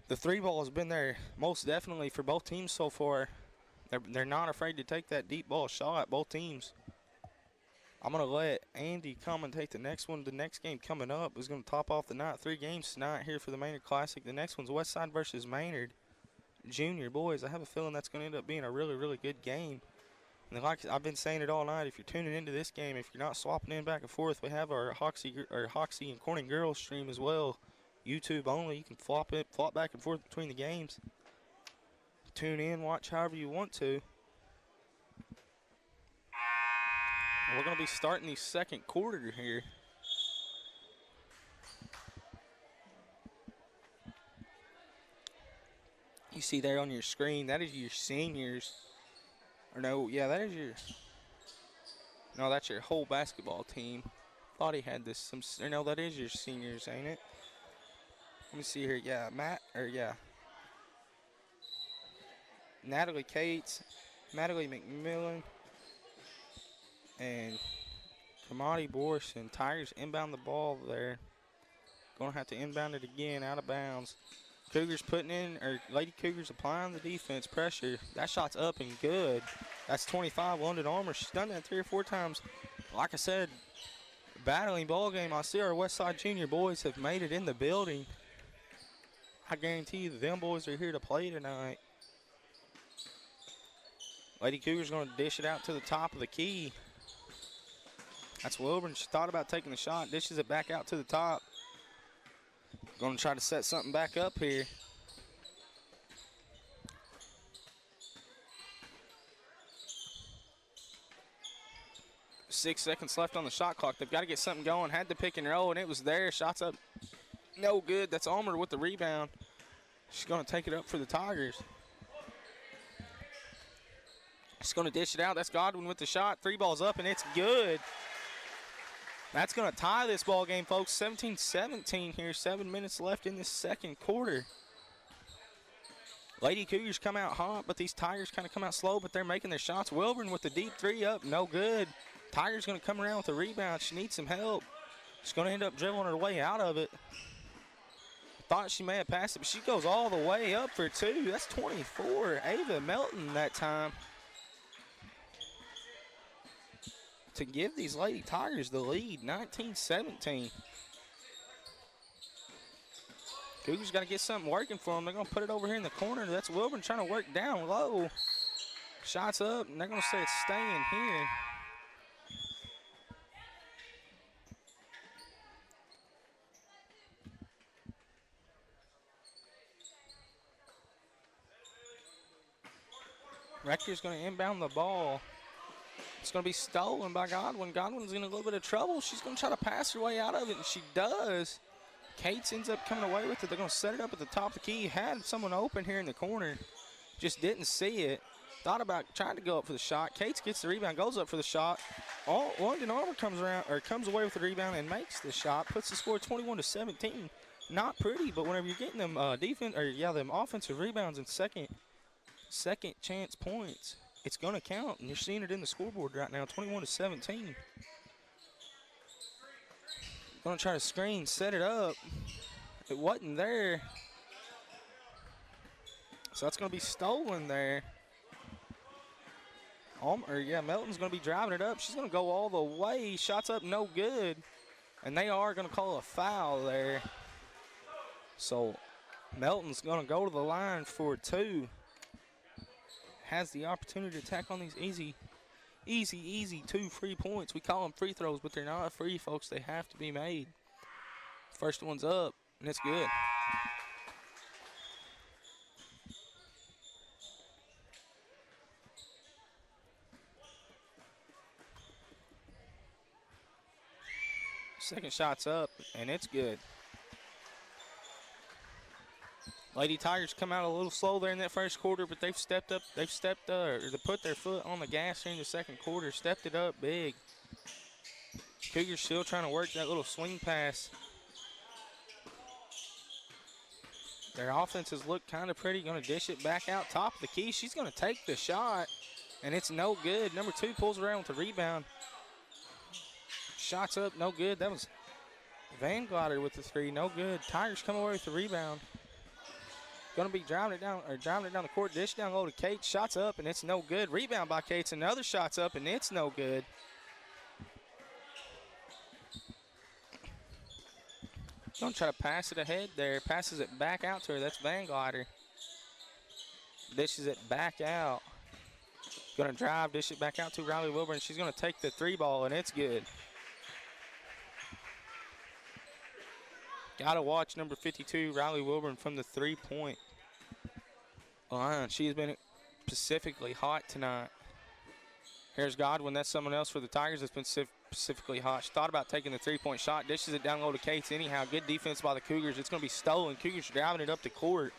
The 3 ball has been there most definitely for both teams so far. They're not afraid to take that deep ball shot, both teams. I'm going to let Andy commentate the next one. The next game coming up is going to top off the night. 3 games tonight here for the Maynard Classic. The next one's Westside versus Maynard Junior. Boys, I have a feeling that's going to end up being a really good game. And like I've been saying it all night, if you're tuning into this game, if you're not swapping in back and forth, we have our Hoxie and Corning Girls stream as well. YouTube only. You can flop back and forth between the games. Tune in, watch however you want to. We're going to be starting the second quarter here. You see there on your screen, that is your seniors. Or no, yeah, that is your No, that's your whole basketball team. Thought he had this. No, that is your seniors, ain't it? Let me see here. Yeah, Natalie Cates, Natalie McMillan, and Kamadi Borson. Tigers inbound the ball there. Going to have to inbound it again, out of bounds. Cougars putting in, or Lady Cougars applying the defense pressure. That shot's up and good. That's 25, London Armour. She's done that 3 or 4 times. Like I said, battling ball game. I see our Westside Junior boys have made it in the building. I guarantee you that them boys are here to play tonight. Lady Cougars going to dish it out to the top of the key. That's Wilburn. She thought about taking the shot, dishes it back out to the top. Going to try to set something back up here. Six seconds left on the shot clock. They've got to get something going. Had the pick and roll, and it was there. Shots up. No good. That's Armour with the rebound. She's going to take it up for the Tigers. She's going to dish it out. That's Godwin with the shot. 3 balls up, and it's good. That's going to tie this ball game, folks. 17-17 here. 7 minutes left in this second quarter. Lady Cougars come out hot, but these Tigers kind of come out slow, but they're making their shots. Wilburn with the deep 3 up. No good. Tigers going to come around with a rebound. She needs some help. She's going to end up dribbling her way out of it. Thought she may have passed it, but she goes all the way up for 2. That's 24. Ava Melton that time to give these Lady Tigers the lead, 19-17. Cougars got to get something working for them. They're going to put it over here in the corner. That's Wilburn trying to work down low. Shots up, and they're going to say it's staying here. Rector's going to inbound the ball. It's going to be stolen by Godwin. Godwin's in a little bit of trouble. She's going to try to pass her way out of it, and she does. Cates ends up coming away with it. They're going to set it up at the top of the key. Had someone open here in the corner. Just didn't see it. Thought about trying to go up for the shot. Cates gets the rebound, goes up for the shot. London Armour comes away with the rebound and makes the shot. Puts the score 21-17. Not pretty, but whenever you're getting them them offensive rebounds and second chance points, it's going to count, and you're seeing it in the scoreboard right now, 21-17. Going to try to screen, set it up. It wasn't there. So that's going to be stolen there. Melton's going to be driving it up. She's going to go all the way. Shots up, no good. And they are going to call a foul there. So Melton's going to go to the line for 2. Has the opportunity to attack on these easy 2 free points. We call them free throws, but they're not free, folks. They have to be made. First one's up, and it's good. Second shot's up, and it's good. Lady Tigers come out a little slow there in that first quarter, but they've stepped up. They put their foot on the gas here in the second quarter, stepped it up big. Cougars still trying to work that little swing pass. Their offenses look kind of pretty. Going to dish it back out top of the key. She's going to take the shot, and it's no good. Number 2 pulls around with the rebound. Shots up, no good. That was Van Glotter with the 3, no good. Tigers come away with the rebound. Going to be driving it down the court. Dish down low to Cates. Shots up, and it's no good. Rebound by Cates. Another shot's up, and it's no good. Going to try to pass it ahead there. Passes it back out to her. That's Van Glotter. Dishes it back out. Going to drive, dish it back out to Riley Wilburn. She's going to take the 3 ball, and it's good. Got to watch number 52, Riley Wilburn, from the 3-point line. She has been specifically hot tonight. Here's Godwin. That's someone else for the Tigers that's been specifically hot. She thought about taking the 3-point shot. Dishes it down low to Cates anyhow. Good defense by the Cougars. It's going to be stolen. Cougars driving it up the court.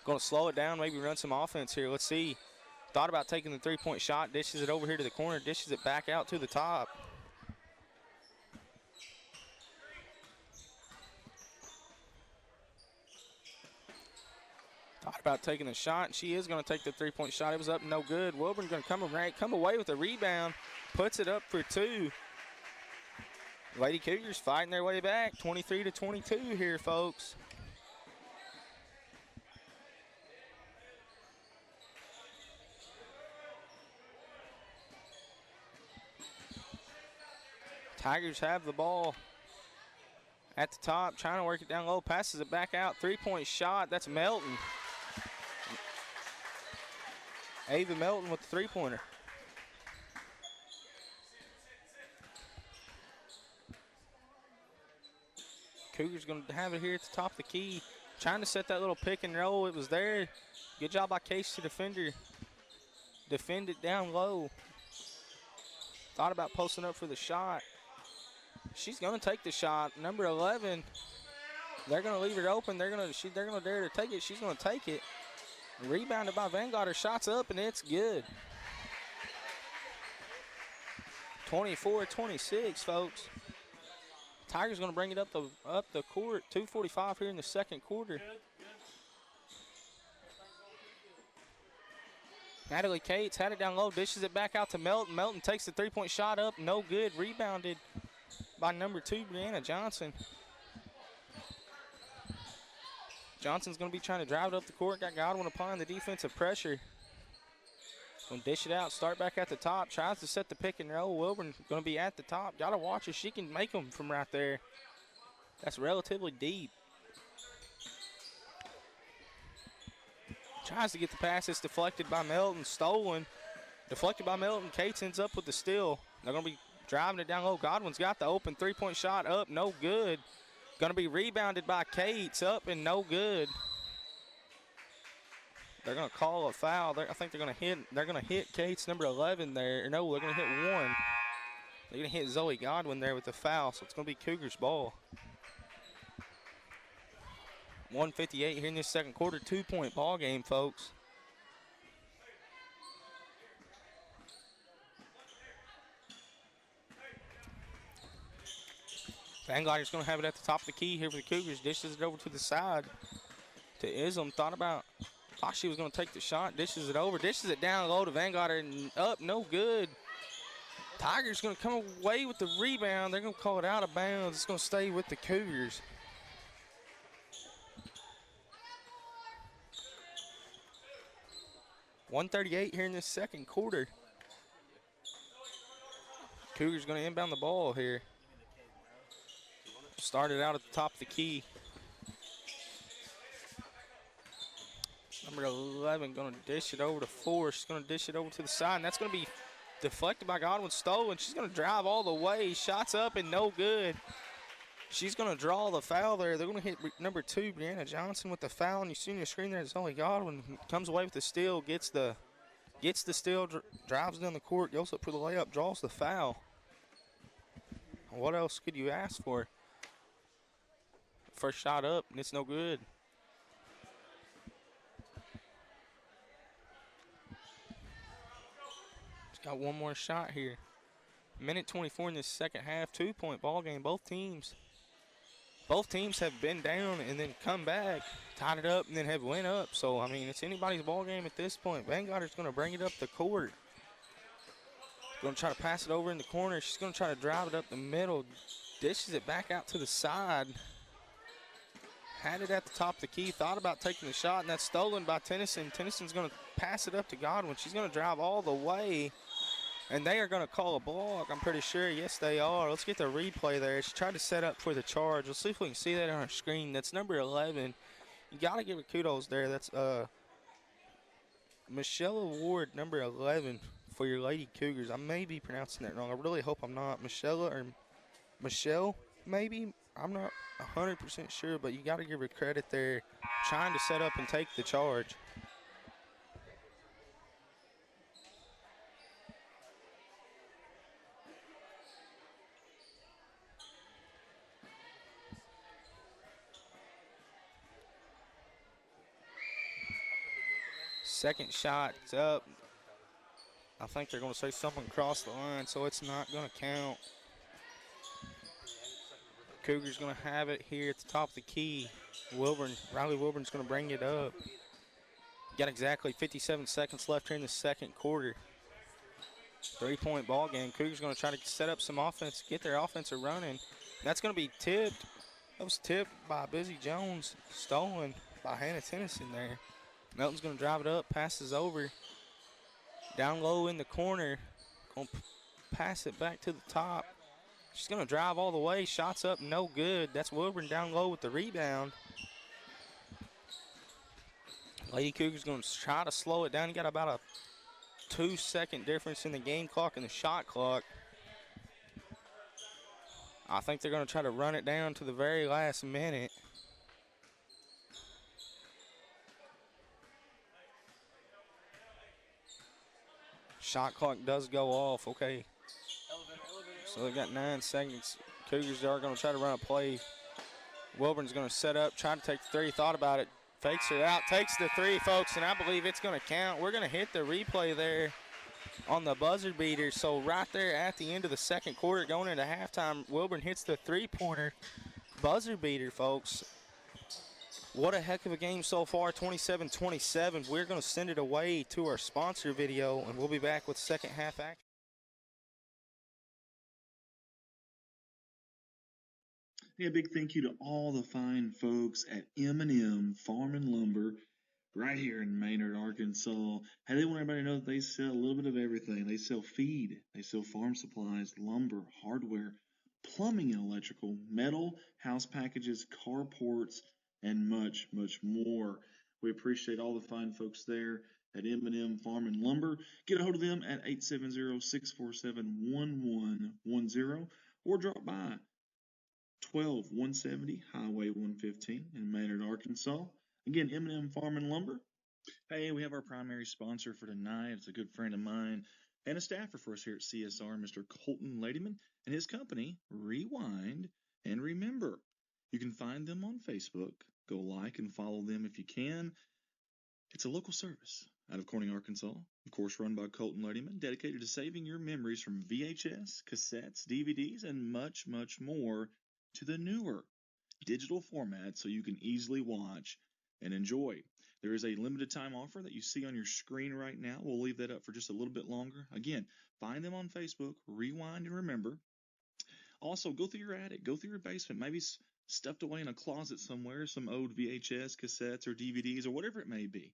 Going to slow it down, maybe run some offense here. Let's see. Thought about taking the three-point shot, dishes it over here to the corner, dishes it back out to the top. Thought about taking the shot. She is going to take the three-point shot. It was up, no good. Wilburn going to come away with a rebound, puts it up for two. Lady Cougars fighting their way back, 23-22 here, folks. Tigers have the ball at the top, trying to work it down low, passes it back out, three-point shot, that's Melton. Ava Melton with the three-pointer. Cougars going to have it here at the top of the key, trying to set that little pick and roll. It was there. Good job by Case to defend it down low. Thought about posting up for the shot. She's going to take the shot. Number 11, they're going to leave it open. They're going to dare to take it. She's going to take it. Rebounded by Vanguard. Her shot's up, and it's good. 24-26, folks. Tigers going to bring it up the court. 2:45 here in the second quarter. Natalie Cates had it down low, dishes it back out to Melton. Melton takes the three-point shot up, no good. Rebounded by number 2, Brianna Johnson. Johnson's going to be trying to drive it up the court. Got Godwin applying the defensive pressure. Going to dish it out, start back at the top. Tries to set the pick and roll. Wilburn going to be at the top. Got to watch her. She can make them from right there. That's relatively deep. Tries to get the pass. It's deflected by Melton. Stolen. Deflected by Melton. Cates ends up with the steal. They're going to be driving it down low. Godwin's got the open three-point shot up. No good. Going to be rebounded by Cates. Up and no good. They're going to call a foul. I think they're going to hit Cates, number 11 there. No, they're going to hit one. They're going to hit Zoe Godwin there with the foul, so it's going to be Cougars ball. 1:58 here in this second quarter. 2-point ball game, folks. Vanguard's going to have it at the top of the key here for the Cougars. Dishes it over to the side to Islam. Thought she was going to take the shot. Dishes it over. Dishes it down low to Vanguard and up. No good. Tigers going to come away with the rebound. They're going to call it out of bounds. It's going to stay with the Cougars. .138 here in this second quarter. Cougars going to inbound the ball here. Started out at the top of the key. Number 11 going to dish it over to Force. She's going to dish it over to the side, and that's going to be deflected by Godwin. Stolen. She's going to drive all the way. Shots up and no good. She's going to draw the foul there. They're going to hit number 2, Brianna Johnson, with the foul. And you see on your screen there, it's only Godwin. Comes away with the steal, gets the steal, drives down the court, goes up for the layup, draws the foul. What else could you ask for? First shot up, and it's no good. She's got one more shot here. Minute 24 in this second half. 2-point ball game. Both teams have been down and then come back, tied it up, and then have went up. So, I mean, it's anybody's ball game at this point. Vanguard is going to bring it up the court. Going to try to pass it over in the corner. She's going to try to drive it up the middle. Dishes it back out to the side. Had it at the top of the key. Thought about taking the shot, and that's stolen by Tennyson. Tennyson's going to pass it up to Godwin. She's going to drive all the way. And they are going to call a block, I'm pretty sure. Yes, they are. Let's get the replay there. She tried to set up for the charge. Let's see if we can see that on our screen. That's number 11. You got to give her kudos there. That's Michelle Ward, number 11, for your Lady Cougars. I may be pronouncing that wrong. I really hope I'm not. Michelle, maybe? I'm not 100% sure, but you got to give her credit there. Trying to set up and take the charge. Second shot, it's up. I think they're going to say something across the line, so it's not going to count. Cougars going to have it here at the top of the key. Riley Wilburn's going to bring it up. Got exactly 57 seconds left here in the second quarter. 3-point ball game. Cougars going to try to set up some offense, get their offense running. That's going to be tipped. That was tipped by Busy Jones, stolen by Hannah Tennyson there. Melton's going to drive it up, passes over. Down low in the corner. Going to pass it back to the top. She's going to drive all the way. Shots up, no good. That's Wilburn down low with the rebound. Lady Cougars going to try to slow it down. You got about a 2-second difference in the game clock and the shot clock. I think they're going to try to run it down to the very last minute. Shot clock does go off. Okay. So they've got 9 seconds. Cougars are going to try to run a play. Wilburn's going to set up, try to take the three. Thought about it. Fakes her out, takes the three, folks, and I believe it's going to count. We're going to hit the replay there on the buzzer beater. So right there at the end of the second quarter, going into halftime, Wilburn hits the three-pointer buzzer beater, folks. What a heck of a game so far, 27-27. We're going to send it away to our sponsor video, and we'll be back with second half action. Hey, a big thank you to all the fine folks at M&M Farm and Lumber right here in Maynard, Arkansas. Hey, they want everybody to know that they sell a little bit of everything. They sell feed, they sell farm supplies, lumber, hardware, plumbing and electrical, metal, house packages, carports, and much, much more. We appreciate all the fine folks there at M&M Farm and Lumber. Get a hold of them at 870-647-1110 or drop by 12170 Highway 115 in Maynard, Arkansas. Again, M&M Farm and Lumber. Hey, we have our primary sponsor for tonight. It's a good friend of mine and a staffer for us here at CSR, Mr. Colton Ladyman, and his company, Rewind and Remember. You can find them on Facebook. Go like and follow them if you can. It's a local service out of Corning, Arkansas, of course run by Colton Ladyman, dedicated to saving your memories from VHS, cassettes, DVDs, and much, much more to the newer digital format so you can easily watch and enjoy. There is a limited time offer that you see on your screen right now. We'll leave that up for just a little bit longer. Again, find them on Facebook, Rewind and Remember. Also, go through your attic, go through your basement, maybe stuffed away in a closet somewhere, some old VHS, cassettes, or DVDs, or whatever it may be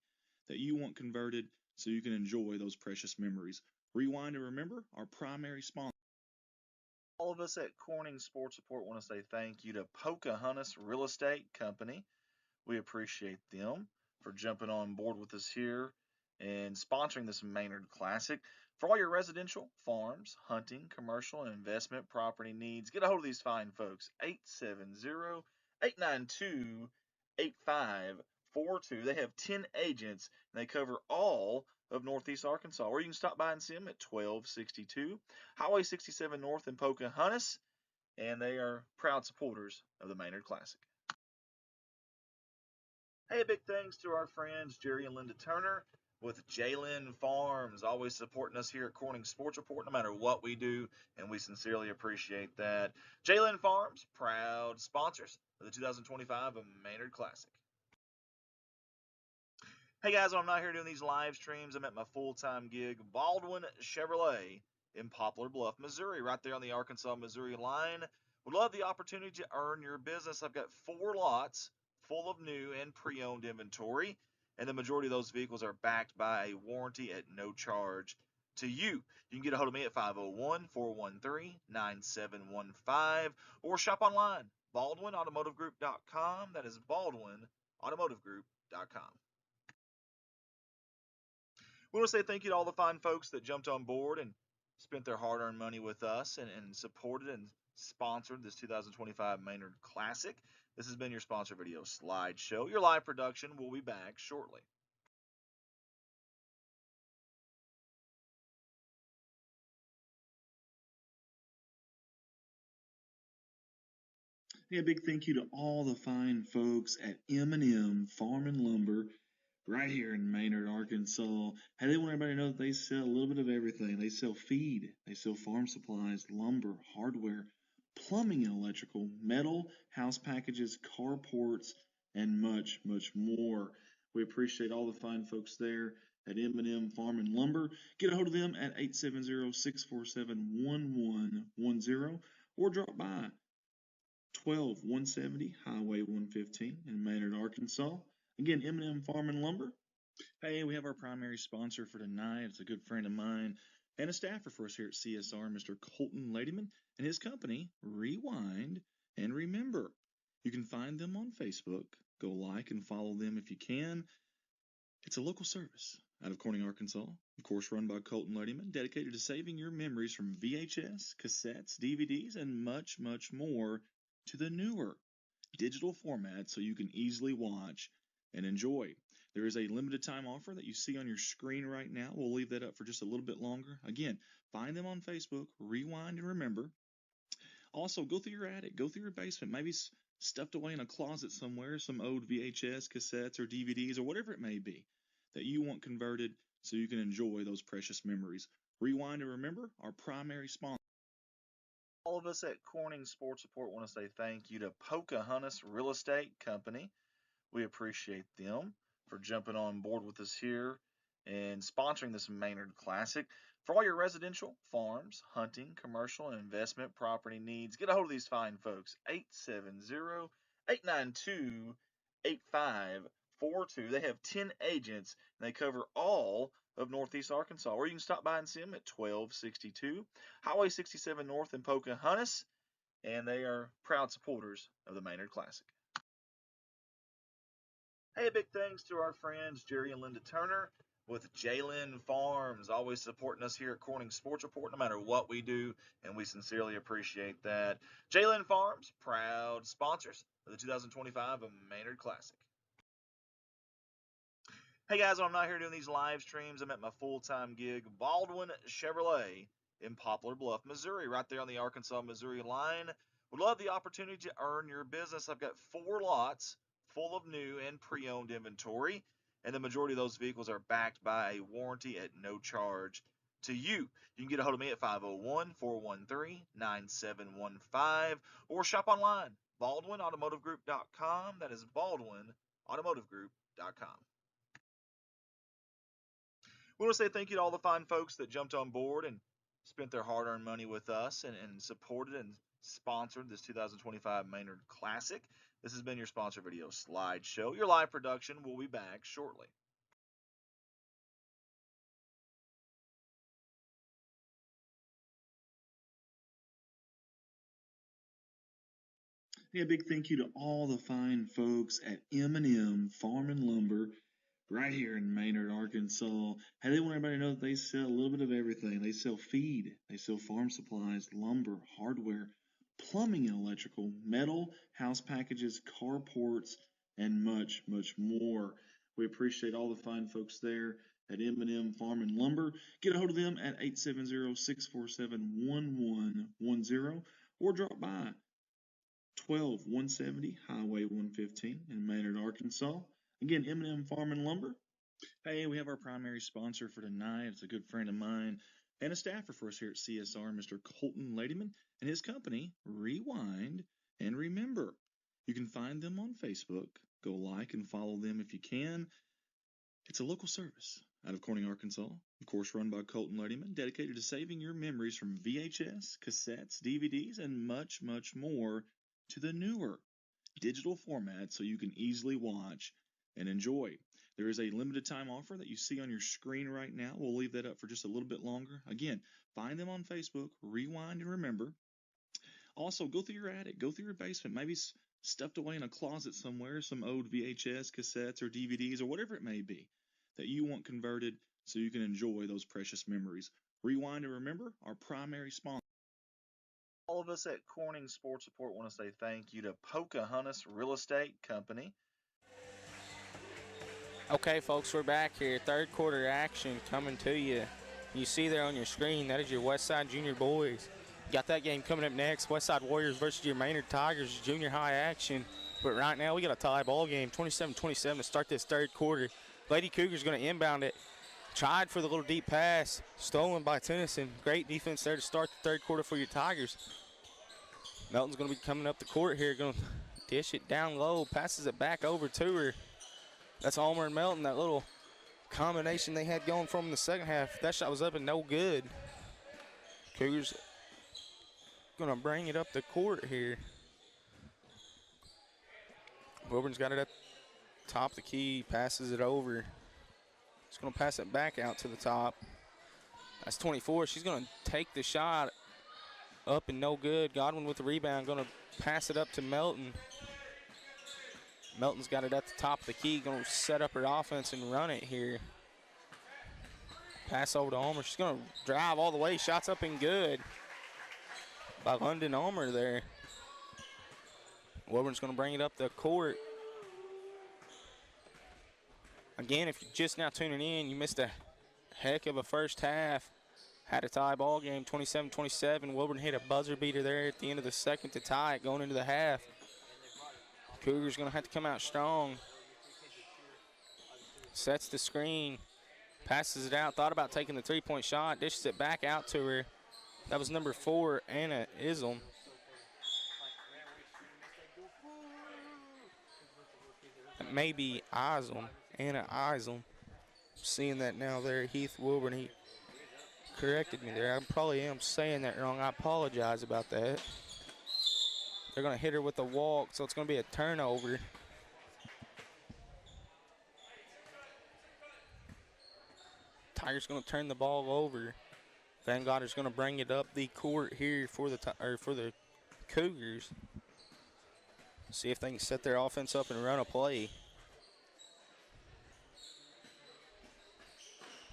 that you want converted so you can enjoy those precious memories. Rewind and Remember, our primary sponsor. All of us at Corning Sports Report want to say thank you to Pocahontas Real Estate Company. We appreciate them for jumping on board with us here and sponsoring this Maynard Classic. For all your residential, farms, hunting, commercial, and investment property needs, get a hold of these fine folks. 870-892-8542. They have 10 agents, and they cover all of Northeast Arkansas. Or you can stop by and see them at 1262 Highway 67 North in Pocahontas, and they are proud supporters of the Maynard Classic. Hey, big thanks to our friends Jerry and Linda Turner with Jalen Farms, always supporting us here at Corning Sports Report, no matter what we do, and we sincerely appreciate that. Jalen Farms, proud sponsors of the 2025 Maynard Classic. Hey guys, when I'm not here doing these live streams, I'm at my full-time gig, Baldwin Chevrolet in Poplar Bluff, Missouri, right there on the Arkansas-Missouri line. Would love the opportunity to earn your business. I've got 4 lots full of new and pre-owned inventory, and the majority of those vehicles are backed by a warranty at no charge to you. You can get a hold of me at 501-413-9715 or shop online, BaldwinAutomotiveGroup.com. That is BaldwinAutomotiveGroup.com. We want to say thank you to all the fine folks that jumped on board and spent their hard-earned money with us and supported and sponsored this 2025 Maynard Classic. This has been your sponsor video slideshow. Your live production will be back shortly. Hey, a big thank you to all the fine folks at M&M Farm and Lumber right here in Maynard, Arkansas. Hey, they want everybody to know that they sell a little bit of everything. They sell feed, they sell farm supplies, lumber, hardware, plumbing and electrical, metal, house packages, carports, and much, much more. We appreciate all the fine folks there at M&M Farm and Lumber. Get a hold of them at 870-647-1110 or drop by 12170 Highway 115 in Maynard, Arkansas. Again, M&M Farm and Lumber. Hey, we have our primary sponsor for tonight. It's a good friend of mine and a staffer for us here at CSR, Mr. Colton Ladyman, and his company, Rewind and Remember. You can find them on Facebook. Go like and follow them if you can. It's a local service out of Corning, Arkansas, of course run by Colton Ladyman, dedicated to saving your memories from VHS, cassettes, DVDs, and much, much more to the newer digital format so you can easily watch and enjoy. There is a limited time offer that you see on your screen right now. We'll leave that up for just a little bit longer. Again, find them on Facebook, Rewind and Remember. Also, go through your attic, go through your basement, maybe stuffed away in a closet somewhere, some old VHS, cassettes, or DVDs, or whatever it may be that you want converted so you can enjoy those precious memories. Rewind and Remember, our primary sponsor. All of us at Corning Sports Report want to say thank you to Pocahontas Real Estate Company. We appreciate them for jumping on board with us here and sponsoring this Maynard Classic. For all your residential, farms, hunting, commercial, and investment property needs, get a hold of these fine folks. 870-892-8542. They have 10 agents, and they cover all of Northeast Arkansas. Or you can stop by and see them at 1262 Highway 67 North in Pocahontas, and they are proud supporters of the Maynard Classic. Hey, big thanks to our friends Jerry and Linda Turner with Jalen Farms, always supporting us here at Corning Sports Report, no matter what we do, and we sincerely appreciate that. Jalen Farms, proud sponsors of the 2025 Maynard Classic. Hey guys, when I'm not here doing these live streams, I'm at my full-time gig, Baldwin Chevrolet in Poplar Bluff, Missouri, right there on the Arkansas-Missouri line. Would love the opportunity to earn your business. I've got 4 lots full of new and pre-owned inventory, and the majority of those vehicles are backed by a warranty at no charge to you. You can get a hold of me at 501-413-9715 or shop online, BaldwinAutomotiveGroup.com. That is BaldwinAutomotiveGroup.com. We want to say thank you to all the fine folks that jumped on board and spent their hard-earned money with us and supported and sponsored this 2025 Maynard Classic. This has been your sponsor video slideshow. Your live production will be back shortly. Hey, a big thank you to all the fine folks at M&M Farm and Lumber right here in Maynard, Arkansas. Hey, they want everybody to know that they sell a little bit of everything. They sell feed, they sell farm supplies, lumber, hardware, plumbing and electrical, metal, house packages, carports, and much, much more. We appreciate all the fine folks there at M&M Farm and Lumber. Get a hold of them at 870-647-1110 or drop by 12170 Highway 115 in Maynard, Arkansas. Again, M&M Farm and Lumber. Hey, we have our primary sponsor for tonight. It's a good friend of mine and a staffer for us here at CSR, Mr. Colton Ladyman, and his company, Rewind and Remember. You can find them on Facebook. Go like and follow them if you can. It's a local service out of Corning, Arkansas, of course run by Colton Ladyman, dedicated to saving your memories from VHS, cassettes, DVDs, and much, much more to the newer digital format so you can easily watch and enjoy. There is a limited time offer that you see on your screen right now. We'll leave that up for just a little bit longer. Again, find them on Facebook, Rewind and Remember. Also, go through your attic, go through your basement, maybe stuffed away in a closet somewhere, some old VHS, cassettes, or DVDs, or whatever it may be that you want converted so you can enjoy those precious memories. Rewind and Remember, our primary sponsor. All of us at Corning Sports Report want to say thank you to Pocahontas Real Estate Company. Okay, folks, we're back here. Third quarter action coming to you. You see there on your screen, that is your Westside Junior Boys. Got that game coming up next, Westside Warriors versus your Maynard Tigers, junior high action. But right now we got a tie ball game, 27-27 to start this third quarter. Lady Cougars going to inbound it. Tried for the little deep pass. Stolen by Tennyson. Great defense there to start the third quarter for your Tigers. Melton's going to be coming up the court here. Going to dish it down low. Passes it back over to her. That's Almer and Melton. That little combination they had going from in the second half. That shot was up and no good. Cougars going to bring it up the court here. Wilburn's got it at the top of the key. Passes it over. She's going to pass it back out to the top. That's 24. She's going to take the shot up and no good. Godwin with the rebound. Going to pass it up to Melton. Melton's got it at the top of the key. Going to set up her offense and run it here. Pass over to Ulmer. She's going to drive all the way. Shots up and good by London Ulmer there. Wilburn's going to bring it up the court. Again, if you're just now tuning in, you missed a heck of a first half. Had a tie ball game, 27-27. Wilburn hit a buzzer beater there at the end of the second to tie it going into the half. Cougars going to have to come out strong. Sets the screen. Passes it out. Thought about taking the three-point shot. Dishes it back out to her. That was number 4, Anna Islam. It may be Islam. Anna Islam. Seeing that now there, Heath Wilburn, he corrected me there. I probably am saying that wrong. I apologize about that. They're going to hit her with a walk, so it's going to be a turnover. Tigers going to turn the ball over. Van Gotter's going to bring it up the court here for the Cougars. See if they can set their offense up and run a play.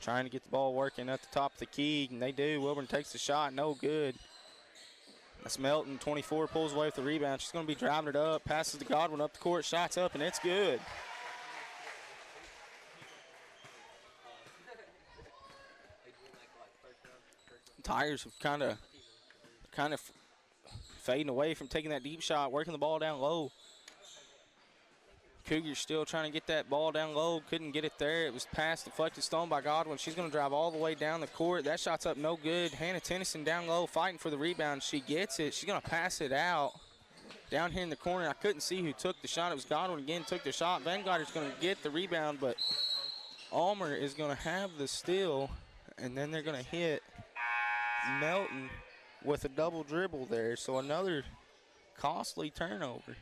Trying to get the ball working at the top of the key, and they do. Wilburn takes the shot, no good. That's Melton, 24, pulls away with the rebound. She's going to be driving it up, passes to Godwin up the court, shots up, and it's good. Tigers have kind of fading away from taking that deep shot, working the ball down low. Cougars still trying to get that ball down low. Couldn't get it there. It was passed, deflected, stolen by Godwin. She's going to drive all the way down the court. That shot's up no good. Hannah Tennyson down low fighting for the rebound. She gets it. She's going to pass it out. Down here in the corner, I couldn't see who took the shot. It was Godwin again, took the shot. Van Gotter's going to get the rebound, but Almer is going to have the steal, and then they're going to hit Melton with a double dribble there. So another costly turnover.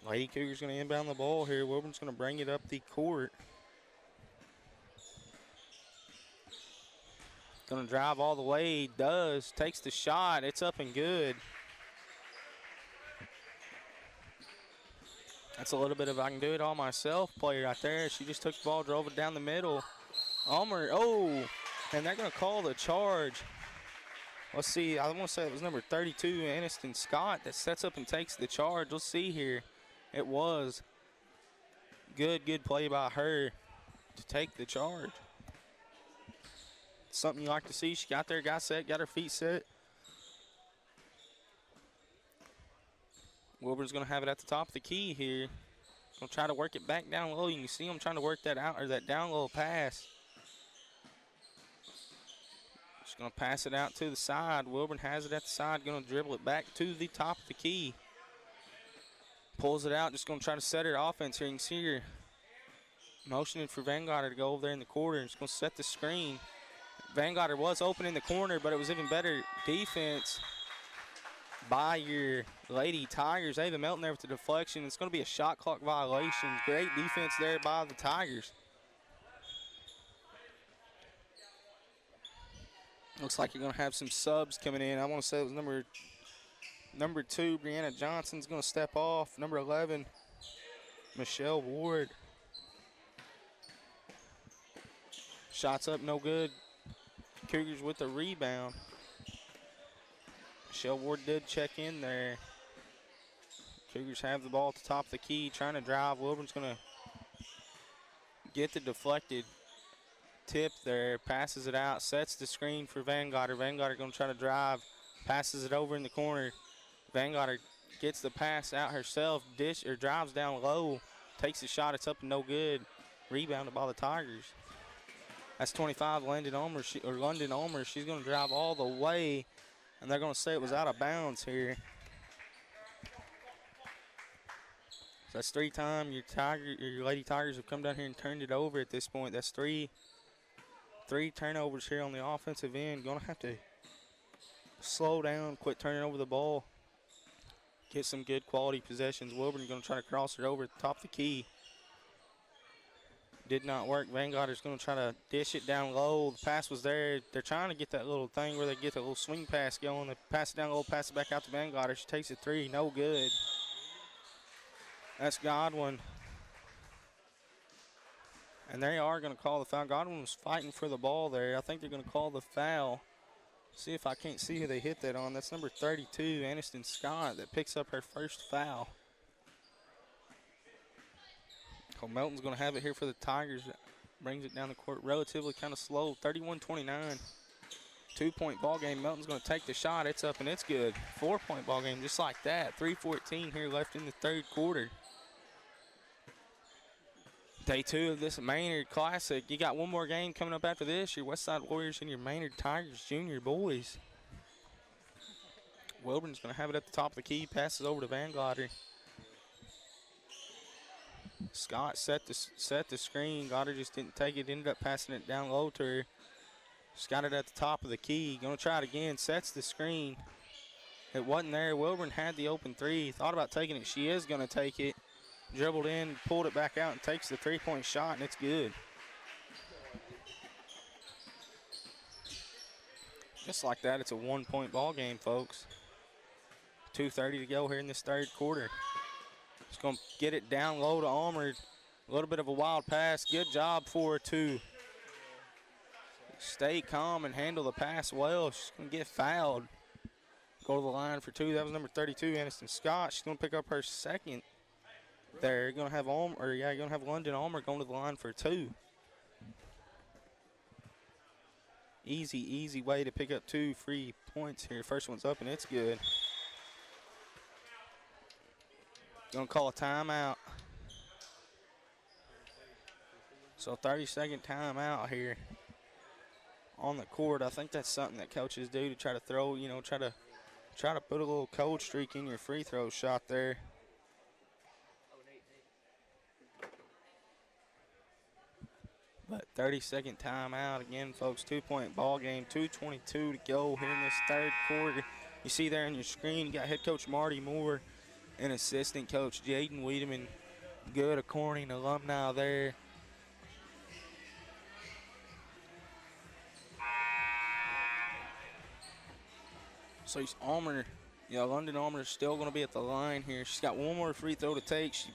Lady Cougars going to inbound the ball here. Wilburn's going to bring it up the court. Going to drive all the way. Does. Takes the shot. It's up and good. That's a little bit of I can do it all myself play right there. She just took the ball, drove it down the middle. Almer, and they're going to call the charge. Let's see. I want to say it was number 32, Aniston Scott, that sets up and takes the charge. Let's see here. It was good play by her to take the charge. Something you like to see. She got there, got set, got her feet set. Wilburn's going to have it at the top of the key here. Going to try to work it back down low. You can see him trying to work that out, or that down low pass. Just going to pass it out to the side. Wilburn has it at the side. Going to dribble it back to the top of the key. Pulls it out, just going to try to set her offense here. You can see her motioning for Van Gotter to go over there in the corner. It's going to set the screen. Van Gotter was open in the corner, but it was even better defense by your Lady Tigers. Ava Melton there with the deflection. It's going to be a shot clock violation. Great defense there by the Tigers. Looks like you're going to have some subs coming in. I want to say it was number 2, Brianna Johnson's going to step off. Number 11, Michelle Ward. Shots up, no good. Cougars with the rebound. Michelle Ward did check in there. Cougars have the ball at the top of the key, trying to drive. Wilburn's going to get the deflected tip there, passes it out, sets the screen for Van Gotter. Van Gotter going to try to drive, passes it over in the corner. Van Gotter gets the pass out herself, drives down low, takes the shot, it's up and no good. Rebounded by the Tigers. That's 25, London Ulmer. She's going to drive all the way, and they're going to say it was out of bounds here. So that's 3 times your Lady Tigers have come down here and turned it over at this point. That's three turnovers here on the offensive end. Going to have to slow down, quit turning over the ball, get some good quality possessions. Wilburn going to try to cross it over at the top of the key. Did not work. Vanguard is going to try to dish it down low. The pass was there. They're trying to get that little thing where they get the little swing pass going. They pass it down low, pass it back out to Vanguard. She takes a 3. No good. That's Godwin. And they are going to call the foul. Godwin was fighting for the ball there. I think they're going to call the foul. See if I can't see who they hit that on. That's number 32, Aniston Scott, that picks up her first foul. Cole Melton's going to have it here for the Tigers. Brings it down the court relatively kind of slow. 31-29. 2-point ball game. Melton's going to take the shot. It's up and it's good. 4-point ball game just like that. 3:14 here left in the third quarter. Day 2 of this Maynard Classic. You got one more game coming up after this. Your Westside Warriors and your Maynard Tigers junior boys. Wilburn's going to have it at the top of the key. Passes over to Vanguard. Scott set the screen. Goddard just didn't take it. Ended up passing it down low to her. She's got it at the top of the key. Going to try it again. Sets the screen. It wasn't there. Wilburn had the open 3. Thought about taking it. She is going to take it. Dribbled in, pulled it back out, and takes the 3-point shot, and it's good. Just like that, it's a 1-point ball game, folks. 2:30 to go here in this third quarter. Just going to get it down low to Ulmer. A little bit of a wild pass. Good job for her to stay calm and handle the pass well. She's going to get fouled. Go to the line for 2. That was number 32, Aniston Scott. She's going to pick up her second. They're going to have you're going to have London Ulmer going to the line for 2. Easy way to pick up 2 free points here. First one's up and it's good. Going to call a timeout. So 30-second timeout here on the court. I think that's something that coaches do to try to throw, try to put a little cold streak in your free throw shot there. But 30-second timeout again, folks. 2-point ball game. 2:22 to go here in this third quarter. You see there on your screen, you got head coach Marty Moore and assistant coach Jaden Wiedemann. Good Corning alumni there. So he's Ulmer. London Ulmer is still going to be at the line here. She's got one more free throw to take. She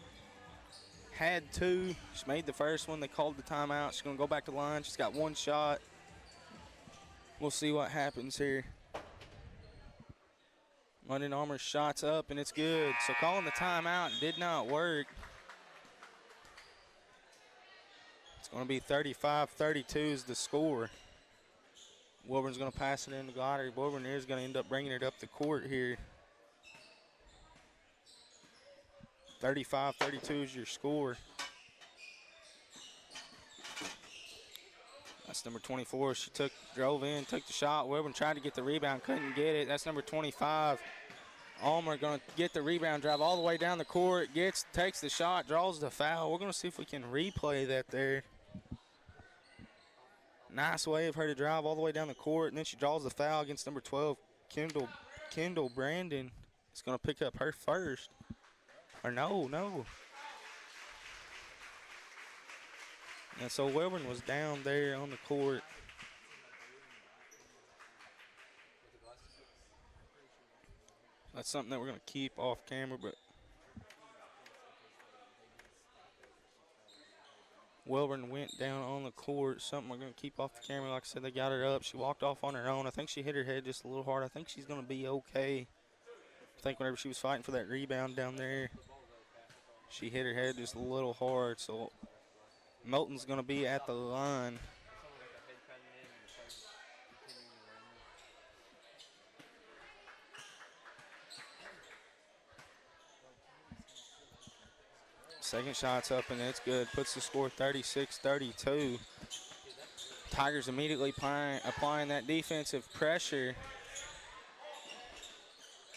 had 2. She made the first one. They called the timeout. She's going to go back to the line. She's got 1 shot. We'll see what happens here. London Ulmer's shot's up, and it's good. So calling the timeout did not work. It's going to be 35-32 is the score. Wilburn's going to pass it into Goddard. Wilburn is going to end up bringing it up the court here. 35-32 is your score. That's number 24. She drove in, took the shot. Wilburn tried to get the rebound, couldn't get it. That's number 25. Ulmer going to get the rebound, drive all the way down the court, takes the shot, draws the foul. We're going to see if we can replay that there. Nice way of her to drive all the way down the court, and then she draws the foul against number 12, Kendall Brandon. Is going to pick up her first. Or no. And so Wilburn was down there on the court. That's something that we're going to keep off camera, but Wilburn went down on the court. Something we're going to keep off the camera. Like I said, they got her up. She walked off on her own. I think she hit her head just a little hard. I think she's going to be okay. I think whenever she was fighting for that rebound down there, she hit her head just a little hard. So Melton's going to be at the line. Second shot's up and it's good. Puts the score 36-32. Tigers immediately applying that defensive pressure.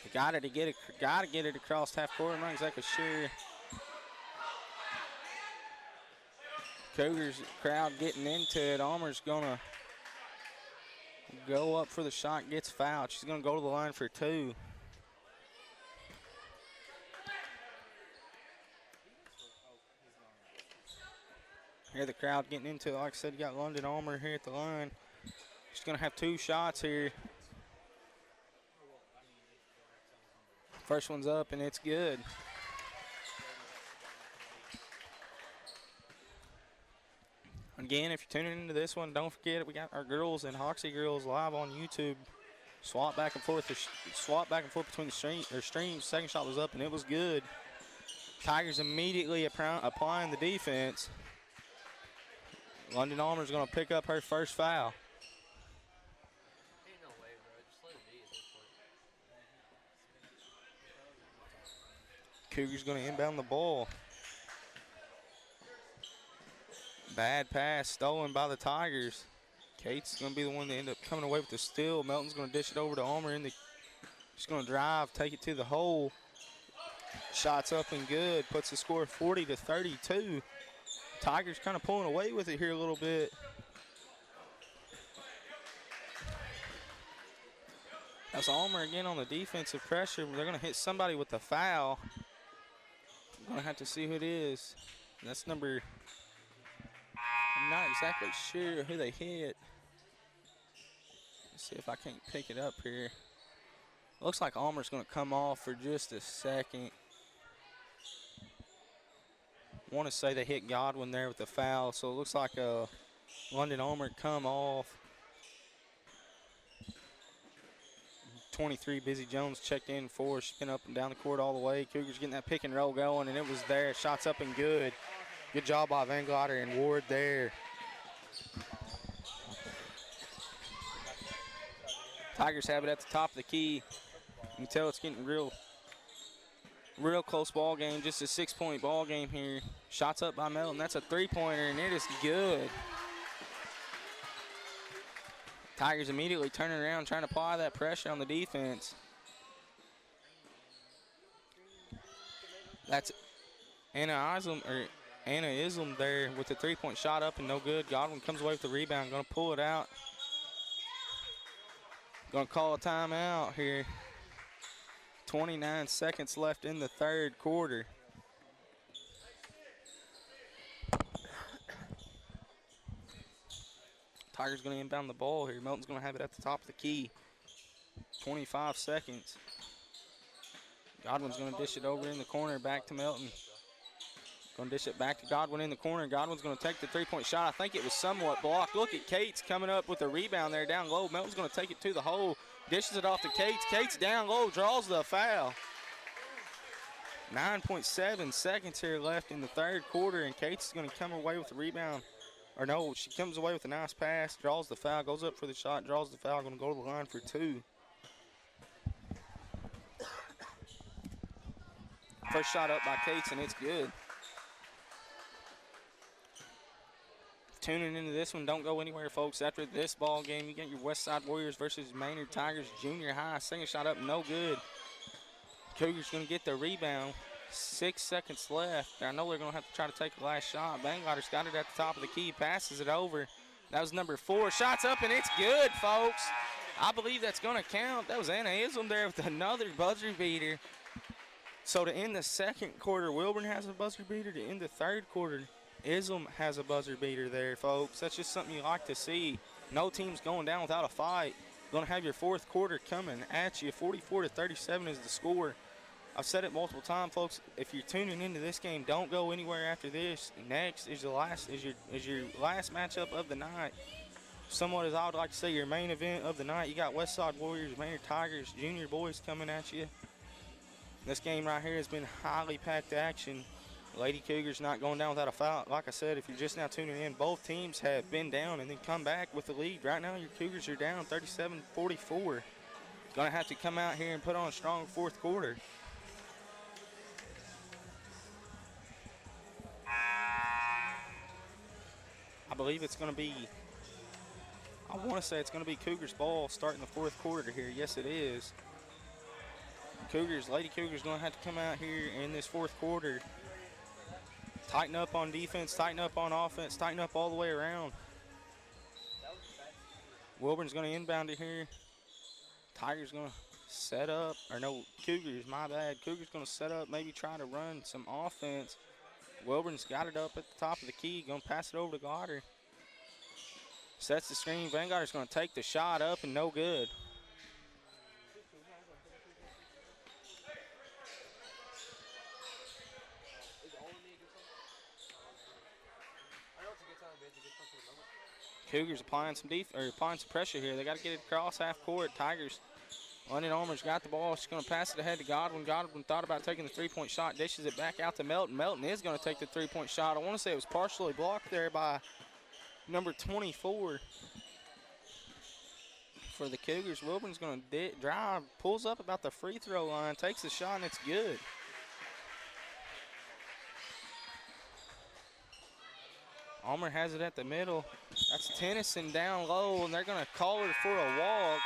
They got to get it across half court. I'm not exactly sure. Cougars crowd getting into it. Almer's gonna go up for the shot, gets fouled. She's gonna go to the line for 2. Here the crowd getting into it. Like I said, you got London Almer here at the line. She's going to have 2 shots here. First one's up, and it's good. Again, if you're tuning into this one, don't forget we got our girls and Hoxie girls live on YouTube. Swap back and forth between the streams. Second shot was up, and it was good. Tigers immediately applying the defense. London Almer's going to pick up her first foul. Cougars going to inbound the ball. Bad pass stolen by the Tigers. Kate's going to be the one to end up coming away with the steal. Melton's going to dish it over to Almer. She's going to drive, take it to the hole. Shots up and good. Puts the score 40-32. Tigers kind of pulling away with it here a little bit. That's Almer again on the defensive pressure. They're going to hit somebody with the foul. I'm going to have to see who it is. That's number, I'm not exactly sure who they hit. Let's see if I can't pick it up here. Looks like Almer's going to come off for just a second. I want to say they hit Godwin there with the foul, so it looks like London Almer come off. 23, Busy Jones checked in for. She's been up and down the court all the way. Cougars getting that pick and roll going, and it was there. Shots up and good. Good job by Van Glotter and Ward there. Tigers have it at the top of the key. You can tell it's getting real close ball game, just a 6-point ball game here. Shots up by Melton. That's a 3-pointer, and it is good. Tigers immediately turning around, trying to apply that pressure on the defense. That's Anna Islam there with the 3-point shot up and no good. Godwin comes away with the rebound, going to pull it out. Going to call a timeout here. 29 seconds left in the third quarter. Tigers going to inbound the ball here. Melton's going to have it at the top of the key. 25 seconds. Godwin's going to dish it over in the corner back to Melton. Going to dish it back to Godwin in the corner. Godwin's going to take the 3-point shot. I think it was somewhat blocked. Look at Cates coming up with a rebound there down low. Melton's going to take it to the hole. Dishes it off to Cates. Cates down low, draws the foul. 9.7 seconds here left in the third quarter, and Cates is going to come away with the rebound. Or no, she comes away with a nice pass, draws the foul, goes up for the shot, draws the foul, going to go to the line for 2. First shot up by Cates, and it's good. Tuning into this one, don't go anywhere, folks. After this ball game, you got your Westside Warriors versus Maynard Tigers Junior High. Second shot up, no good. Cougars going to get the rebound. 6 seconds left. I know they're going to have to try to take the last shot. Banglatter's got it at the top of the key, passes it over. That was number 4. Shots up, and it's good, folks. I believe that's going to count. That was Anna Islam there with another buzzer beater. So to end the second quarter, Wilburn has a buzzer beater. To end the third quarter, Islam has a buzzer beater there, folks. That's just something you like to see. No team's going down without a fight. Going to have your fourth quarter coming at you. 44-37 is the score. I've said it multiple times, folks. If you're tuning into this game, don't go anywhere after this. Next is your last matchup of the night. Somewhat as I would like to say, your main event of the night. You got Westside Warriors, Maynard Tigers, junior boys coming at you. This game right here has been highly packed action. Lady Cougars not going down without a foul. Like I said, if you're just now tuning in, both teams have been down and then come back with the lead. Right now, your Cougars are down 37-44. Going to have to come out here and put on a strong fourth quarter. I believe it's going to be, I want to say it's going to be Cougars ball starting the fourth quarter here. Yes, it is. Lady Cougars going to have to come out here in this fourth quarter. Tighten up on defense, tighten up on offense, tighten up all the way around. Wilburn's going to inbound it here. Tigers going to set up, or no, Cougars, my bad. Cougars going to set up, maybe try to run some offense. Wilburn's got it up at the top of the key, going to pass it over to Goddard. Sets the screen. Vanguard's going to take the shot up and no good. Cougars applying some pressure here. They got to get it across half court. Tigers. London Armour's got the ball. She's going to pass it ahead to Godwin. Godwin thought about taking the three-point shot. Dishes it back out to Melton. Melton is going to take the three-point shot. I want to say it was partially blocked there by number 24 for the Cougars. Wilburn's going to drive, pulls up about the free throw line, takes the shot, and it's good. Armour has it at the middle. That's Tennyson down low, and they're going to call her for a walk.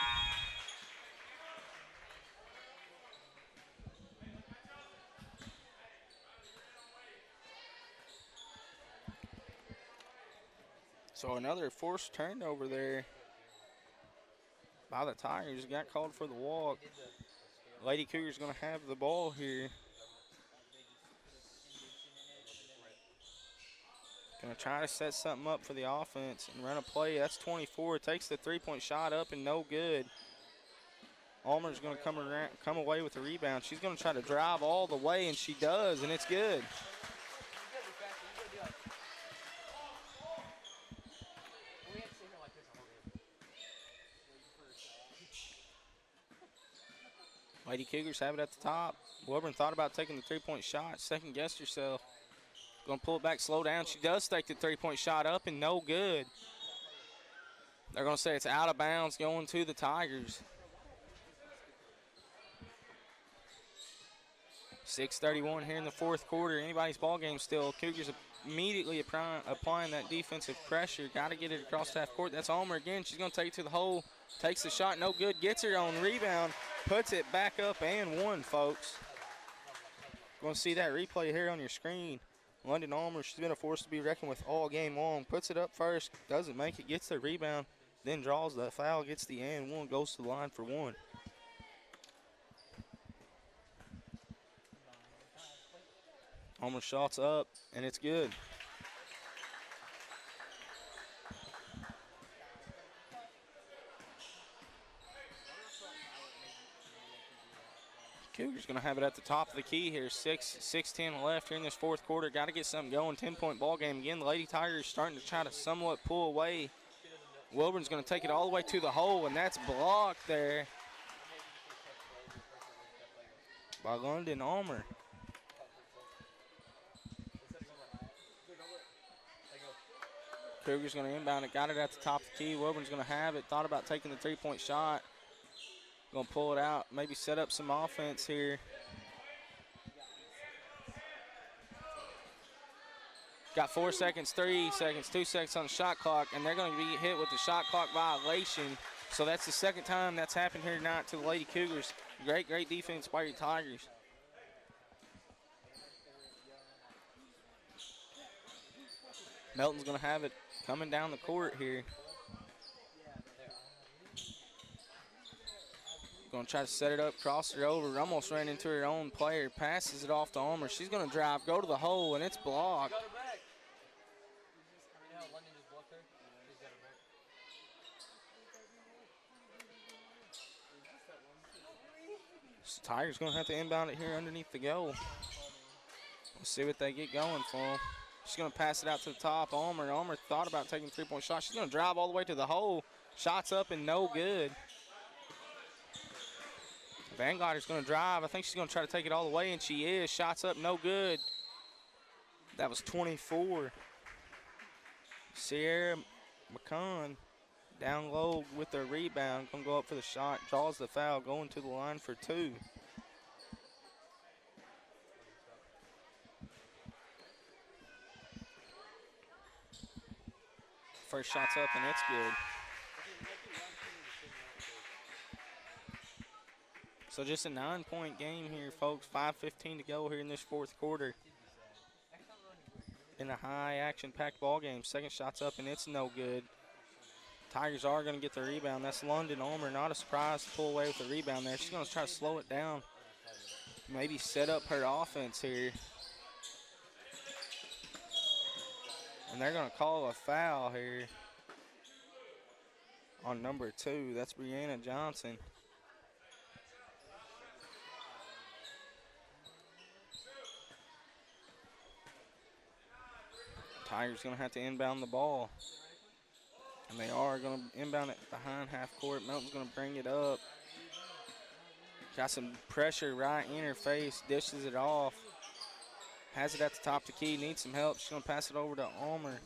So another forced turnover there by the Tigers. Got called for the walk. Lady Cougars going to have the ball here. Going to try to set something up for the offense and run a play. That's 24. Takes the three-point shot up and no good. Almer's going to come away with the rebound. She's going to try to drive all the way, and she does, and it's good. Lady Cougars have it at the top. Wilburn thought about taking the three-point shot, second-guessed herself. Going to pull it back, slow down. She does take the three-point shot up and no good. They're going to say it's out of bounds going to the Tigers. 6:31 here in the fourth quarter. Anybody's ball game still. Cougars immediately applying that defensive pressure. Got to get it across half court. That's Almer again. She's going to take it to the hole. Takes the shot, no good. Gets her on rebound. Puts it back up and one, folks. Going to see that replay here on your screen. London Almer, she's been a force to be reckoned with all game long. Puts it up first, doesn't make it, gets the rebound, then draws the foul, gets the and one, goes to the line for one. Almer shots up, and it's good. Cougars going to have it at the top of the key here. 6:10 left here in this fourth quarter. Got to get something going. 10-point ball game again. The Lady Tigers starting to try to somewhat pull away. Wilburn's going to take it all the way to the hole, and that's blocked there by London Almer. Cougars going to inbound it. Got it at the top of the key. Wilburn's going to have it. Thought about taking the three-point shot. Going to pull it out, maybe set up some offense here. Got 4 seconds, 3 seconds, 2 seconds on the shot clock, and they're going to be hit with the shot clock violation. So that's the second time that's happened here tonight to the Lady Cougars. Great defense by your Tigers. Melton's going to have it coming down the court here. Going to try to set it up, cross it over. Almost ran into her own player. Passes it off to Almer. She's going to drive, go to the hole, and it's blocked. So Tigers going to have to inbound it here underneath the goal. Let's see what they get going for them. She's going to pass it out to the top. Almer thought about taking the three-point shot. She's going to drive all the way to the hole. Shots up and no good. Vanguard is going to drive. I think she's going to try to take it all the way, and she is. Shots up, no good. That was 24. Sierra McCon down low with the rebound. Going to go up for the shot. Draws the foul, going to the line for two. First shot's up, and it's good. So just a 9-point game here, folks. 5:15 to go here in this fourth quarter. In a high action-packed ball game. Second shot's up, and it's no good. Tigers are going to get the rebound. That's London Ulmer. Not a surprise to pull away with the rebound there. She's going to try to slow it down. Maybe set up her offense here. And they're going to call a foul here on number 2. That's Brianna Johnson. Tigers going to have to inbound the ball. And they are going to inbound it behind half court. Melton's going to bring it up. Got some pressure right in her face. Dishes it off. Has it at the top of the key. Needs some help. She's going to pass it over to Ulmer.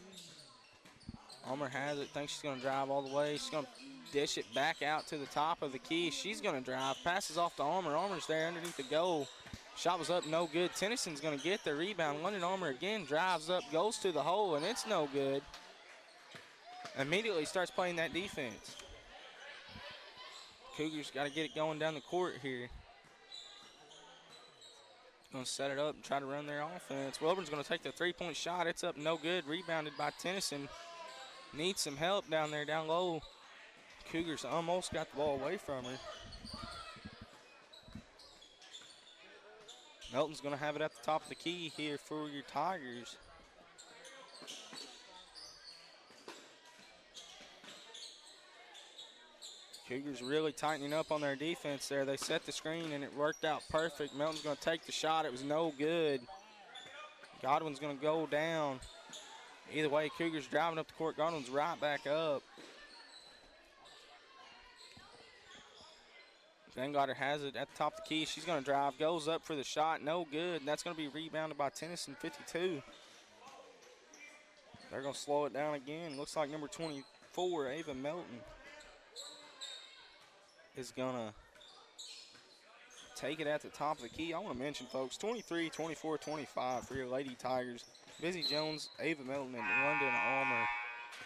Ulmer has it. Thinks she's going to drive all the way. She's going to dish it back out to the top of the key. She's going to drive. Passes off to Ulmer. Ulmer's there underneath the goal. Shot was up, no good. Tennyson's going to get the rebound. London Ulmer again drives up, goes to the hole, and it's no good. Immediately starts playing that defense. Cougars got to get it going down the court here. Going to set it up and try to run their offense. Wilburn's going to take the three-point shot. It's up, no good. Rebounded by Tennyson. Needs some help down there, down low. Cougars almost got the ball away from her. Melton's going to have it at the top of the key here for your Tigers. Cougars really tightening up on their defense there. They set the screen, and it worked out perfect. Melton's going to take the shot. It was no good. Godwin's going to go down. Either way, Cougars driving up the court. Godwin's right back up. Vanguarder has it at the top of the key. She's going to drive, goes up for the shot, no good. And that's going to be rebounded by Tennyson, 52. They're going to slow it down again. Looks like number 24, Ava Melton, is going to take it at the top of the key. I want to mention, folks, 23, 24, 25 for your Lady Tigers. Busy Jones, Ava Melton, and London Ulmer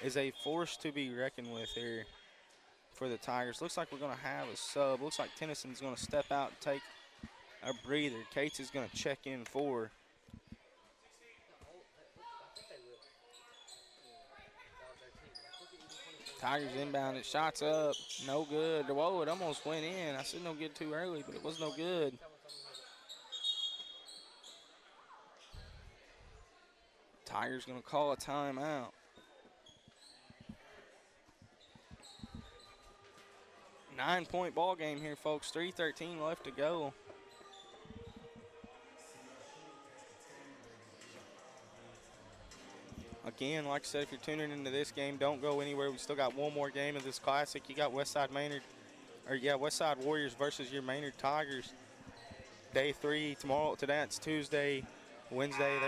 is a force to be reckoned with here for the Tigers. Looks like we're going to have a sub. Looks like Tennyson's going to step out and take a breather. Cates is going to check in for. Tigers inbound it. Shots up. No good. Whoa, it almost went in. I said no good too early, but it was no good. Tigers going to call a timeout. 9-point ball game here, folks. 3:13 left to go. Again, like I said, if you're tuning into this game, don't go anywhere. We still got one more game of this classic. You got Westside Warriors versus your Maynard Tigers. Day 3 tomorrow. Today it's Tuesday. Wednesday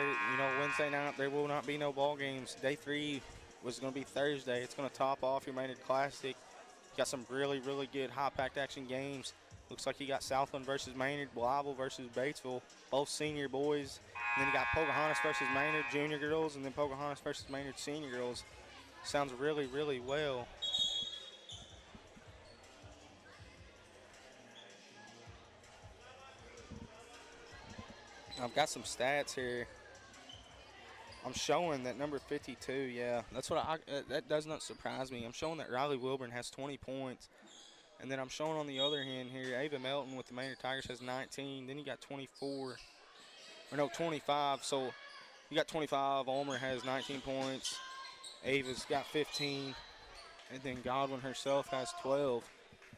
night there will not be no ball games. Day 3 was going to be Thursday. It's going to top off your Maynard Classic. Got some really, really good high-packed action games. Looks like you got Southland versus Maynard, Blytheville versus Batesville, both senior boys. And then you got Pocahontas versus Maynard junior girls, and then Pocahontas versus Maynard senior girls. Sounds really, really well. I've got some stats here. I'm showing that number 52, yeah, that's what that does not surprise me. I'm showing that Riley Wilburn has 20 points. And then I'm showing on the other hand here, Ava Melton with the Maynard Tigers has 19. Then you got 25. So you got 25. Ulmer has 19 points. Ava's got 15. And then Godwin herself has 12.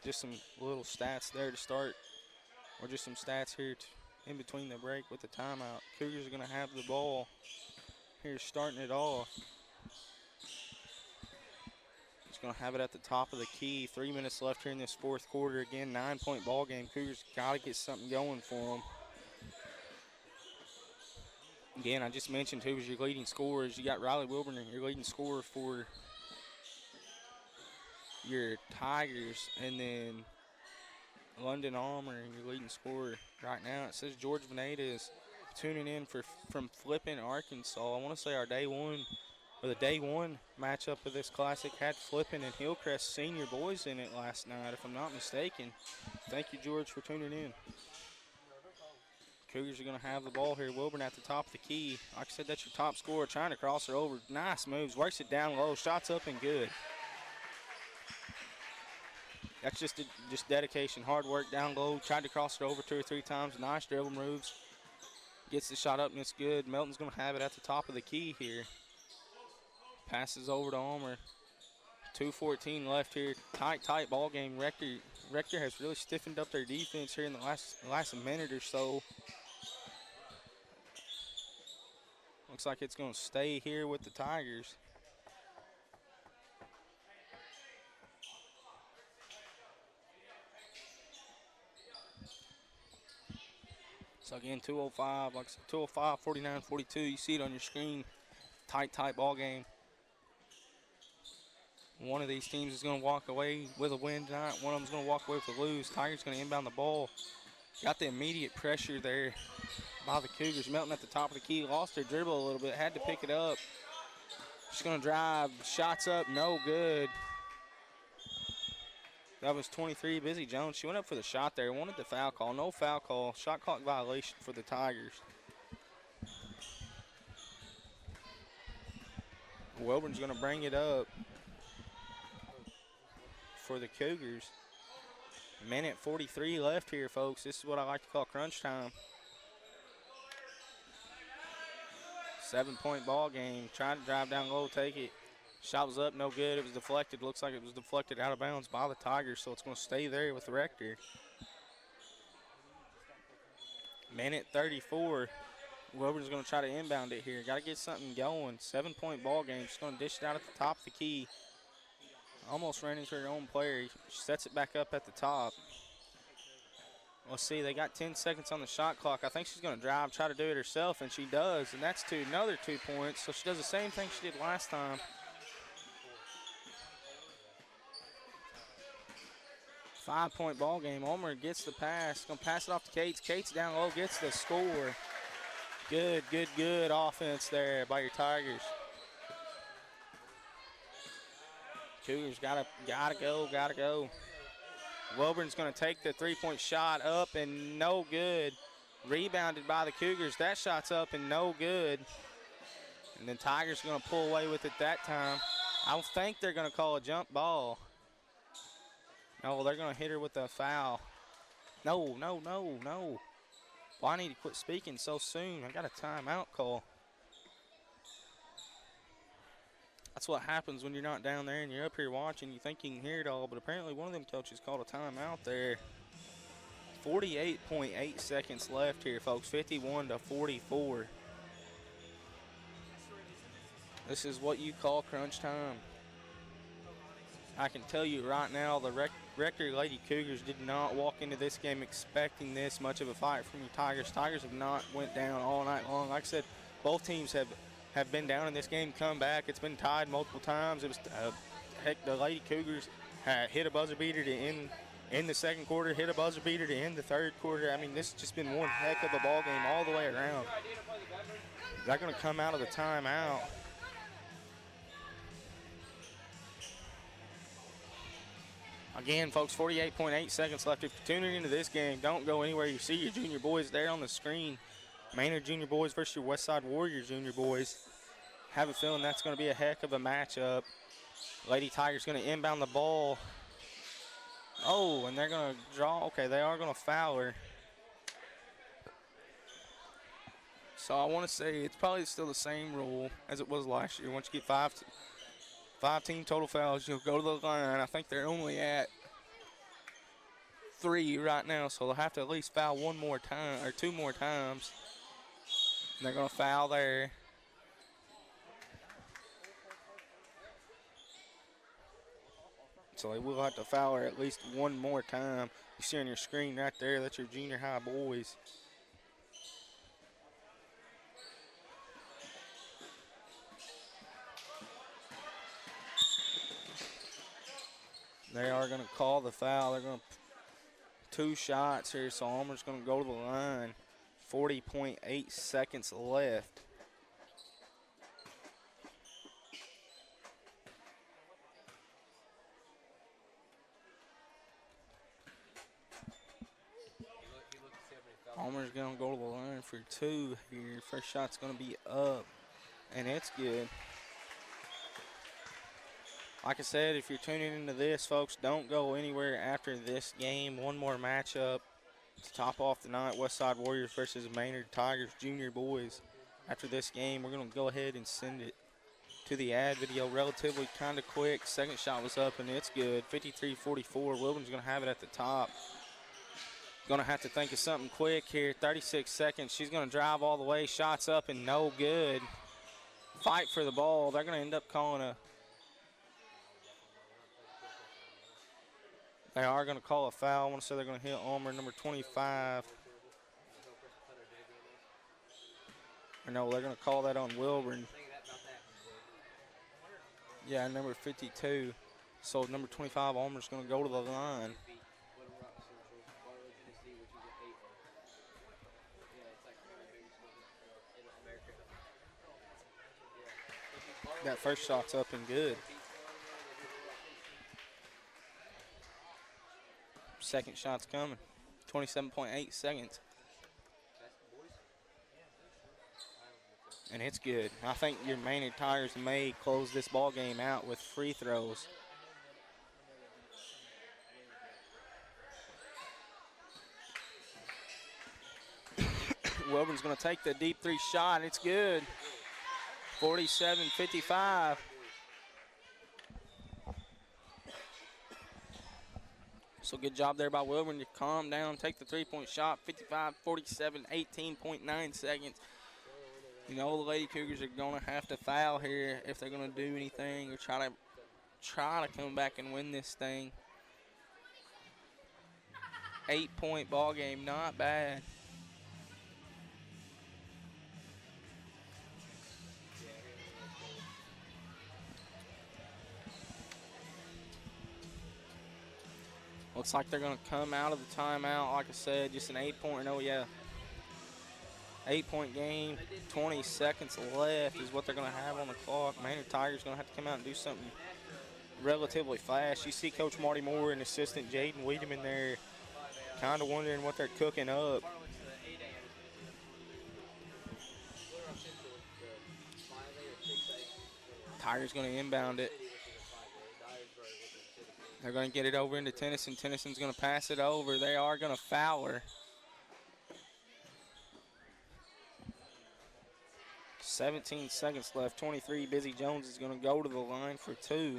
Just some little stats there to start, or just some stats here in between the break with the timeout. Cougars are going to have the ball here starting it off. He's going to have it at the top of the key. 3 minutes left here in this fourth quarter. Again, 9-point ball game. Cougars got to get something going for them. Again, I just mentioned who was your leading scorers. You got Riley Wilburn, your leading scorer for your Tigers, and then London Ulmer, your leading scorer right now. It says George Veneta is tuning in from Flippin, Arkansas. I want to say our day 1 or the day one matchup of this classic had Flippin and Hillcrest senior boys in it last night, if I'm not mistaken. Thank you, George, for tuning in. Cougars are going to have the ball here. Wilburn at the top of the key. Like I said, that's your top scorer, trying to cross her over. Nice moves, works it down low, shots up and good. That's just dedication, hard work down low. Tried to cross it over 2 or 3 times. Nice dribble moves. Gets the shot up and it's good. Melton's going to have it at the top of the key here. Passes over to Ulmer. 2:14 left here. Tight ball game. Rector has really stiffened up their defense here in the last minute or so. Looks like it's going to stay here with the Tigers. So again, 2:05, like I said, 2:05, 49-42. You see it on your screen. Tight ball game. One of these teams is going to walk away with a win tonight. One of them is going to walk away with a lose. Tigers going to inbound the ball. Got the immediate pressure there by the Cougars. Melton at the top of the key. Lost her dribble a little bit. Had to pick it up. She's going to drive. Shots up. No good. That was 23, Busy Jones. She went up for the shot there. Wanted the foul call. No foul call. Shot clock violation for the Tigers. Wilburn's going to bring it up for the Cougars. Minute 43 left here, folks. This is what I like to call crunch time. 7-point ball game. Trying to drive down low, take it. Shot was up, no good. It was deflected. Looks like it was deflected out of bounds by the Tigers, so it's going to stay there with Rector. Minute 34. Wilburn's going to try to inbound it here. Got to get something going. 7-point ball game. She's going to dish it out at the top of the key. Almost ran into her own player. She sets it back up at the top. Let's see, they got 10 seconds on the shot clock. I think she's going to drive, try to do it herself, and she does. And that's another 2 points. So she does the same thing she did last time. 5-point ball game. Ulmer gets the pass. Going to pass it off to Cates. Cates down low, gets the score. Good offense there by your Tigers. Cougars gotta go. Wilburn's gonna take the 3-point shot up and no good. Rebounded by the Cougars. That shot's up and no good. And then Tigers are gonna pull away with it that time. I don't think they're gonna call a jump ball. No, they're gonna hit her with a foul. No. Well, I need to quit speaking so soon. I got a timeout call. That's what happens when you're not down there and you're up here watching. You think you can hear it all, but apparently one of them coaches called a timeout there. 48.8 seconds left here, folks. 51-44. This is what you call crunch time. I can tell you right now, the Rector Lady Cougars did not walk into this game expecting this much of a fight from the Tigers. Tigers have not went down all night long. Like I said, both teams have been down in this game, come back. It's been tied multiple times. It was the Lady Cougars hit a buzzer beater to end the second quarter, hit a buzzer beater to end the third quarter. I mean, this has just been one heck of a ball game all the way around. They're going to come out of the timeout. Again, folks, 48.8 seconds left. If you're tuning into this game, don't go anywhere. You see your junior boys there on the screen. Maynard Junior Boys versus your Westside Warriors Junior Boys. Have a feeling that's going to be a heck of a matchup. Lady Tigers going to inbound the ball. Oh, and they're going to draw. Okay, they are going to foul her. So I want to say it's probably still the same rule as it was last year. Once you get five team total fouls, you'll go to the line. I think they're only at 3 right now, so they'll have to at least foul one more time or 2 more times. And they're going to foul there. So they will have to foul her at least one more time. You see on your screen right there, that's your junior high boys. They are going to call the foul. They're going to 2 shots here, so Ulmer's going to go to the line. 40.8 seconds left. Homer's going to go to the line for 2 here. First shot's going to be up, and it's good. Like I said, if you're tuning into this, folks, don't go anywhere after this game. One more matchup to top off the night, Westside Warriors versus Maynard Tigers Junior Boys. After this game, we're going to go ahead and send it to the ad video relatively kind of quick. Second shot was up, and it's good. 53-44. Wilburn's going to have it at the top. Going to have to think of something quick here. 36 seconds. She's going to drive all the way. Shots up and no good. Fight for the ball. They're going to end up calling a... They are going to call a foul. I want to say they're going to hit Ulmer, number 25. Or no, they're going to call that on Wilburn. Yeah, number 52. So number 25, Ulmer's going to go to the line. That first shot's up and good. Second shot's coming. 27.8 seconds. And it's good. I think your Maynard Tigers may close this ball game out with free throws. Wilburn's going to take the deep 3 shot. It's good. 47-55. So good job there by Wilburn to calm down, take the 3-point shot. 55-47, 18.9 seconds. You know the Lady Cougars are going to have to foul here if they're going to do anything or try to come back and win this thing. 8-point ball game, not bad. Looks like they're going to come out of the timeout. Like I said, just an 8-point. Oh, yeah. 8-point game. 20 seconds left is what they're going to have on the clock. Maynard Tigers going to have to come out and do something relatively fast. You see Coach Marty Moore and assistant Jaden Wiedemann there kind of wondering what they're cooking up. Tigers going to inbound it. They're going to get it over into Tennyson. Tennyson's going to pass it over. They are going to foul her. 17 seconds left. 23. Busy Jones is going to go to the line for 2.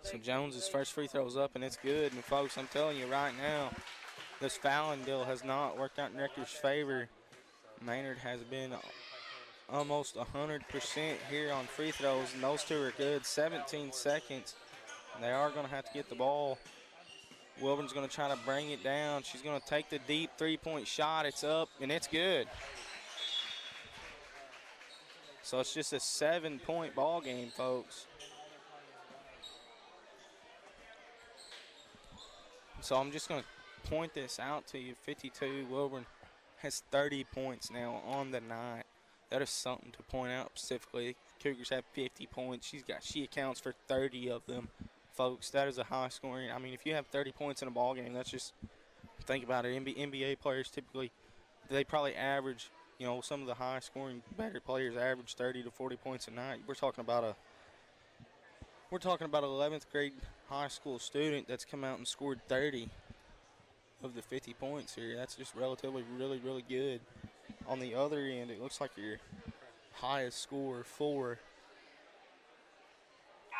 So Jones' first free throw's up, and it's good. And, folks, I'm telling you right now, this fouling deal has not worked out in Rector's favor. Maynard has been almost 100% here on free throws, and those 2 are good. 17 seconds. They are going to have to get the ball. Wilburn's going to try to bring it down. She's going to take the deep 3-point shot. It's up, and it's good. So it's just a 7-point ball game, folks. So I'm just going to point this out to you. 52, Wilburn has 30 points now on the night. That is something to point out specifically. Cougars have 50 points. She accounts for 30 of them, folks. That is a high scoring. I mean, if you have 30 points in a ball game, that's just, think about it. NBA players typically, they probably average, you know, some of the high scoring better players average 30 to 40 points a night. We're talking about an 11th grade high school student that's come out and scored 30 of the 50 points here. That's just relatively really, really good. On the other end, it looks like your highest scorer for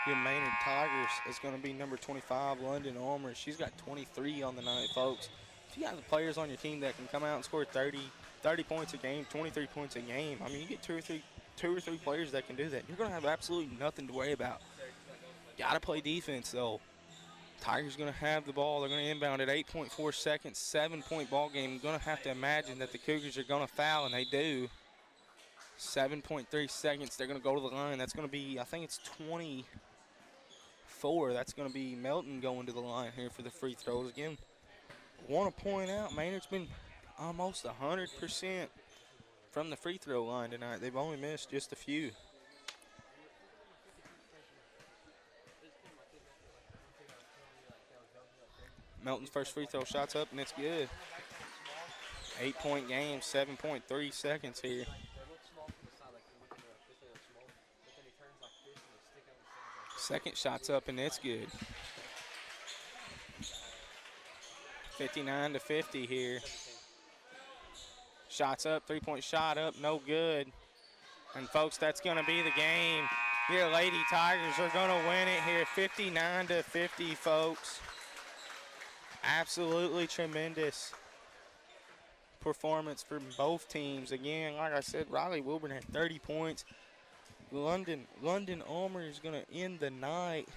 your Maynard Tigers is going to be number 25, London Ulmer. She's got 23 on the night, folks. If you got the players on your team that can come out and score 30 points a game, 23 points a game, I mean, you get two or three players that can do that, you're going to have absolutely nothing to worry about. Got to play defense, though. Tigers going to have the ball. They're going to inbound at 8.4 seconds, 7-point ball game. Going to have to imagine that the Cougars are going to foul, and they do. 7.3 seconds. They're going to go to the line. That's going to be, I think it's 24. That's going to be Melton going to the line here for the free throws. Again, want to point out, Maynard's been almost 100% from the free throw line tonight. They've only missed just a few. Melton's first free throw shot's up, and it's good. 8-point game, 7.3 seconds here. Second shot's up, and it's good. 59-50 here. Shots up, three-point shot up, no good. And, folks, that's going to be the game. Your Lady Tigers are going to win it here, 59-50, folks. Absolutely tremendous performance from both teams. Again, like I said, Riley Wilburn had 30 points. London Ulmer is going to end the night.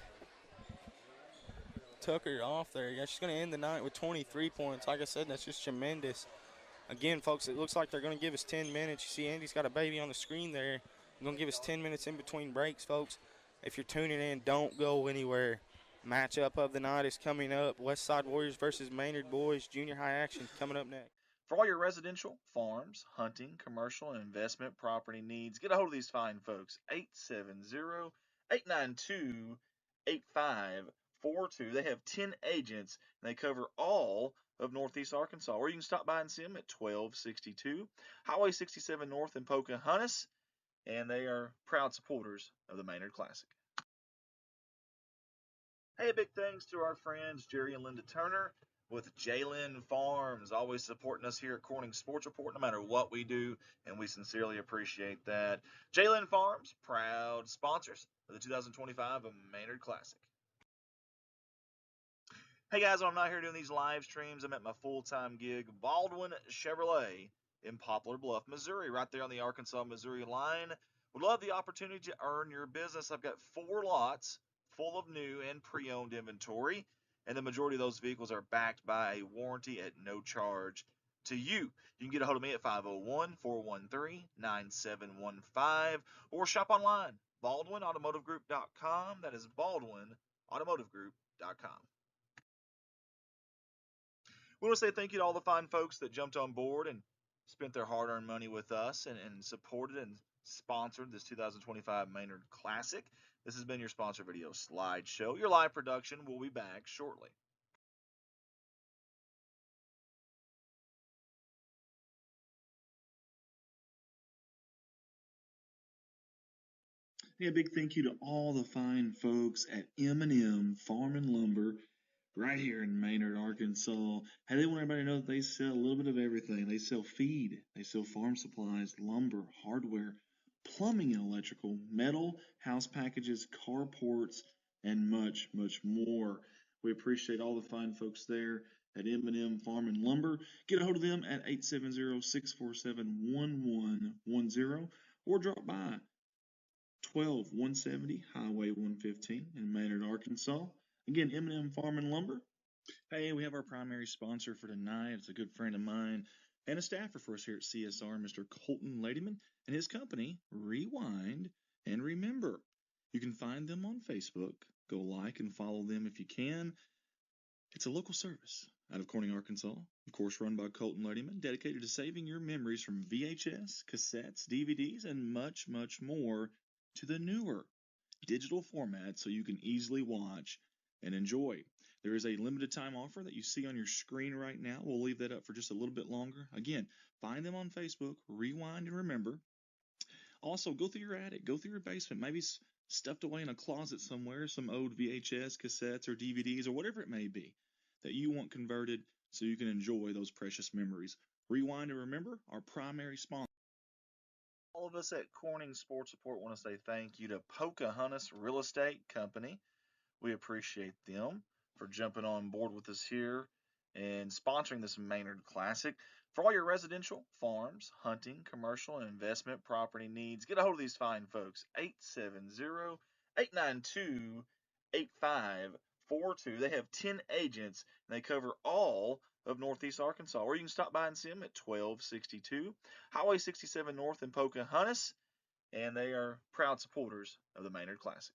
Took her off there. Yeah, she's going to end the night with 23 points. Like I said, that's just tremendous. Again, folks, it looks like they're going to give us 10 minutes. You see Andy's got a baby on the screen there. They're going to give us 10 minutes in between breaks, folks. If you're tuning in, don't go anywhere. Matchup of the night is coming up. Westside Warriors versus Maynard Boys. Junior high action coming up next. For all your residential, farms, hunting, commercial, and investment property needs, get a hold of these fine folks. 870-892-8542. They have 10 agents, and they cover all of Northeast Arkansas. Or you can stop by and see them at 1262 Highway 67 North in Pocahontas, and they are proud supporters of the Maynard Classic. Hey, big thanks to our friends Jerry and Linda Turner with Jalen Farms, always supporting us here at Corning Sports Report, no matter what we do, and we sincerely appreciate that. Jalen Farms, proud sponsors of the 2025 Maynard Classic. Hey guys, when I'm not here doing these live streams, I'm at my full-time gig, Baldwin Chevrolet in Poplar Bluff, Missouri, right there on the Arkansas-Missouri line. Would love the opportunity to earn your business. I've got 4 lots full of new and pre-owned inventory, and the majority of those vehicles are backed by a warranty at no charge to you. You can get a hold of me at 501-413-9715 or shop online, BaldwinAutomotiveGroup.com. That is BaldwinAutomotiveGroup.com. We want to say thank you to all the fine folks that jumped on board and spent their hard-earned money with us and supported and sponsored this 2025 Maynard Classic. This has been your sponsor video slideshow. Your live production will be back shortly. Hey, a big thank you to all the fine folks at M&M Farm and Lumber right here in Maynard, Arkansas. Hey, they want everybody to know that they sell a little bit of everything. They sell feed, they sell farm supplies, lumber, hardware, plumbing and electrical, metal, house packages, carports, and much, much more. We appreciate all the fine folks there at M&M Farm and Lumber. Get a hold of them at 870-647-1110 or drop by 12170 Highway 115 in Maynard, Arkansas. Again, M&M Farm and Lumber. Hey, we have our primary sponsor for tonight. It's a good friend of mine and a staffer for us here at CSR, Mr. Colton Ladyman, and his company, Rewind and Remember. You can find them on Facebook. Go like and follow them if you can. It's a local service out of Corning, Arkansas, of course run by Colton Ladyman, dedicated to saving your memories from VHS, cassettes, DVDs, and much, much more to the newer digital format so you can easily watch and enjoy. There is a limited time offer that you see on your screen right now. We'll leave that up for just a little bit longer. Again, find them on Facebook, Rewind and Remember. Also, go through your attic, go through your basement, maybe stuffed away in a closet somewhere, some old VHS, cassettes, or DVDs, or whatever it may be that you want converted so you can enjoy those precious memories. Rewind and Remember, our primary sponsor. All of us at Corning Sports Report want to say thank you to Pocahontas Real Estate Company. We appreciate them for jumping on board with us here and sponsoring this Maynard Classic. For all your residential, farms, hunting, commercial, and investment property needs, get a hold of these fine folks. 870-892-8542. They have 10 agents, and they cover all of Northeast Arkansas. Or you can stop by and see them at 1262 Highway 67 North in Pocahontas, and they are proud supporters of the Maynard Classic.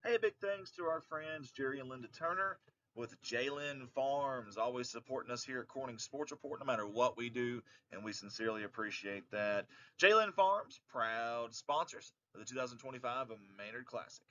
Hey, big thanks to our friends Jerry and Linda Turner with Jalen Farms, always supporting us here at Corning Sports Report, no matter what we do, and we sincerely appreciate that. Jalen Farms, proud sponsors of the 2025 Maynard Classic.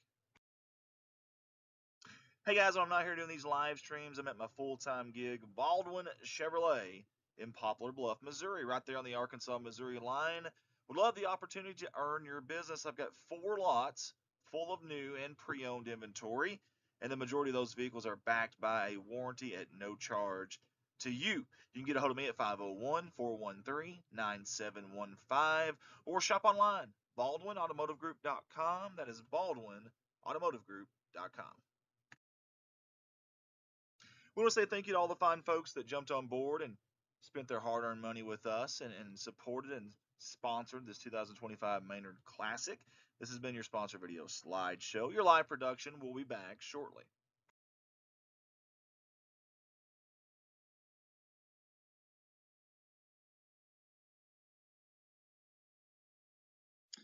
Hey guys, when I'm not here doing these live streams, I'm at my full-time gig, Baldwin Chevrolet in Poplar Bluff, Missouri, right there on the Arkansas-Missouri line. Would love the opportunity to earn your business. I've got 4 lots full of new and pre-owned inventory, and the majority of those vehicles are backed by a warranty at no charge to you. You can get a hold of me at 501-413-9715 or shop online, BaldwinAutomotiveGroup.com. That is BaldwinAutomotiveGroup.com. We want to say thank you to all the fine folks that jumped on board and spent their hard-earned money with us and supported and sponsored this 2025 Maynard Classic. This has been your sponsor video slideshow. Your live production will be back shortly.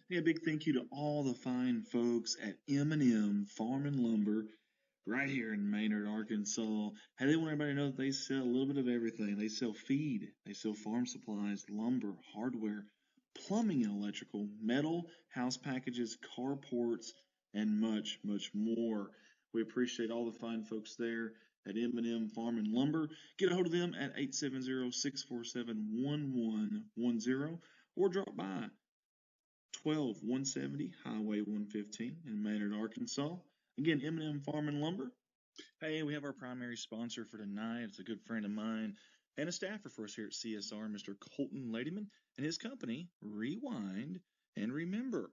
Hey, a big thank you to all the fine folks at M&M Farm and Lumber right here in Maynard, Arkansas. Hey, they want everybody to know that they sell a little bit of everything. They sell feed, they sell farm supplies, lumber, hardware, plumbing and electrical, metal, house packages, carports, and much, much more. We appreciate all the fine folks there at M&M Farm and Lumber. Get a hold of them at 870-647-1110 or drop by 12170 Highway 115 in Maynard, Arkansas. Again, M&M Farm and Lumber. Hey, we have our primary sponsor for tonight. It's a good friend of mine and a staffer for us here at CSR, Mr. Colton Ladyman, and his company, Rewind and Remember.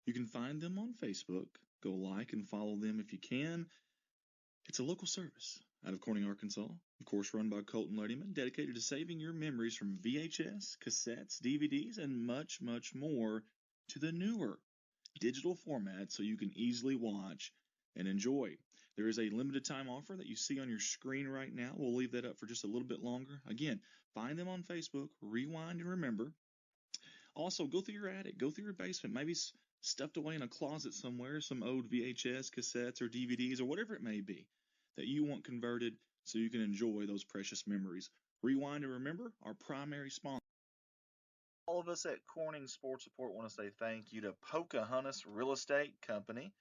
You can find them on Facebook. Go like and follow them if you can. It's a local service out of Corning, Arkansas, of course run by Colton Ladyman, dedicated to saving your memories from VHS, cassettes, DVDs, and much, much more to the newer digital format so you can easily watch and enjoy. There is a limited time offer that you see on your screen right now. We'll leave that up for just a little bit longer. Again, find them on Facebook, Rewind and Remember. Also, go through your attic, go through your basement, maybe stuffed away in a closet somewhere, some old VHS, cassettes, or DVDs, or whatever it may be that you want converted so you can enjoy those precious memories. Rewind and Remember, our primary sponsor. All of us at Corning Sports Report want to say thank you to Pocahontas Real Estate Company.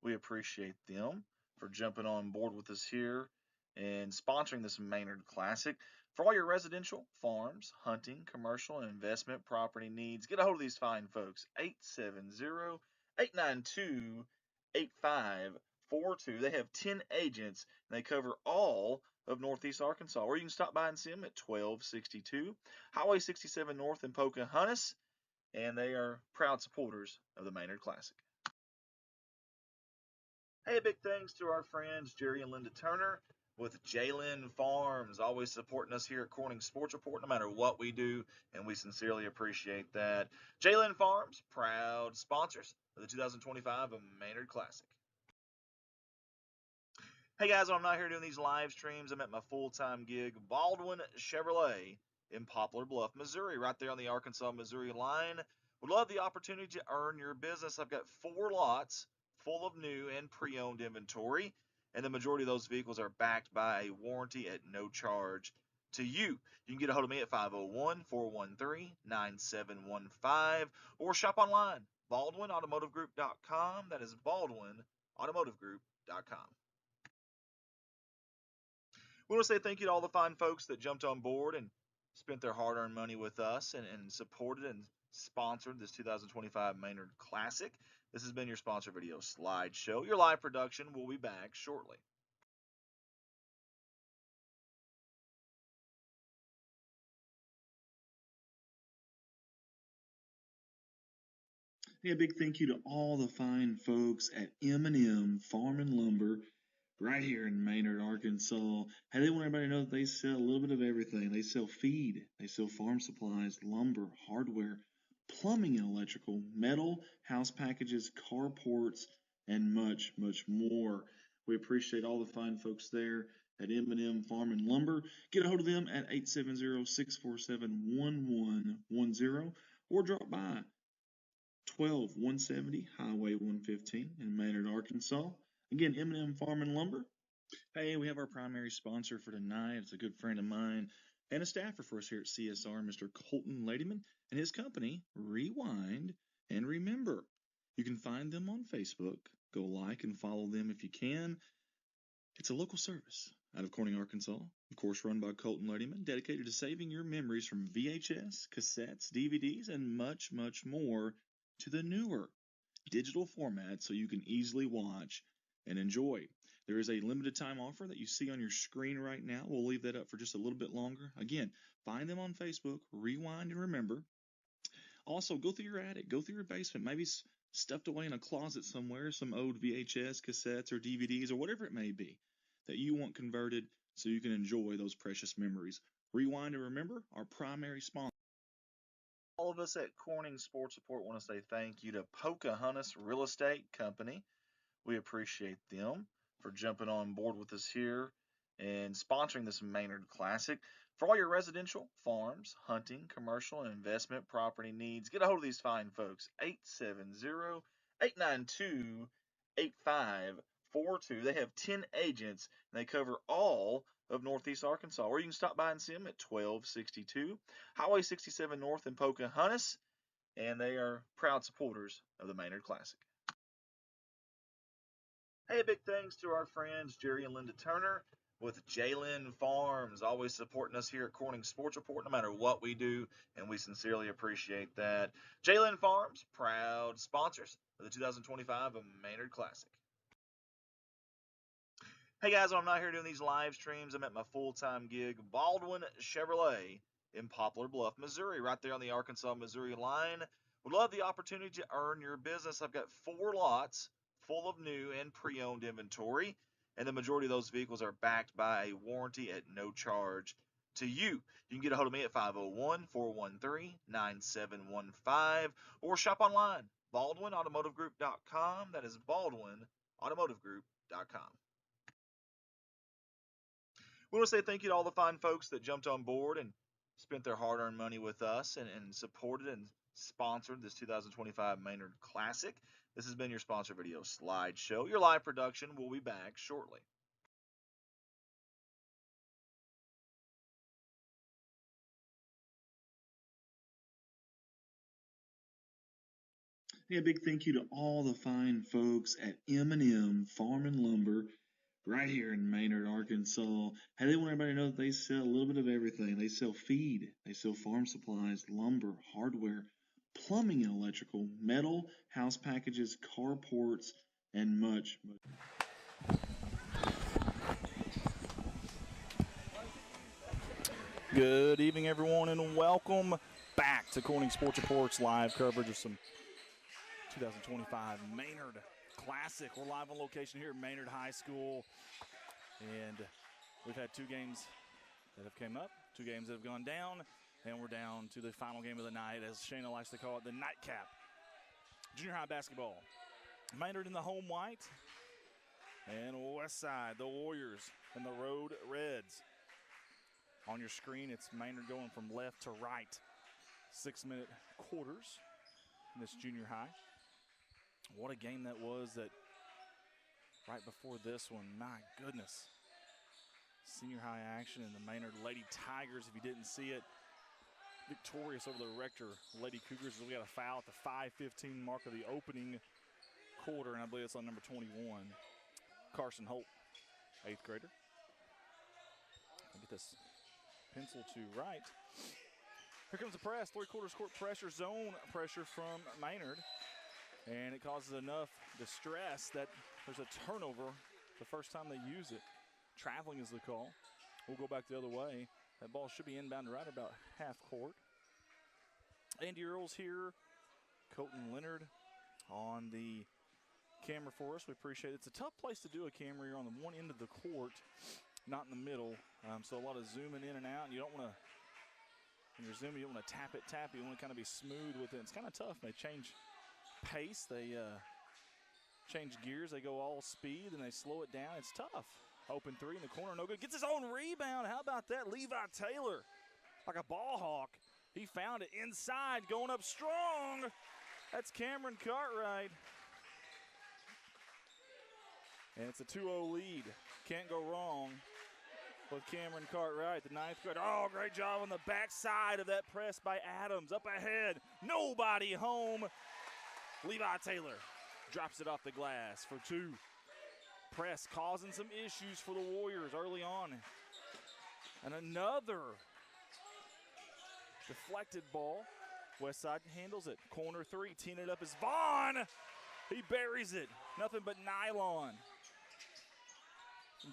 We appreciate them for jumping on board with us here and sponsoring this Maynard Classic. For all your residential, farms, hunting, commercial, and investment property needs, get a hold of these fine folks. 870-892-8542. They have 10 agents, and they cover all of Northeast Arkansas. Or you can stop by and see them at 1262 Highway 67 North in Pocahontas, and they are proud supporters of the Maynard Classic. Hey, big thanks to our friends Jerry and Linda Turner with Jalen Farms, always supporting us here at Corning Sports Report, no matter what we do, and we sincerely appreciate that. Jalen Farms, proud sponsors of the 2025 Maynard Classic. Hey guys, when I'm not here doing these live streams, I'm at my full-time gig, Baldwin Chevrolet in Poplar Bluff, Missouri, right there on the Arkansas-Missouri line. Would love the opportunity to earn your business. I've got 4 lots full of new and pre-owned inventory, and the majority of those vehicles are backed by a warranty at no charge to you. You can get a hold of me at 501-413-9715 or shop online, BaldwinAutomotiveGroup.com. That is BaldwinAutomotiveGroup.com. We want to say thank you to all the fine folks that jumped on board and spent their hard-earned money with us and supported and sponsored this 2025 Maynard Classic. This has been your sponsor video slideshow. Your live production will be back shortly. Hey, a big thank you to all the fine folks at M&M Farm and Lumber right here in Maynard, Arkansas. Hey, they want everybody to know that they sell a little bit of everything. They sell feed, they sell farm supplies, lumber, hardware, plumbing and electrical, metal, house packages, carports, and much, much more. We appreciate all the fine folks there at M&M Farm and Lumber. Get a hold of them at 870-647-1110 or drop by 12170 Highway 115 in Maynard, Arkansas. Again, M&M Farm and Lumber. Hey, we have our primary sponsor for tonight. It's a good friend of mine and a staffer for us here at CSR, Mr. Colton Ladyman, and his company, Rewind and Remember. You can find them on Facebook. Go like and follow them if you can. It's a local service out of Corning, Arkansas, of course run by Colton Ladyman, dedicated to saving your memories from VHS, cassettes, DVDs, and much, much more to the newer digital format so you can easily watch and enjoy. There is a limited time offer that you see on your screen right now. We'll leave that up for just a little bit longer. Again, find them on Facebook, Rewind and Remember. Also, go through your attic, go through your basement, maybe stuffed away in a closet somewhere, some old VHS, cassettes, or DVDs, or whatever it may be that you want converted so you can enjoy those precious memories. Rewind and Remember, our primary sponsor. All of us at Corning Sports Report want to say thank you to Pocahontas Real Estate Company. We appreciate them for jumping on board with us here and sponsoring this Maynard Classic. For all your residential, farms, hunting, commercial, and investment property needs, get a hold of these fine folks. 870-892-8542. They have 10 agents, and they cover all of Northeast Arkansas. Or you can stop by and see them at 1262 Highway 67 North in Pocahontas, and they are proud supporters of the Maynard Classic. Hey, big thanks to our friends Jerry and Linda Turner with Jalen Farms, always supporting us here at Corning Sports Report, no matter what we do, and we sincerely appreciate that. Jalen Farms, proud sponsors of the 2025 Maynard Classic. Hey guys, when I'm not here doing these live streams, I'm at my full-time gig, Baldwin Chevrolet in Poplar Bluff, Missouri, right there on the Arkansas-Missouri line. Would love the opportunity to earn your business. I've got 4 lots full of new and pre-owned inventory, and the majority of those vehicles are backed by a warranty at no charge to you. You can get a hold of me at 501-413-9715 or shop online, BaldwinAutomotiveGroup.com. That is BaldwinAutomotiveGroup.com. We want to say thank you to all the fine folks that jumped on board and spent their hard-earned money with us and supported and sponsored this 2025 Maynard Classic. This has been your sponsor video slideshow. Your live production will be back shortly. Hey, a big thank you to all the fine folks at M&M Farm and Lumber right here in Maynard, Arkansas. Hey, they want everybody to know that they sell a little bit of everything. They sell feed, they sell farm supplies, lumber, hardware, plumbing and electrical, metal, house packages, carports, and much. Good evening, everyone, and welcome back to Corning Sports Report's live coverage of some 2025 Maynard Classic. We're live on location here at Maynard High School, and we've had 2 games that have come up, 2 games that have gone down, and we're down to the final game of the night, as Shayna likes to call it, the nightcap. Junior high basketball. Maynard in the home white, and West Side, the Warriors, and the Road Reds. On your screen, it's Maynard going from left to right. 6-minute quarters in this junior high. What a game that was that right before this one. My goodness. Senior high action in the Maynard Lady Tigers, if you didn't see it. Victorious over the Rector Lady Cougars. We got a foul at the 5:15 mark of the opening quarter, and I believe it's on number 21, Carson Holt, 8th grader. I'll get this pencil to right. Here comes the press, 3/4 court pressure, zone pressure from Maynard. And it causes enough distress that there's a turnover the first time they use it. Traveling is the call. We'll go back the other way. That ball should be inbound right about half court. Andy Earls here. Colton Leonard on the camera for us. We appreciate it. It's a tough place to do a camera. You're on the one end of the court, not in the middle. So a lot of zooming in and out. And you don't want to, when you're zooming, you don't want to tap it. You want to kind of be smooth with it. It's kind of tough. They change pace. They change gears. They go all speed, and they slow it down. It's tough. Open 3 in the corner. No good. Gets his own rebound. How about that? Levi Taylor, like a ball hawk. He found it inside, going up strong. That's Cameron Cartwright. And it's a 2-0 lead. Can't go wrong with Cameron Cartwright, the ninth grader. Oh, great job on the backside of that press by Adams. Up ahead, nobody home. Levi Taylor drops it off the glass for 2. Press causing some issues for the Warriors early on. And another deflected ball. Westside handles it. Corner 3, teeing it up is Vaughn. He buries it. Nothing but nylon.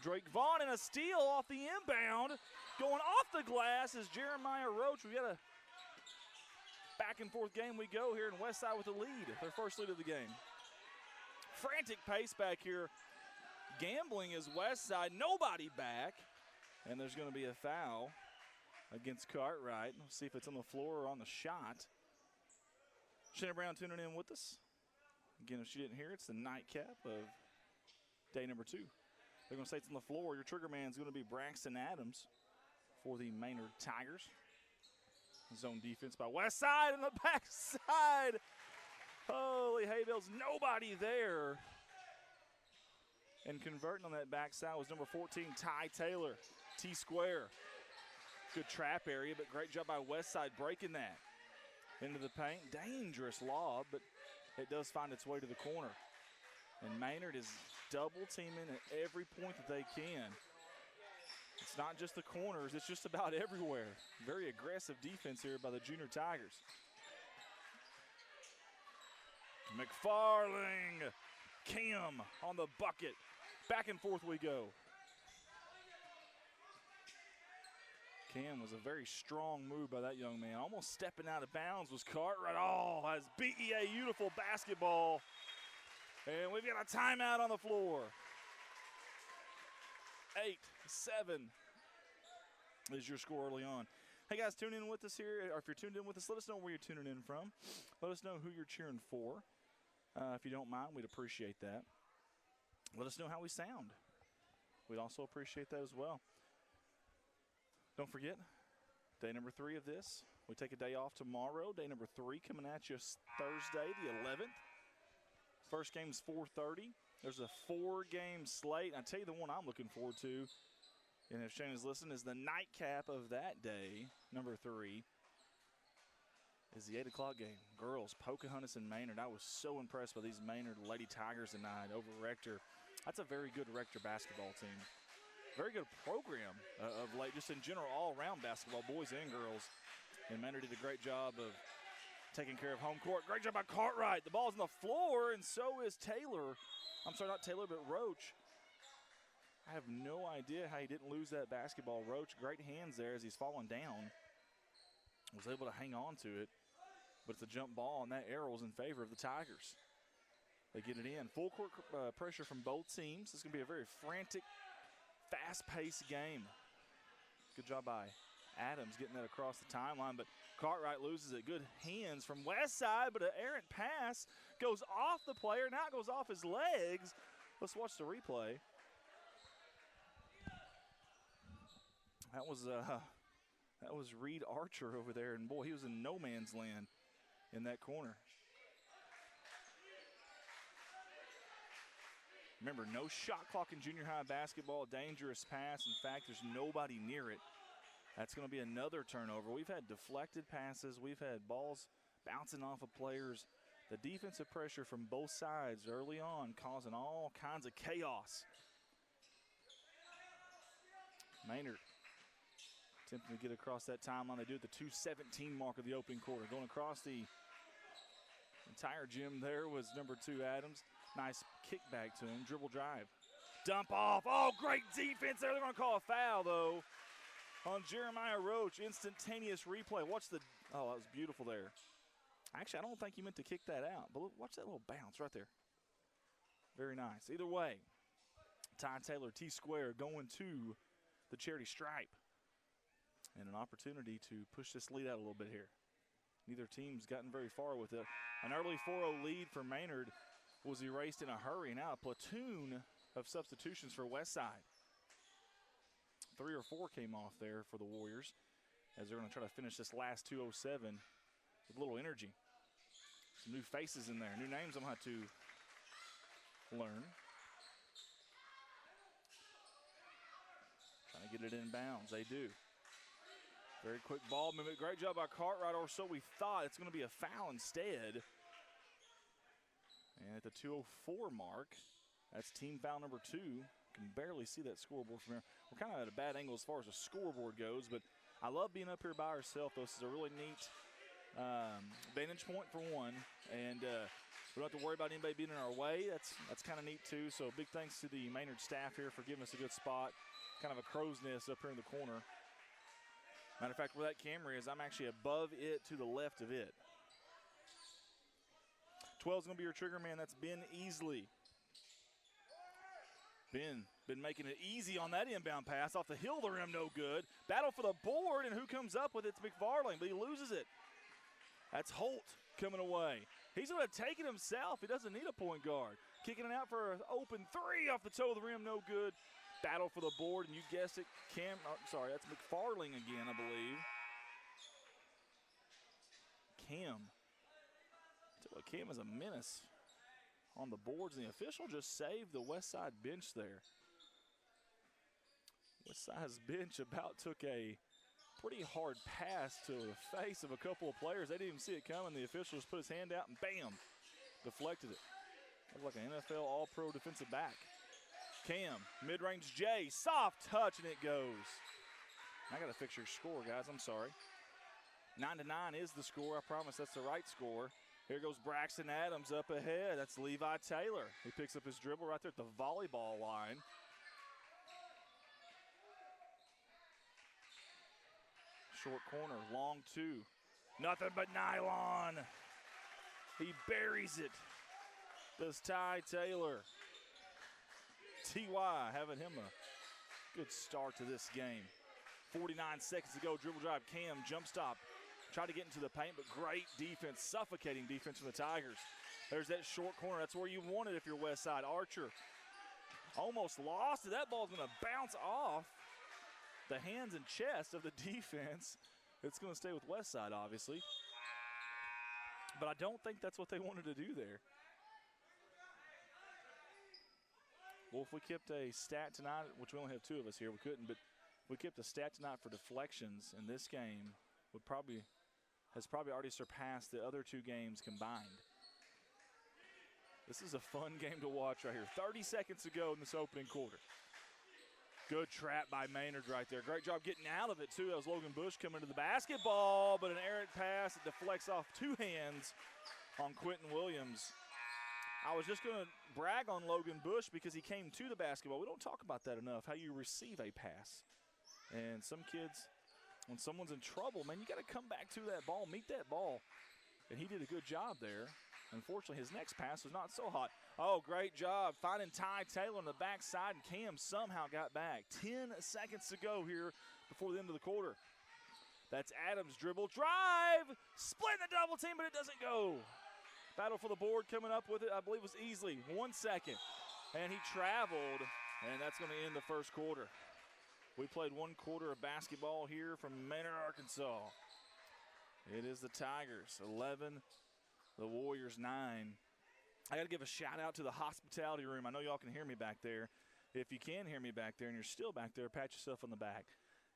Drake Vaughn and a steal off the inbound. Going off the glass is Jeremiah Roach. We got a back and forth game we go here, in Westside with the lead, their first lead of the game. Frantic pace back here. Gambling is Westside. Nobody back. And there's going to be a foul against Cartwright. We'll see if it's on the floor or on the shot. Shannon Brown tuning in with us. Again, if she didn't hear, it's the nightcap of day number 2. They're going to say it's on the floor. Your trigger man is going to be Braxton Adams for the Maynard Tigers. Zone defense by Westside in the backside. Holy hay bales, nobody there. And converting on that backside was number 14, Ty Taylor, T-square. Good trap area, but great job by Westside breaking that into the paint. Dangerous lob, but it does find its way to the corner. And Maynard is double teaming at every point that they can. It's not just the corners, it's just about everywhere. Very aggressive defense here by the Junior Tigers. McFarling, Cam on the bucket. Back and forth we go. Cam was a very strong move by that young man. Almost stepping out of bounds was Cartwright. Oh, has BEA beautiful basketball. And we've got a timeout on the floor. 8-7 is your score early on. Hey, guys, tune in with us here. Or if you're tuned in with us, let us know where you're tuning in from. Let us know who you're cheering for. If you don't mind, we'd appreciate that. Let us know how we sound. We'd also appreciate that as well. Don't forget, day number 3 of this. We take a day off tomorrow. Day number 3 coming at you Thursday, the 11th. First game is 4:30. There's a 4-game slate. I tell you the one I'm looking forward to, and if Shannon's listening, is the nightcap of that day, number 3, is the 8 o'clock game. Girls, Pocahontas and Maynard. I was so impressed by these Maynard Lady Tigers tonight over Rector. That's a very good Rector basketball team. Very good program of late, just in general, all-around basketball, boys and girls. And Maynard did a great job of taking care of home court. Great job by Cartwright. The ball's on the floor, and so is Taylor. I'm sorry, not Taylor, but Roach. I have no idea how he didn't lose that basketball. Roach, great hands there as he's falling down. Was able to hang on to it, but it's a jump ball, and that arrow's in favor of the Tigers. They get it in. Full court pressure from both teams. It's going to be a very frantic, fast-paced game. Good job by Adams getting that across the timeline, but Cartwright loses it. Good hands from Westside, but an errant pass goes off the player. Now it goes off his legs. Let's watch the replay. That was Reed Archer over there, and boy, he was in no man's land in that corner. Remember, no shot clock in junior high basketball. Dangerous pass. In fact, there's nobody near it. That's going to be another turnover. We've had deflected passes. We've had balls bouncing off of players. The defensive pressure from both sides early on causing all kinds of chaos. Maynard attempting to get across that timeline. They do at the 2:17 mark of the opening quarter. Going across the entire gym there was number 2, Adams. Nice kickback to him. Dribble drive. Dump off. Oh, great defense there. They're going to call a foul, though, on Jeremiah Roach. Instantaneous replay. Watch the – oh, that was beautiful there. Actually, I don't think he meant to kick that out, but look, watch that little bounce right there. Very nice. Either way, Ty Taylor, T-square, going to the charity stripe. And an opportunity to push this lead out a little bit here. Neither team's gotten very far with it. An early 4-0 lead for Maynard was erased in a hurry. Now a platoon of substitutions for Westside. 3 or 4 came off there for the Warriors as they're going to try to finish this last 2:07 with a little energy. Some new faces in there, new names I'm going to have to learn. They get it in bounds. They do. Very quick ball movement. Great job by Cartwright, or so we thought. It's going to be a foul instead. And at the 2:04 mark, that's team foul number 2. Can barely see that scoreboard from here. We're kind of at a bad angle as far as the scoreboard goes, but I love being up here by ourselves. This is a really neat vantage point for one, and we don't have to worry about anybody being in our way. That's kind of neat too. So big thanks to the Maynard staff here for giving us a good spot. Kind of a crow's nest up here in the corner. Matter of fact, where that camera is, I'm actually above it to the left of it. 12 is going to be your trigger man. That's Ben Easley. Ben been making it easy on that inbound pass. Off the hill of the rim, no good. Battle for the board, and who comes up with it? It's McFarling, but he loses it. That's Holt coming away. He's going to take it himself. He doesn't need a point guard. Kicking it out for an open three off the toe of the rim, no good. Battle for the board, and you guessed it, that's McFarling again, I believe. Cam is a menace on the boards, and the official just saved the West Side bench there. West Side's bench about took a pretty hard pass to the face of a couple of players. They didn't even see it coming. The official just put his hand out and bam, deflected it. That was like an NFL All-Pro defensive back. Cam, mid-range J, soft touch, and it goes. I got to fix your score, guys. I'm sorry. 9-9 is the score. I promise that's the right score. Here goes Braxton Adams up ahead. That's Levi Taylor. He picks up his dribble right there at the volleyball line. Short corner, long two. Nothing but nylon. He buries it. Does Ty Taylor. T.Y. having him a good start to this game. 49 seconds to go. Dribble drive, Cam, jump stop. Tried to get into the paint, but great defense, suffocating defense from the Tigers. There's that short corner. That's where you want it if you're West Side. Archer almost lost it. That ball's going to bounce off the hands and chest of the defense. It's going to stay with West Side, obviously. But I don't think that's what they wanted to do there. Well, if we kept a stat tonight, which we only have 2 of us here, we couldn't, but if we kept a stat tonight for deflections in this game, has probably already surpassed the other 2 games combined. This is a fun game to watch right here. 30 seconds to go in this opening quarter. Good trap by Maynard right there. Great job getting out of it, too. That was Logan Bush coming to the basketball, but an errant pass. It deflects off 2 hands on Quentin Williams. I was just going to brag on Logan Bush because he came to the basketball. We don't talk about that enough, how you receive a pass. And some kids, when someone's in trouble, man, you got to come back to that ball, meet that ball. And he did a good job there. Unfortunately, his next pass was not so hot. Oh, great job finding Ty Taylor on the backside, and Cam somehow got back. 10 seconds to go here before the end of the quarter. That's Adams' dribble. Drive! Splitting the double team, but it doesn't go. Battle for the board coming up with it, I believe, was Easley. 1 second. And he traveled, and that's going to end the first quarter. We played 1 quarter of basketball here from Maynard, Arkansas. It is the Tigers 11, the Warriors 9. I got to give a shout out to the hospitality room. I know y'all can hear me back there. If you can hear me back there and you're still back there, pat yourself on the back.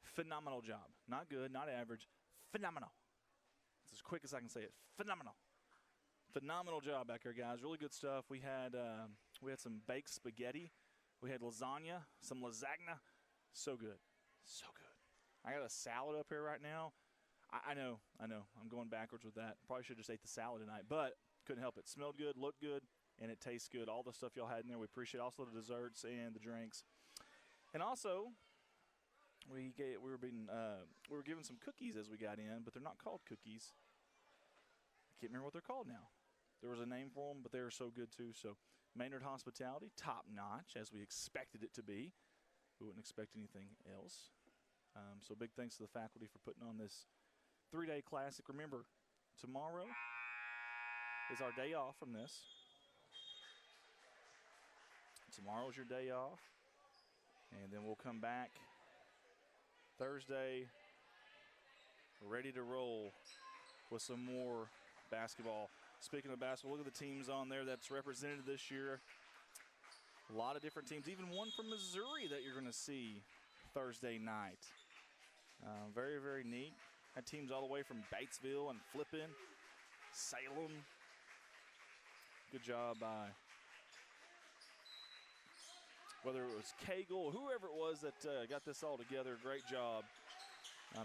Phenomenal job. Not good, not average. Phenomenal. It's as quick as I can say it. Phenomenal. Phenomenal job back there, guys. Really good stuff. We had some baked spaghetti. We had lasagna, some lasagna. So good. So good. I got a salad up here right now. I know. I'm going backwards with that. Probably should have just ate the salad tonight, but couldn't help it. Smelled good, looked good, and it tastes good. All the stuff y'all had in there, we appreciate. Also the desserts and the drinks. And also, we were given some cookies as we got in, but they're not called cookies. I can't remember what they're called now. There was a name for them, but they were so good too. So Maynard hospitality, top notch, as we expected it to be. We wouldn't expect anything else. So big thanks to the faculty for putting on this 3-day classic. Remember, tomorrow is our day off from this. Tomorrow's your day off. And then we'll come back Thursday ready to roll with some more basketball. Speaking of basketball, look at the teams on there that's represented this year. A lot of different teams, even one from Missouri that you're going to see Thursday night. Very, very neat. Had teams all the way from Batesville and Flippin, Salem. Good job by whether it was Cagle, whoever it was that got this all together. Great job.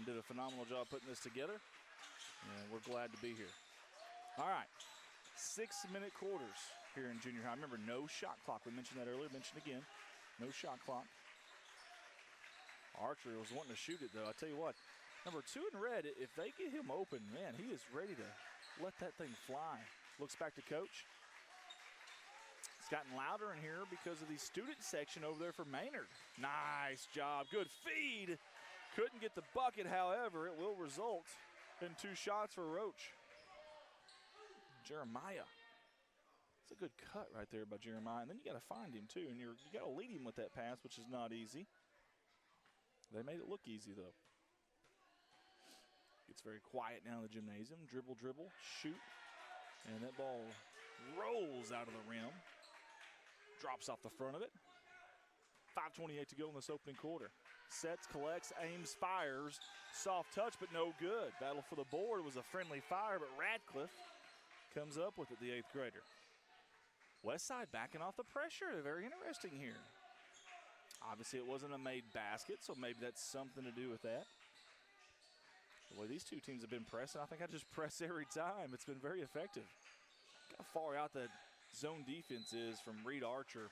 Did a phenomenal job putting this together, and we're glad to be here. All right, 6-minute quarters here in junior high. Remember, no shot clock. We mentioned that earlier. Mentioned again, no shot clock. Archer was wanting to shoot it, though. I tell you what, number 2 in red, if they get him open, man, he is ready to let that thing fly. Looks back to coach. It's gotten louder in here because of the student section over there for Maynard. Nice job. Good feed. Couldn't get the bucket, however. It will result in 2 shots for Roach. Jeremiah. It's a good cut right there by Jeremiah. And then you got to find him, too. And you got to lead him with that pass, which is not easy. They made it look easy, though. Gets very quiet now in the gymnasium. Dribble, dribble, shoot. And that ball rolls out of the rim. Drops off the front of it. 5:28 to go in this opening quarter. Sets, collects, aims, fires. Soft touch, but no good. Battle for the board was a friendly fire, but Radcliffe comes up with it, the 8th grader. Westside backing off the pressure. Very interesting here. Obviously, it wasn't a made basket, so maybe that's something to do with that. The way these two teams have been pressing, I think I just press every time. It's been very effective. Look how far out that zone defense is from Reed Archer.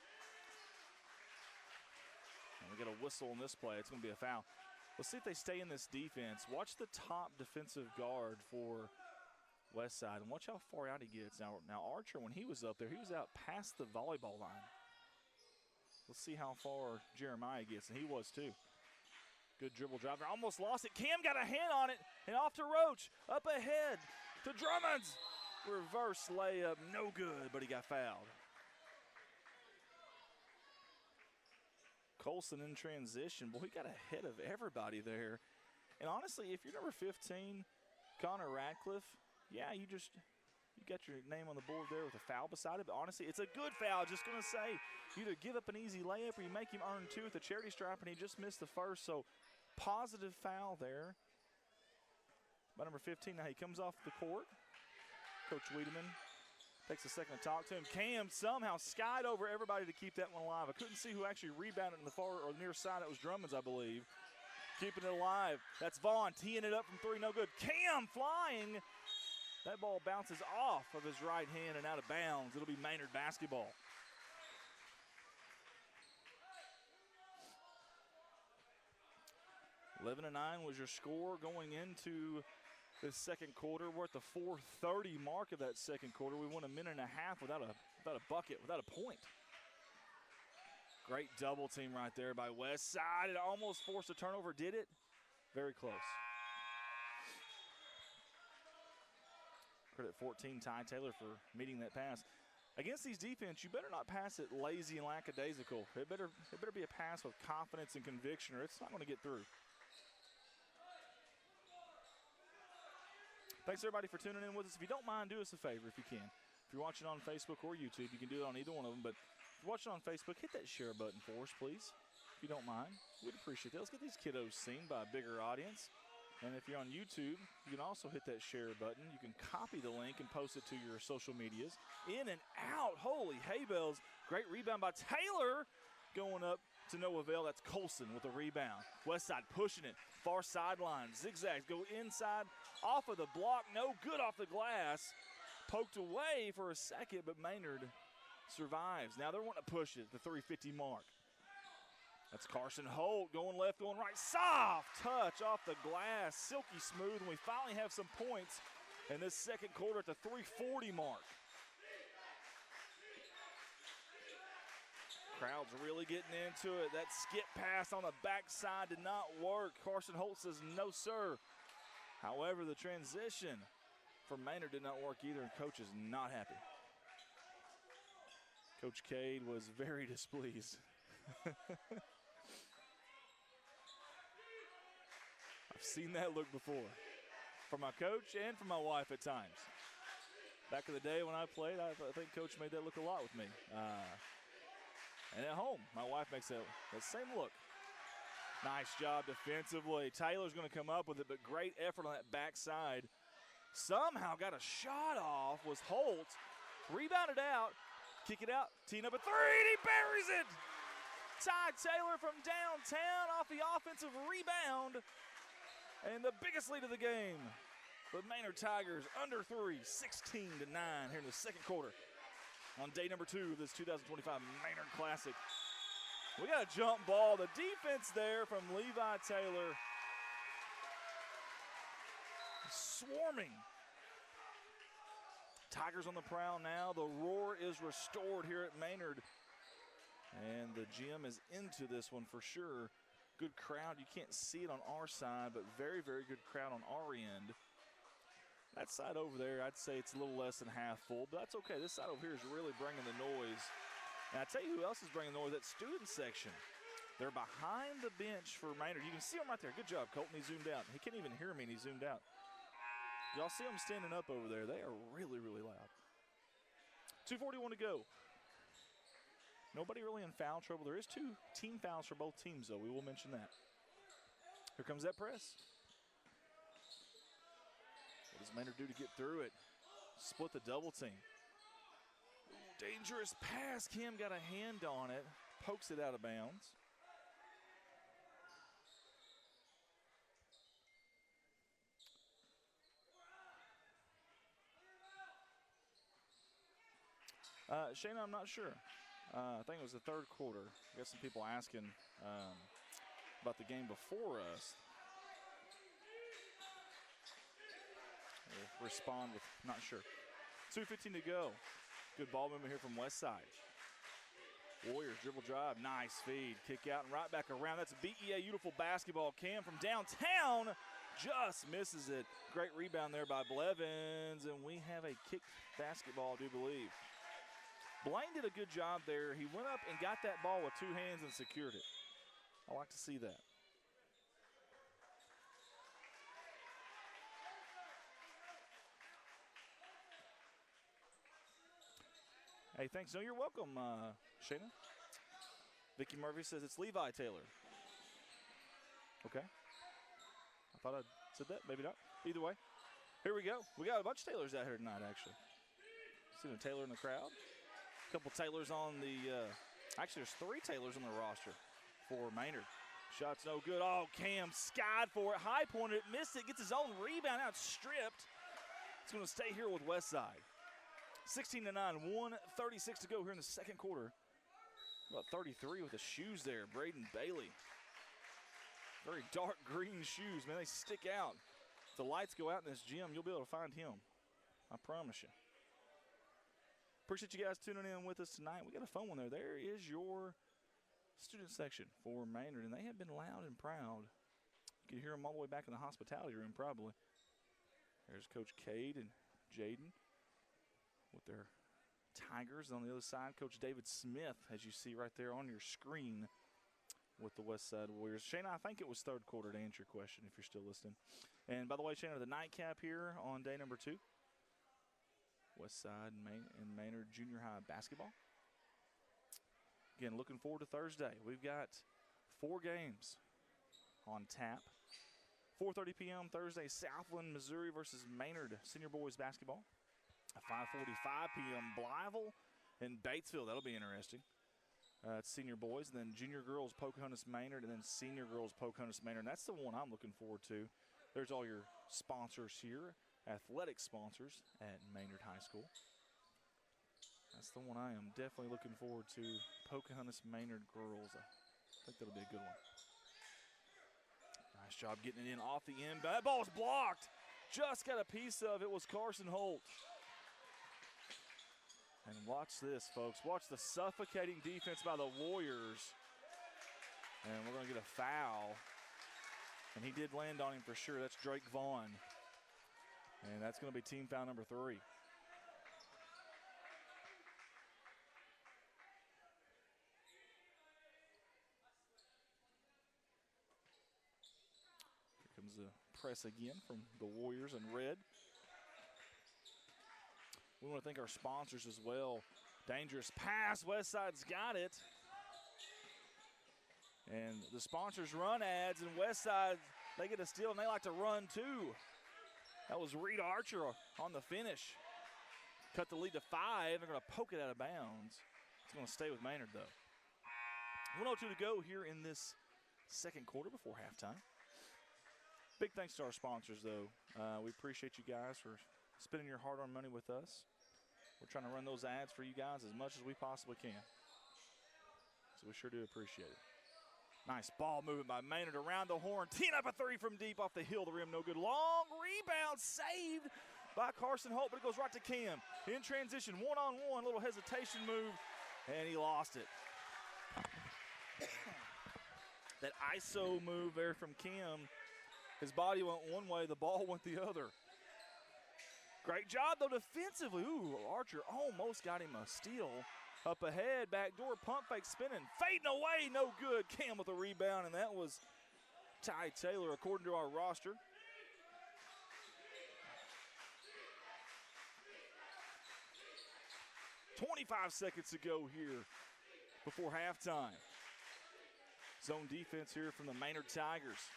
And we got a whistle on this play. It's going to be a foul. Let's see if they stay in this defense. Watch the top defensive guard for Westside, and watch how far out he gets. Now Archer, when he was up there, he was out past the volleyball line. Let's see how far Jeremiah gets, and he was too. Good dribble drive. Almost lost it. Cam got a hand on it, and off to Roach. Up ahead to Drummonds. Reverse layup, no good, but he got fouled. Colson in transition. Boy, he got ahead of everybody there. And honestly, if you're number 15, Connor Radcliffe, yeah, you got your name on the board there with a foul beside it. But honestly, it's a good foul. Just going to say, you either give up an easy layup or you make him earn 2 at the charity stripe, and he just missed the first. So positive foul there by number 15. Now he comes off the court. Coach Wiedemann takes a second to talk to him. Cam somehow skied over everybody to keep that one alive. I couldn't see who actually rebounded in the far or near side. It was Drummonds, I believe. Keeping it alive. That's Vaughn teeing it up from 3, no good. Cam flying. That ball bounces off of his right hand and out of bounds. It'll be Maynard basketball. (11-9) was your score going into this second quarter. We're at the 4:30 mark of that second quarter. We went a minute and a half without a bucket, without a point. Great double team right there by Westside. It almost forced a turnover. Did it? Very close. Credit 14, Ty Taylor, for meeting that pass. Against these defense, you better not pass it lazy and lackadaisical. It better be a pass with confidence and conviction, or it's not going to get through. Thanks, everybody, for tuning in with us. If you don't mind, do us a favor if you can. If you're watching on Facebook or YouTube, you can do it on either one of them. But if you're watching on Facebook, hit that share button for us, please, if you don't mind. We'd appreciate that. Let's get these kiddos seen by a bigger audience. And if you're on YouTube, you can also hit that share button. You can copy the link and post it to your social medias. In and out. Holy hay bells. Great rebound by Taylor. Going up to no avail. That's Colson with the rebound. Westside pushing it. Far sideline. Zigzags. Go inside. Off of the block. No good off the glass. Poked away for a second, but Maynard survives. Now they're wanting to push it at the 3:50 mark. That's Carson Holt going left, going right. Soft touch off the glass. Silky smooth. And we finally have some points in this second quarter at the 3:40 mark. Crowd's really getting into it. That skip pass on the backside did not work. Carson Holt says no, sir. However, the transition for Maynard did not work either, and coach is not happy. Coach Cade was very displeased. I've seen that look before from my coach and from my wife at times. Back in the day when I played, I think coach made that look a lot with me. And at home, my wife makes that same look. Nice job defensively. Taylor's going to come up with it, but great effort on that backside. Somehow got a shot off, was Holt. Rebounded out, kick it out, tee number 3, and he buries it. Ty Taylor from downtown off the offensive rebound. And the biggest lead of the game. The Maynard Tigers under 3, 16-9 here in the second quarter on day number 2 of this 2025 Maynard Classic. We got a jump ball. The defense there from Levi Taylor. Swarming. Tigers on the prowl now. The roar is restored here at Maynard. And the gym is into this one for sure. Good crowd. You can't see it on our side, but very, very good crowd on our end. That side over there, I'd say it's a little less than half full, but that's okay. This side over here is really bringing the noise. And I tell you who else is bringing the noise, that student section. They're behind the bench for Maynard. You can see them right there. Good job, Colton. He zoomed out. He can't even hear me, and he zoomed out. Y'all see them standing up over there. They are really, really loud. 2:41 to go. Nobody really in foul trouble. There is 2 team fouls for both teams, though. We will mention that. Here comes that press. What does Maynard do to get through it? Split the double team. Ooh, dangerous pass. Cam got a hand on it. Pokes it out of bounds. Shayna, I'm not sure. I think it was the third quarter. I got some people asking about the game before us. We'll respond with not sure. 2:15 to go. Good ball movement here from West Side. Warriors dribble drive. Nice feed. Kick out and right back around. That's a BEA beautiful basketball. Cam from downtown just misses it. Great rebound there by Blevins. And we have a kick basketball, I do believe. Blaine did a good job there. He went up and got that ball with 2 hands and secured it. I like to see that. Hey, thanks. No, you're welcome, Shayna. Vicky Murphy says it's Levi Taylor. Okay. I thought I said that. Maybe not. Either way, here we go. We got a bunch of Taylors out here tonight, actually. See a Taylor in the crowd. A couple Taylors on the actually, there's 3 Taylors on the roster for Maynard. Shot's no good. Oh, Cam skied for it. High pointed it, missed it, gets his own rebound. Now it's stripped. It's going to stay here with Westside. 16-9, 1:36 to go here in the second quarter. About 33 with the shoes there, Braden Bailey. Very dark green shoes, man. They stick out. If the lights go out in this gym, you'll be able to find him. I promise you. Appreciate you guys tuning in with us tonight. We got a fun one there. There is your student section for Maynard, and they have been loud and proud. You can hear them all the way back in the hospitality room probably. There's Coach Cade and Jaden with their Tigers. On the other side, Coach David Smith, as you see right there on your screen with the West Side Warriors. Shayna, I think it was third quarter to answer your question if you're still listening. And by the way, Shayna, the nightcap here on day number 2. West Side and Maynard Junior High basketball. Again, looking forward to Thursday. We've got 4 games on tap. 4:30 p.m. Thursday, Southland, Missouri versus Maynard Senior Boys basketball. At 5:45 p.m., Blytheville and Batesville. That'll be interesting. It's senior boys, and then junior girls, Pocahontas Maynard, and then senior girls, Pocahontas Maynard. And that's the one I'm looking forward to. There's all your sponsors here, athletic sponsors at Maynard High School. That's the one I am definitely looking forward to, Pocahontas Maynard girls. I think that'll be a good one. Nice job getting it in off the end. That ball was blocked. Just got a piece of it was Carson Holt. And watch this, folks. Watch the suffocating defense by the Warriors. And we're going to get a foul. And he did land on him for sure. That's Drake Vaughn. And that's going to be team foul number 3. Here comes the press again from the Warriors in red. We want to thank our sponsors as well. Dangerous pass. Westside's got it. And the sponsors run ads, and Westside, they get a steal, and they like to run too. That was Reed Archer on the finish. Cut the lead to 5. They're going to poke it out of bounds. It's going to stay with Maynard, though. 1:02 to go here in this second quarter before halftime. Big thanks to our sponsors, though. We appreciate you guys for spending your hard-earned money with us. We're trying to run those ads for you guys as much as we possibly can. So we sure do appreciate it. Nice ball movement by Maynard around the horn. Teeing up a 3 from deep off the hill. The rim no good. Long rebound saved by Carson Holt, but it goes right to Cam. In transition, one-on-one, little hesitation move, and he lost it. That ISO move there from Cam, his body went one way, the ball went the other. Great job, though, defensively. Ooh, Archer almost got him a steal. Up ahead, backdoor pump fake spinning, fading away, no good. Cam with a rebound, and that was Ty Taylor, according to our roster. .25 seconds to go here before halftime. Zone defense here from the Maynard Tigers.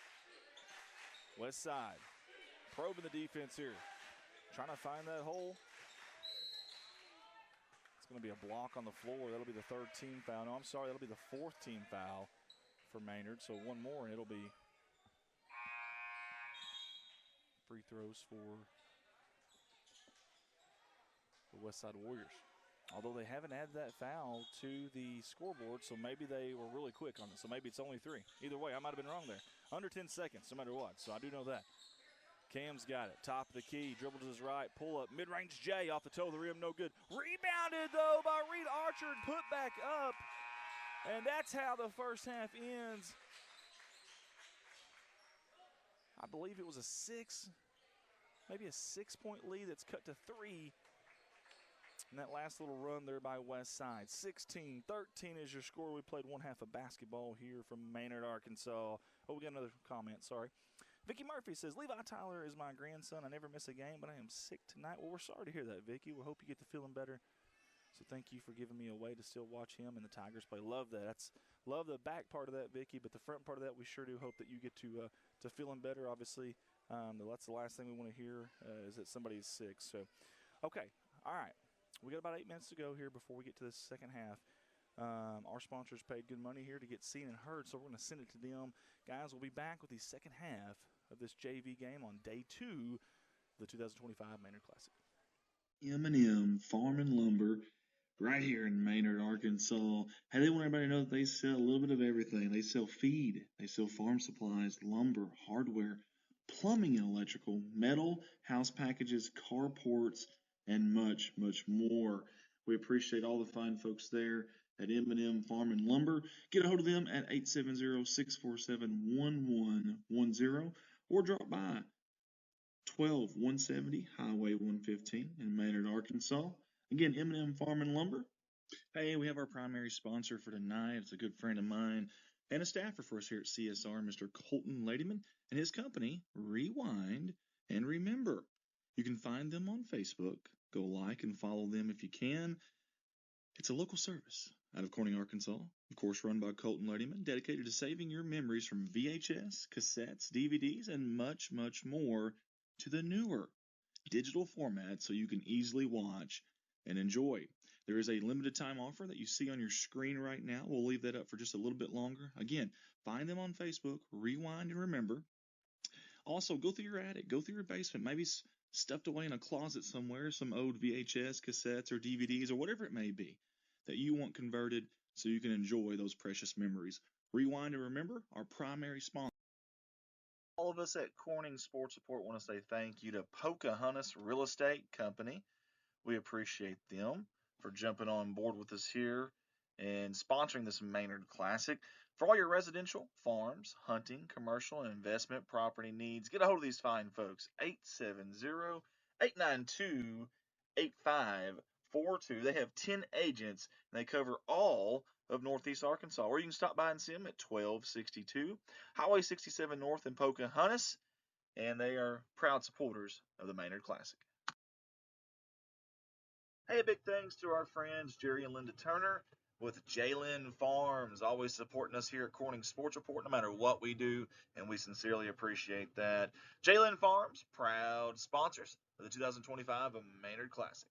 West side, probing the defense here. Trying to find that hole. It's going to be a block on the floor. That'll be the 3rd team foul. No, I'm sorry, that'll be the 4th team foul for Maynard. So one more, and it'll be free throws for the Westside Warriors. Although they haven't added that foul to the scoreboard, so maybe they were really quick on it. So maybe it's only 3. Either way, I might have been wrong there. Under 10 seconds, no matter what. So I do know that. Cam's got it. Top of the key. Dribble to his right. Pull up. Mid-range J off the toe of the rim. No good. Rebounded, though, by Reed Archer and put back up. And that's how the first half ends. I believe it was maybe a 6-point lead that's cut to 3. And that last little run there by Westside. 16-13 is your score. We played one half of basketball here from Maynard, Arkansas. Oh, we got another comment, sorry. Vicky Murphy says, Levi Tyler is my grandson. I never miss a game, but I am sick tonight. Well, we're sorry to hear that, Vicky. We hope you get to feeling better. So thank you for giving me a way to still watch him and the Tigers play. Love that. Love the back part of that, Vicky, but the front part of that, we sure do hope that you get to feeling better. Obviously, that's the last thing we want to hear is that somebody's sick. So, okay, all right. We got about 8 minutes to go here before we get to this second half. Our sponsors paid good money here to get seen and heard, so we're going to send it to them. Guys, we'll be back with the second half of this JV game on day 2 of the 2025 Maynard Classic. M&M Farm and Lumber right here in Maynard, Arkansas. Hey, they want everybody to know that they sell a little bit of everything. They sell feed, they sell farm supplies, lumber, hardware, plumbing and electrical, metal, house packages, carports, and much, much more. We appreciate all the fine folks there at M&M Farm and Lumber. Get a hold of them at 870-647-1110 or drop by 12170 Highway 115 in Maynard, Arkansas. Again, M&M Farm and Lumber. Hey, we have our primary sponsor for tonight. It's a good friend of mine and a staffer for us here at CSR, Mr. Colton Ladyman, and his company, Rewind and Remember. You can find them on Facebook. Go like and follow them if you can. It's a local service out of Corning, Arkansas, of course run by Colton Ladyman, dedicated to saving your memories from VHS, cassettes, DVDs, and much, much more to the newer digital format so you can easily watch and enjoy. There is a limited time offer that you see on your screen right now. We'll leave that up for just a little bit longer. Again, find them on Facebook, Rewind and Remember. Also, go through your attic, go through your basement, maybe stuffed away in a closet somewhere, some old VHS, cassettes, or DVDs, or whatever it may be that you want converted so you can enjoy those precious memories. Rewind and Remember, our primary sponsor. All of us at Corning Sports Support want to say thank you to Pocahontas Real Estate Company. We appreciate them for jumping on board with us here and sponsoring this Maynard Classic. For all your residential, farms, hunting, commercial, and investment property needs, get a hold of these fine folks. 870-892-8542. They have 10 agents, and they cover all of Northeast Arkansas. Or you can stop by and see them at 1262 Highway 67 North in Pocahontas, and they are proud supporters of the Maynard Classic. Hey, big thanks to our friends Jerry and Linda Turner with Jalen Farms, always supporting us here at Corning Sports Report, no matter what we do, and we sincerely appreciate that. Jalen Farms, proud sponsors of the 2025 Maynard Classic.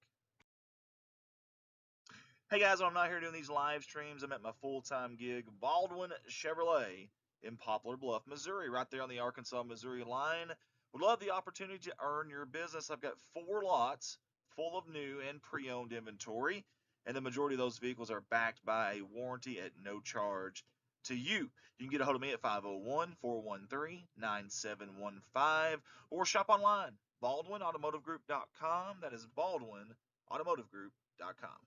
Hey guys, when I'm not here doing these live streams, I'm at my full-time gig, Baldwin Chevrolet in Poplar Bluff, Missouri, right there on the Arkansas-Missouri line. Would love the opportunity to earn your business. I've got 4 lots full of new and pre-owned inventory, and the majority of those vehicles are backed by a warranty at no charge to you. You can get a hold of me at 501-413-9715 or shop online, BaldwinAutomotiveGroup.com. That is BaldwinAutomotiveGroup.com.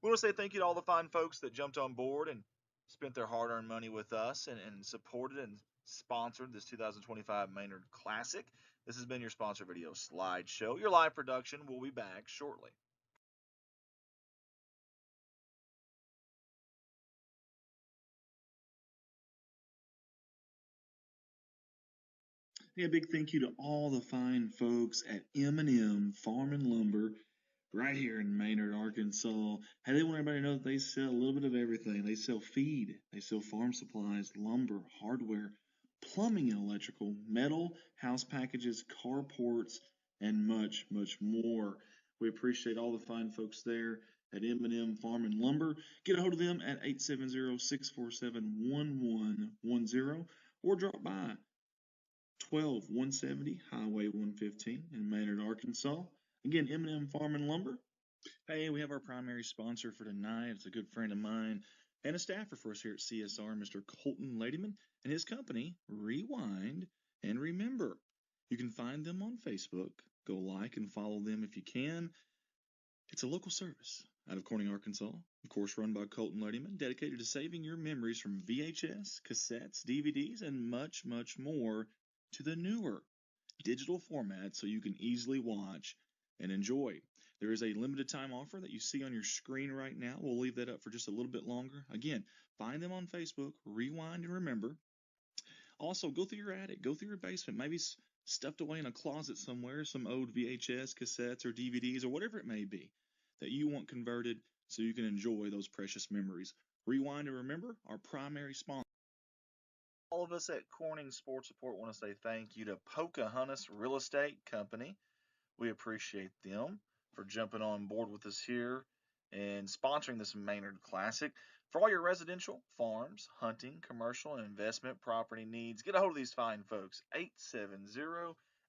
We want to say thank you to all the fine folks that jumped on board and spent their hard-earned money with us and supported and sponsored this 2025 Maynard Classic. This has been your sponsor video slideshow. Your live production will be back shortly. Hey, a big thank you to all the fine folks at M&M Farm and Lumber right here in Maynard, Arkansas. Hey, they want everybody to know that they sell a little bit of everything. They sell feed, they sell farm supplies, lumber, hardware, plumbing and electrical, metal, house packages, carports, and much, much more. We appreciate all the fine folks there at M&M Farm and Lumber. Get a hold of them at 870-647-1110 or drop by 12170 Highway 115 in Maynard, Arkansas. Again, M&M Farm and Lumber. Hey, we have our primary sponsor for tonight. It's a good friend of mine and a staffer for us here at CSR, Mr. Colton Ladyman, and his company, Rewind and Remember. You can find them on Facebook. Go like and follow them if you can. It's a local service out of Corning, Arkansas, of course run by Colton Ladyman, dedicated to saving your memories from VHS, cassettes, DVDs, and much, much more to the newer digital format so you can easily watch and enjoy. There is a limited time offer that you see on your screen right now. We'll leave that up for just a little bit longer. Again, find them on Facebook, Rewind and Remember. Also, go through your attic, go through your basement, maybe stuffed away in a closet somewhere, some old VHS, cassettes, or DVDs, or whatever it may be that you want converted so you can enjoy those precious memories. Rewind and Remember, our primary sponsor. All of us at Corning Sports Report want to say thank you to Pocahontas Real Estate Company. We appreciate them for jumping on board with us here and sponsoring this Maynard Classic. For all your residential, farms, hunting, commercial, and investment property needs, get a hold of these fine folks.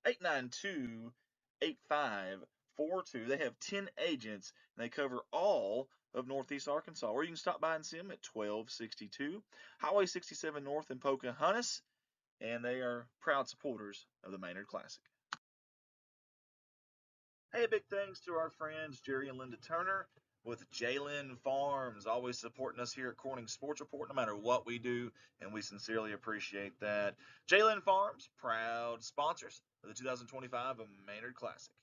870-892-8542. They have 10 agents, and they cover all of Northeast Arkansas. Or you can stop by and see them at 1262 Highway 67 North in Pocahontas, and they are proud supporters of the Maynard Classic. Hey, big thanks to our friends Jerry and Linda Turner with Jalen Farms, always supporting us here at Corning Sports Report, no matter what we do, and we sincerely appreciate that. Jalen Farms, proud sponsors of the 2025 Maynard Classic.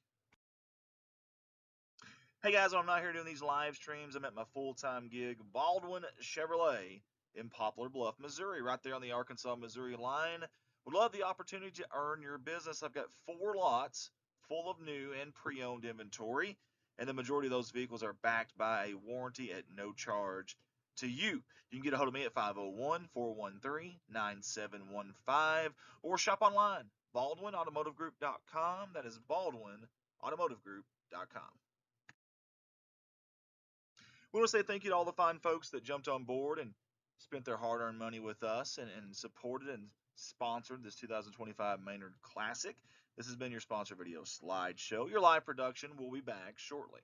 Hey guys, when I'm not here doing these live streams, I'm at my full-time gig, Baldwin Chevrolet in Poplar Bluff, Missouri, right there on the Arkansas-Missouri line. Would love the opportunity to earn your business. I've got 4 lots full of new and pre-owned inventory, and the majority of those vehicles are backed by a warranty at no charge to you. You can get a hold of me at 501-413-9715 or shop online, BaldwinAutomotiveGroup.com. That is BaldwinAutomotiveGroup.com. We want to say thank you to all the fine folks that jumped on board and spent their hard-earned money with us and supported and sponsored this 2025 Maynard Classic. This has been your sponsor video slideshow. Your live production will be back shortly.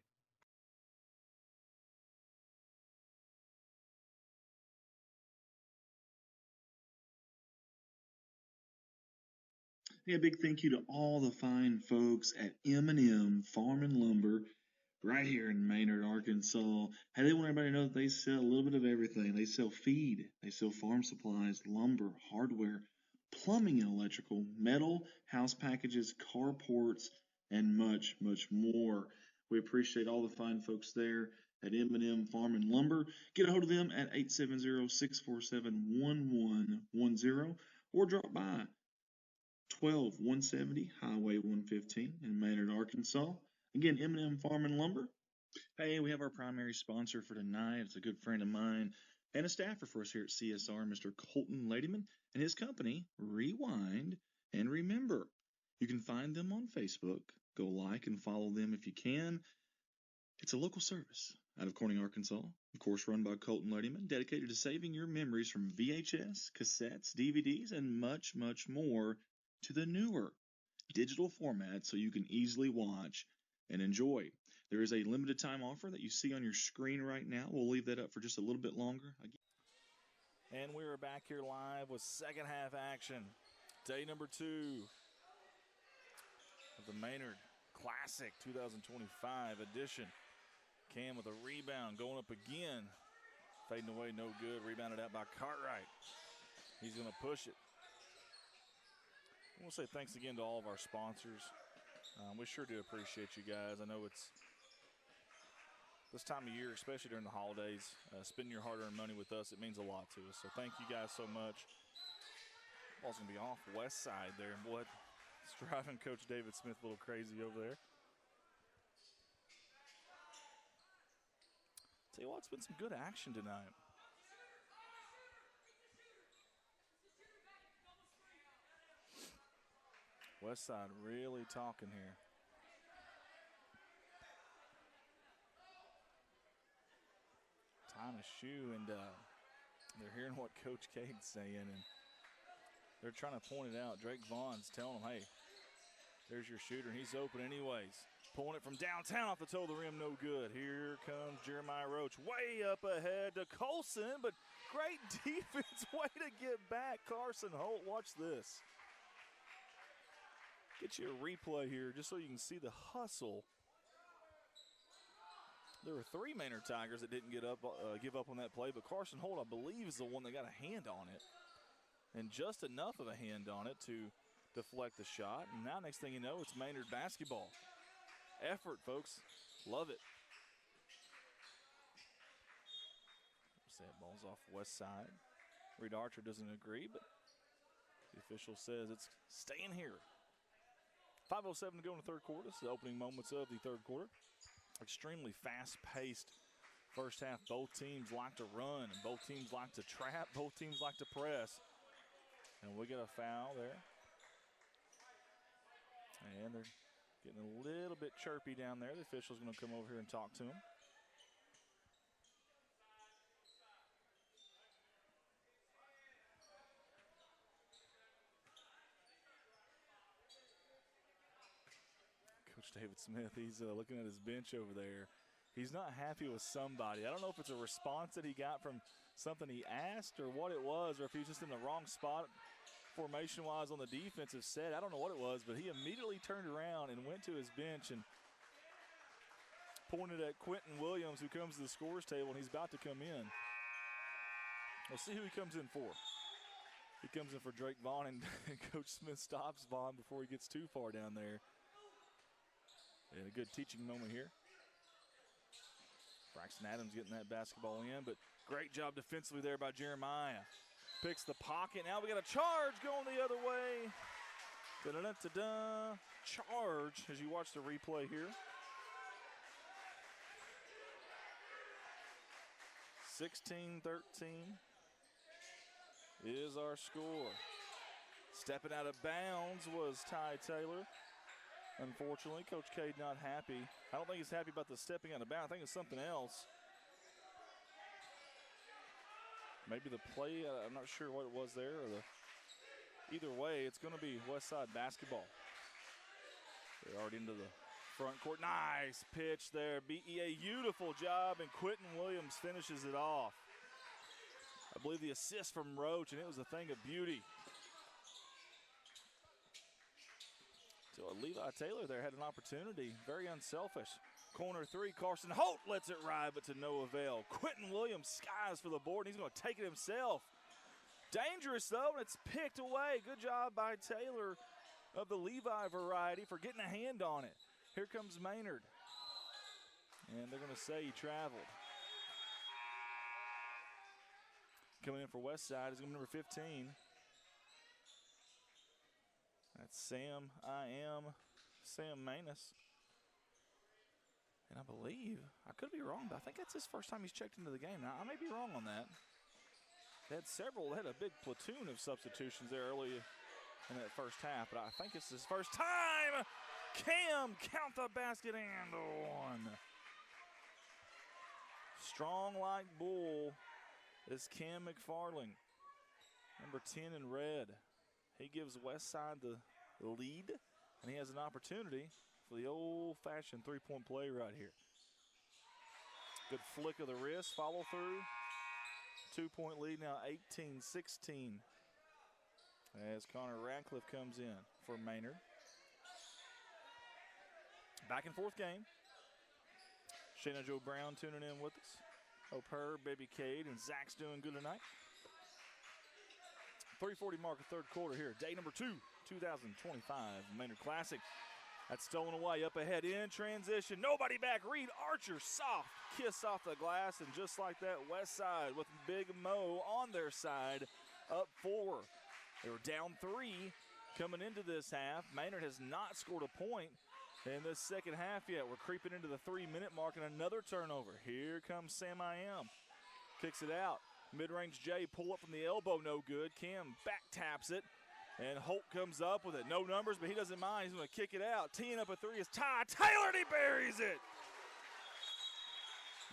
Hey, a big thank you to all the fine folks at M&M Farm and Lumber right here in Maynard, Arkansas. Hey, they want everybody to know that they sell a little bit of everything. They sell feed, they sell farm supplies, lumber, hardware, plumbing and electrical, metal, house packages, carports, and much, much more. We appreciate all the fine folks there at M&M Farm and Lumber. Get a hold of them at 870-647-1110 or drop by 12170 Highway 115 in Maynard, Arkansas. Again, M&M Farm and Lumber. Hey, we have our primary sponsor for tonight. It's a good friend of mine and a staffer for us here at CSR, Mr. Colton Ladyman, and his company, Rewind and Remember. You can find them on Facebook. Go like and follow them if you can. It's a local service out of Corning, Arkansas, of course run by Colton Ladyman, dedicated to saving your memories from VHS, cassettes, DVDs, and much, much more to the newer digital format so you can easily watch and enjoy. There is a limited time offer that you see on your screen right now. We'll leave that up for just a little bit longer. And we are back here live with second half action. Day number 2 of the Maynard Classic 2025 edition. Cam with a rebound, going up again. Fading away, no good. Rebounded out by Cartwright. He's going to push it. I want to say thanks again to all of our sponsors. We sure do appreciate you guys. I know it's this time of year, especially during the holidays, spending your hard-earned money with us, it means a lot to us. So thank you guys so much. Ball's going to be off west side there. Boy, it's driving Coach David Smith a little crazy over there. Tell you what, it's been some good action tonight. West side really talking here. Tying a shoe, and they're hearing what Coach Cade's saying, and they're trying to point it out. Drake Vaughn's telling them, hey, there's your shooter, and he's open anyways. Pulling it from downtown off the toe of the rim, no good. Here comes Jeremiah Roach, way up ahead to Colson, but great defense, way to get back. Carson Holt, watch this. Get you a replay here just so you can see the hustle. There were 3 Maynard Tigers that didn't give up on that play, but Carson Holt, I believe, is the one that got a hand on it. And just enough of a hand on it to deflect the shot. And now next thing you know, it's Maynard basketball. Effort, folks. Love it. That ball's off west side. Reed Archer doesn't agree, but the official says it's staying here. 5:07 to go in the third quarter. This is the opening moments of the third quarter. Extremely fast-paced first half. Both teams like to run, and both teams like to trap. Both teams like to press. And we get a foul there. And they're getting a little bit chirpy down there. The official's going to come over here and talk to him. Coach David Smith, he's looking at his bench over there. He's not happy with somebody. I don't know if it's a response that he got from something he asked or what it was, or if he was just in the wrong spot formation-wise on the defensive set. I don't know what it was, but he immediately turned around and went to his bench and pointed at Quentin Williams, who comes to the scorer's table, and he's about to come in. We'll see who he comes in for. He comes in for Drake Vaughn, and Coach Smith stops Vaughn before he gets too far down there. And a good teaching moment here. Braxton Adams getting that basketball in, but great job defensively there by Jeremiah. Picks the pocket. Now we got a charge going the other way. Da-da-da-da-da. Charge as you watch the replay here. 16-13 is our score. Stepping out of bounds was Ty Taylor. Unfortunately, Coach Cade not happy. I don't think he's happy about the stepping out of bounds. I think it's something else. Maybe the play, I'm not sure what it was there. Either way, it's going to be West Side basketball. They're already into the front court. Nice pitch there. BEA, beautiful job, and Quentin Williams finishes it off. I believe the assist from Roach, and it was a thing of beauty. So Levi Taylor there had an opportunity. Very unselfish. Corner 3, Carson Holt lets it ride, but to no avail. Quentin Williams skies for the board, and he's going to take it himself. Dangerous, though, and it's picked away. Good job by Taylor of the Levi variety for getting a hand on it. Here comes Maynard. And they're going to say he traveled. Coming in for West Side is going to be number 15. That's Sam Manus. And I believe, I could be wrong, but I think that's his first time he's checked into the game. Now, I may be wrong on that. They had a big platoon of substitutions there early in that first half, but I think it's his first time. Cam, count the basket and one. Strong like bull is Cam McFarling, number 10 in red. He gives Westside the lead, and he has an opportunity for the old-fashioned three-point play right here. Good flick of the wrist, follow through. 2-point lead now, 18-16. As Connor Radcliffe comes in for Maynard. Back and forth game. Shayna Jo Brown tuning in with us. Hope her, Baby Cade, and Zach's doing good tonight. 3:40 mark of third quarter here. Day number 2, 2025 Maynard Classic. That's stolen away, up ahead in transition. Nobody back. Reed Archer, soft kiss off the glass. And just like that, West Side with Big Mo on their side, up 4. They were down 3 coming into this half. Maynard has not scored a point in this second half yet. We're creeping into the 3-minute mark and another turnover. Here comes Sam I.M. Kicks it out. Mid-range J, pull up from the elbow, no good. Cam back taps it. And Holt comes up with it. No numbers, but he doesn't mind. He's going to kick it out. Teeing up a 3 is Ty Taylor, and he buries it.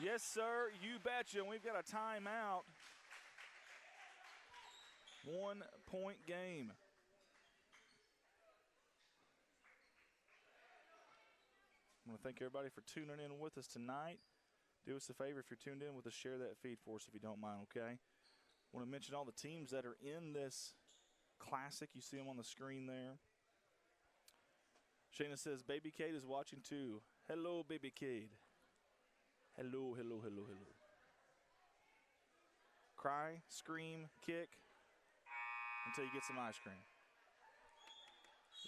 Yes, sir, you betcha. And we've got a timeout. 1-point game. I want to thank everybody for tuning in with us tonight. Do us a favor if you're tuned in with us, share that feed for us if you don't mind, okay? I want to mention all the teams that are in this Classic. You see them on the screen there. Shayna says, Baby Cade is watching too. Hello, Baby Cade. Hello, hello, hello, hello. Cry, scream, kick until you get some ice cream.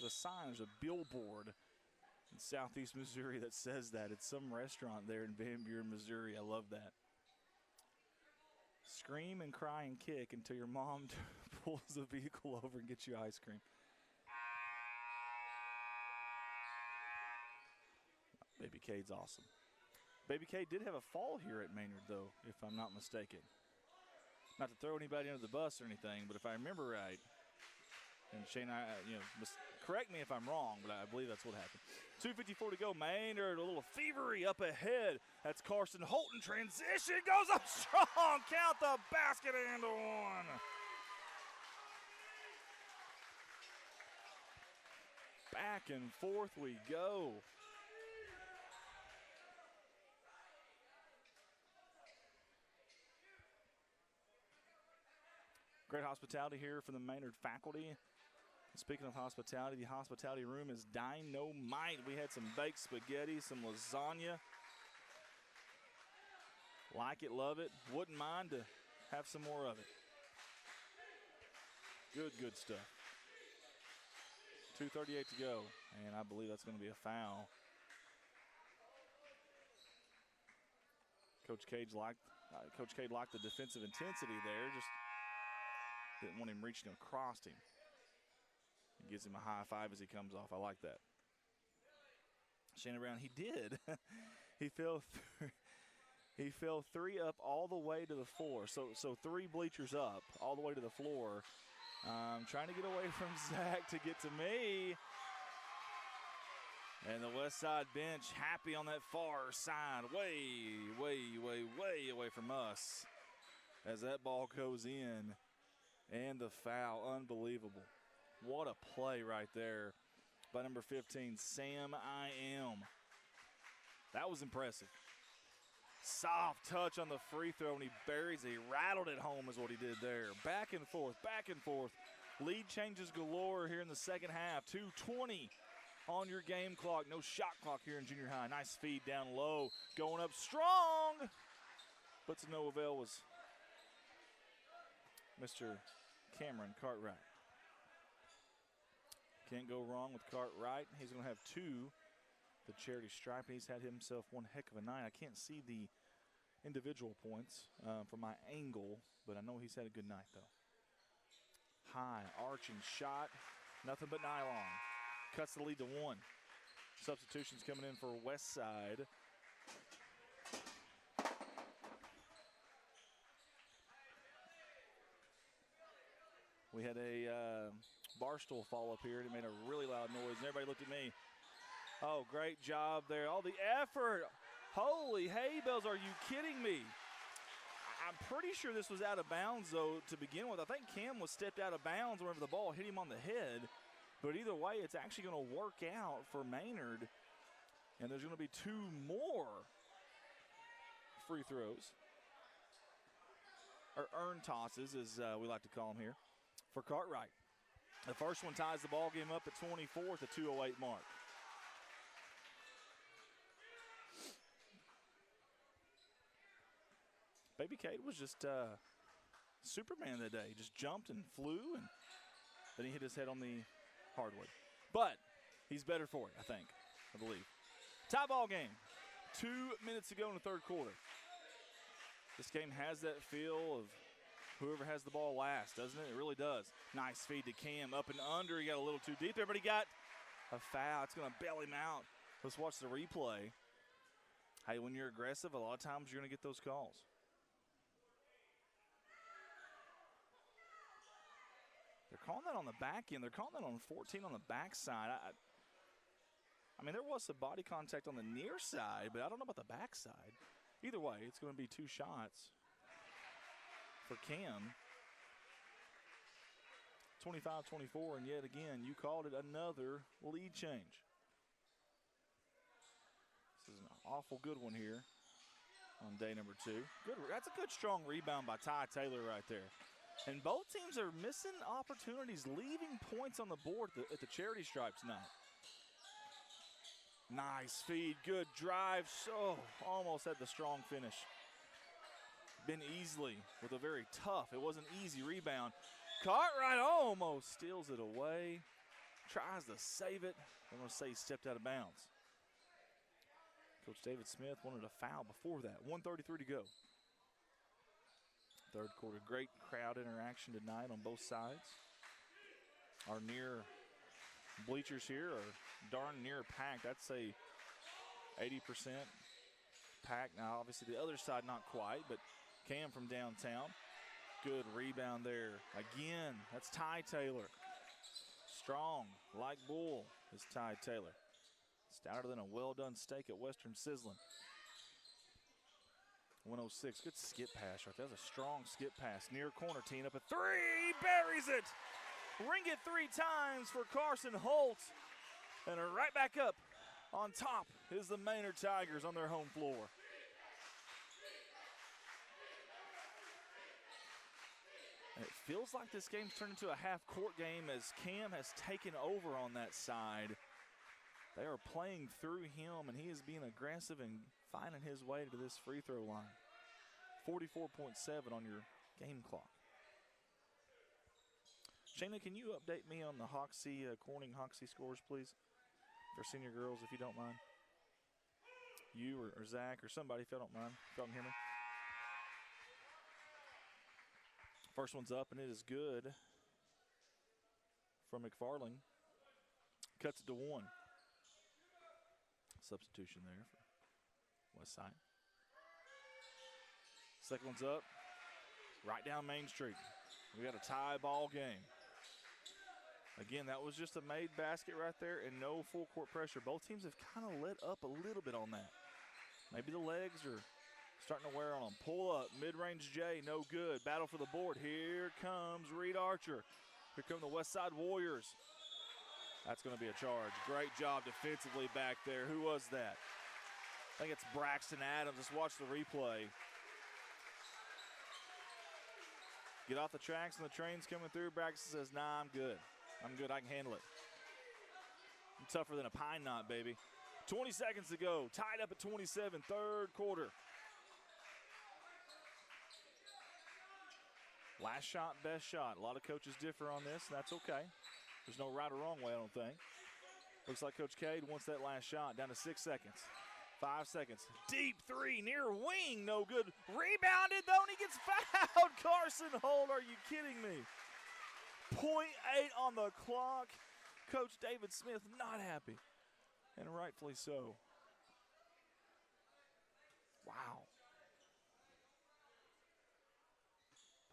There's a sign, there's a billboard in southeast Missouri that says that. It's some restaurant there in Van Buren, Missouri. I love that. Scream and cry and kick until your mom pulls the vehicle over and gets you ice cream. Baby Cade's awesome. Baby Cade did have a fall here at Maynard, though, if I'm not mistaken. Not to throw anybody under the bus or anything, but if I remember right, and Shane, correct me if I'm wrong, but I believe that's what happened. 2:54 to go. Maynard, a little thievery up ahead. That's Carson Holt in transition. Goes up strong. Count the basket and one. Back and forth we go. Great hospitality here from the Maynard faculty. Speaking of hospitality, the hospitality room is dynamite. We had some baked spaghetti, some lasagna. Like it, love it. Wouldn't mind to have some more of it. Good stuff. 2:38 to go, and I believe that's going to be a foul. Coach Cade liked the defensive intensity there. Just didn't want him reaching across him. He gives him a high five as he comes off. I like that. Shannon Brown, he did. He fell 3 up all the way to the floor. So 3 bleachers up all the way to the floor. Trying to get away from Zach to get to me. And the West Side bench happy on that far side. Way away from us as that ball goes in. And the foul, unbelievable. What a play right there by number 15, Sam I.M. That was impressive. Soft touch on the free throw, and he buries it. He rattled it home is what he did there. Back and forth. Lead changes galore here in the second half. 2:20 on your game clock. No shot clock here in junior high. Nice feed down low. Going up strong. But to no avail was Mr. Cameron Cartwright. Can't go wrong with Cartwright. He's going to have 2. The charity stripe. He's had himself one heck of a night. I can't see the individual points from my angle, but I know he's had a good night, though. High, arching shot. Nothing but nylon. Cuts the lead to 1. Substitutions coming in for West Side. We had a bar stool fall up here, and it made a really loud noise, and everybody looked at me. Oh, great job there. All the effort. Holy hay bells, are you kidding me? I'm pretty sure this was out of bounds, though, to begin with. I think Cam was stepped out of bounds whenever the ball hit him on the head. But either way, it's actually going to work out for Maynard. And there's going to be 2 more free throws, or earn tosses, as we like to call them here, for Cartwright. The first one ties the ball game up at 24 at the 2:08 mark. Baby Cade was just Superman that day. He just jumped and flew, and then he hit his head on the hardwood. But he's better for it, I believe. Tie ball game. 2 minutes to go in the third quarter. This game has that feel of whoever has the ball last, doesn't it? It really does. Nice feed to Cam. Up and under. He got a little too deep there, but he got a foul. It's going to bail him out. Let's watch the replay. Hey, when you're aggressive, a lot of times you're going to get those calls. They're calling that on the back end. They're calling that on 14 on the backside. I mean, there was some body contact on the near side, but I don't know about the backside. Either way, it's going to be 2 shots for Cam. 25-24, and yet again, you called it another lead change. This is an awful good one here on day number 2. That's a good, strong rebound by Ty Taylor right there. And both teams are missing opportunities, leaving points on the board at the charity stripe tonight. Nice feed, good drive. So almost had the strong finish. Ben Easley with a very tough, it wasn't easy rebound. Cartwright almost steals it away. Tries to save it. I'm going to say he stepped out of bounds. Coach David Smith wanted a foul before that. 1:33 to go. Third quarter, great crowd interaction tonight on both sides. Our near bleachers here are darn near packed. I'd say 80% packed. Now, obviously, the other side not quite, but Cam from downtown. Good rebound there. Again, that's Ty Taylor. Strong, like bull, is Ty Taylor. Stouter than a well-done steak at Western Sizzling. 106, good skip pass right there. That was a strong skip pass. Near corner, teeing up a 3, buries it. Ring it 3 times for Carson Holt. And right back up on top is the Maynard Tigers on their home floor. And it feels like this game's turned into a half-court game as Cam has taken over on that side. They are playing through him, and he is being aggressive and finding his way to this free throw line. 44.7 on your game clock. Shayna, can you update me on the Corning Hoxie scores, please? For senior girls, if you don't mind. You or Zach or somebody, if you don't mind. If you don't hear me. First one's up, and it is good from McFarling. Cuts it to 1. Substitution there for West Side. Second one's up, right down Main Street. We got a tie ball game. Again, that was just a made basket right there and no full court pressure. Both teams have kind of let up a little bit on that. Maybe the legs are starting to wear on them. Pull up, mid-range J, no good. Battle for the board. Here comes Reed Archer. Here come the West Side Warriors. That's going to be a charge. Great job defensively back there. Who was that? I think it's Braxton Adams. Let's watch the replay. Get off the tracks and the train's coming through. Braxton says, nah, I'm good. I'm good. I can handle it. I'm tougher than a pine knot, baby. 20 seconds to go. Tied up at 27, third quarter. Last shot, best shot. A lot of coaches differ on this, and that's okay. There's no right or wrong way, I don't think. Looks like Coach Cade wants that last shot. Down to 6 seconds. 5 seconds. Deep 3, near wing, no good. Rebounded, though, and he gets fouled. Carson Holt, are you kidding me? 0.8 on the clock. Coach David Smith not happy, and rightfully so. Wow.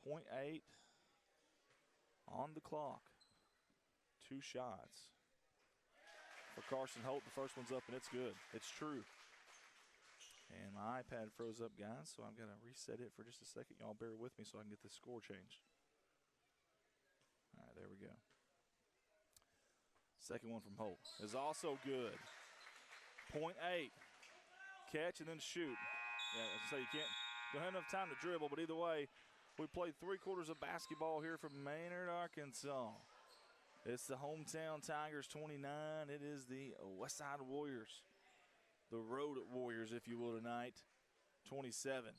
0.8 on the clock. 2 shots. For Carson Holt, the first one's up, and it's good. It's true. And my iPad froze up, guys, so I'm going to reset it for just a second. Y'all bear with me so I can get this score changed. All right, there we go. Second one from Holt is also good. .8. Catch and then shoot. Yeah, so you don't have enough time to dribble, but either way, we played 3 quarters of basketball here from Maynard, Arkansas. It's the hometown Tigers 29. It is the Westside Warriors, the Road Warriors, if you will, tonight, 27.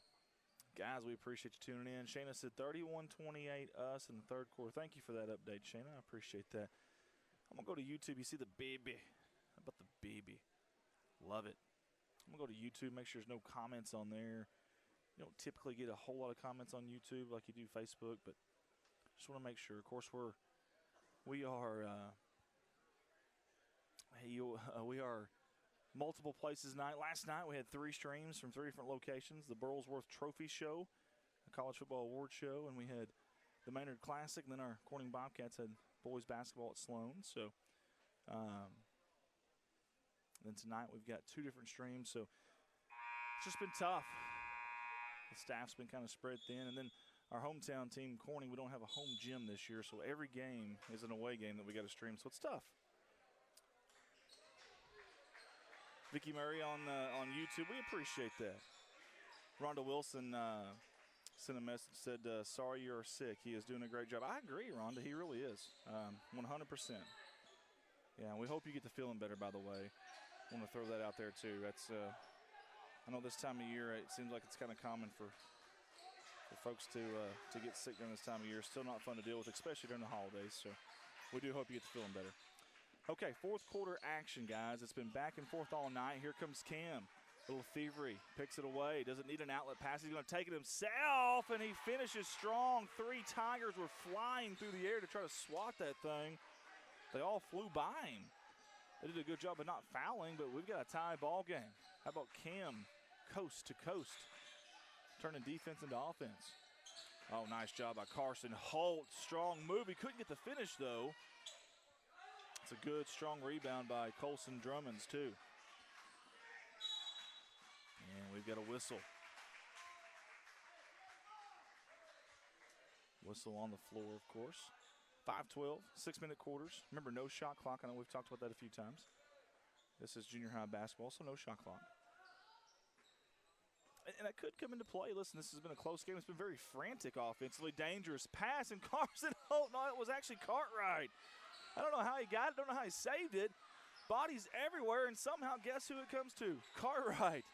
Guys, we appreciate you tuning in. Shayna said 31-28 us in the third quarter. Thank you for that update, Shayna. I appreciate that. I'm going to go to YouTube. You see the baby. How about the baby? Love it. I'm going to go to YouTube, make sure there's no comments on there. You don't typically get a whole lot of comments on YouTube like you do Facebook, but just want to make sure. Of course, we are multiple places tonight. Last night we had 3 streams from 3 different locations. The Burlsworth Trophy Show, a college football award show, and we had the Maynard Classic, and then our Corning Bobcats had boys basketball at Sloan. So then tonight we've got 2 different streams. So it's just been tough. The staff's been kind of spread thin. And then our hometown team, Corning, we don't have a home gym this year, so every game is an away game that we got to stream. So it's tough. Vicky Murray on YouTube, we appreciate that. Rhonda Wilson sent a message, said, sorry you're sick. He is doing a great job. I agree, Rhonda. He really is. 100%. Yeah, we hope you get to feeling better, by the way. I want to throw that out there, too. That's I know this time of year, it seems like it's kind of common for folks to get sick during this time of year. Still not fun to deal with, especially during the holidays. So we do hope you get to feeling better. Okay, fourth quarter action, guys. It's been back and forth all night. Here comes Cam. A little thievery. Picks it away. Doesn't need an outlet pass. He's going to take it himself, and he finishes strong. 3 Tigers were flying through the air to try to swat that thing. They all flew by him. They did a good job of not fouling, but we've got a tie ball game. How about Cam coast to coast, turning defense into offense? Oh, nice job by Carson Holt. Strong move. He couldn't get the finish, though. It's a good, strong rebound by Colson Drummonds, too. And we've got a whistle. Whistle on the floor, of course. 5-12, 6-minute quarters. Remember, no shot clock. I know we've talked about that a few times. This is junior high basketball, so no shot clock. And that could come into play. Listen, this has been a close game. It's been very frantic offensively. Dangerous pass, and Carson Holt. No, it was actually Cartwright. I don't know how he got it. Don't know how he saved it. Bodies everywhere, and somehow guess who it comes to? Cartwright.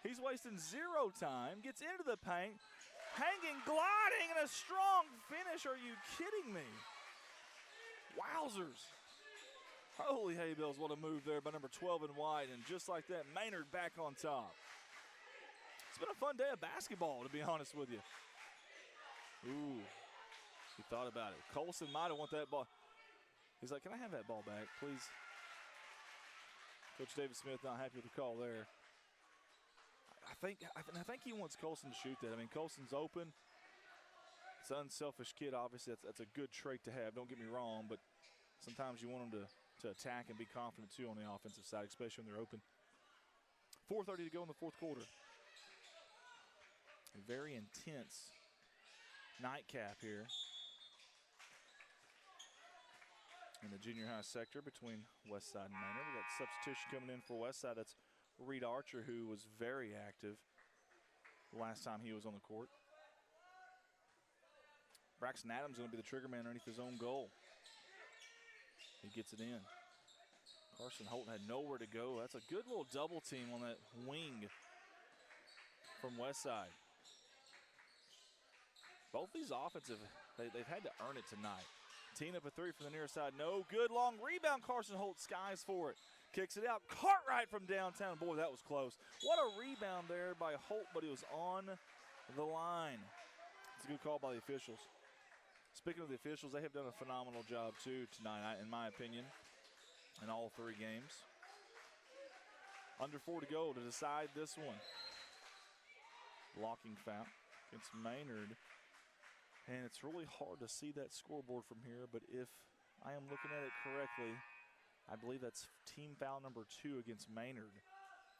He's wasting 0 time. Gets into the paint. Hanging, gliding, and a strong finish. Are you kidding me? Wowzers. Holy hay bells, what a move there by number 12 in white. And just like that, Maynard back on top. It's been a fun day of basketball, to be honest with you. Ooh, he thought about it. Colson might have want that ball. He's like, can I have that ball back, please? Coach David Smith not happy with the call there. I think he wants Colson to shoot that. I mean, Colson's open. It's an unselfish kid, obviously. That's a good trait to have, don't get me wrong, but sometimes you want him to attack and be confident, too, on the offensive side, especially when they're open. 4:30 to go in the fourth quarter. A very intense nightcap here in the junior high sector between Westside and Maynard. We got substitution coming in for Westside. That's Reed Archer, who was very active the last time he was on the court. Braxton Adams going to be the trigger man underneath his own goal. He gets it in. Carson Holt had nowhere to go. That's a good little double team on that wing from Westside. Both these offensive, they've had to earn it tonight. Teeing up a 3 from the near side. No good. Long rebound. Carson Holt skies for it. Kicks it out. Cartwright from downtown. Boy, that was close. What a rebound there by Holt, but he was on the line. It's a good call by the officials. Speaking of the officials, they have done a phenomenal job, too, tonight, in my opinion, in all 3 games. Under 4 to go to decide this one. Blocking foul against Maynard. And it's really hard to see that scoreboard from here, but if I am looking at it correctly, I believe that's team foul number 2 against Maynard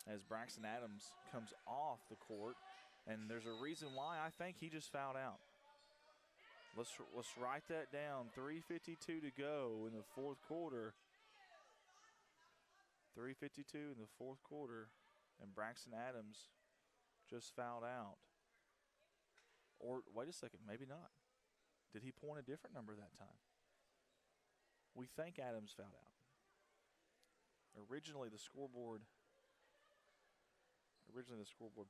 as Braxton Adams comes off the court. And there's a reason why. I think he just fouled out. Let's write that down. 3:52 to go in the fourth quarter. 3:52 in the fourth quarter, and Braxton Adams just fouled out. Or wait a second, maybe not. Did he point a different number that time? We think Adams fouled out. Originally the scoreboard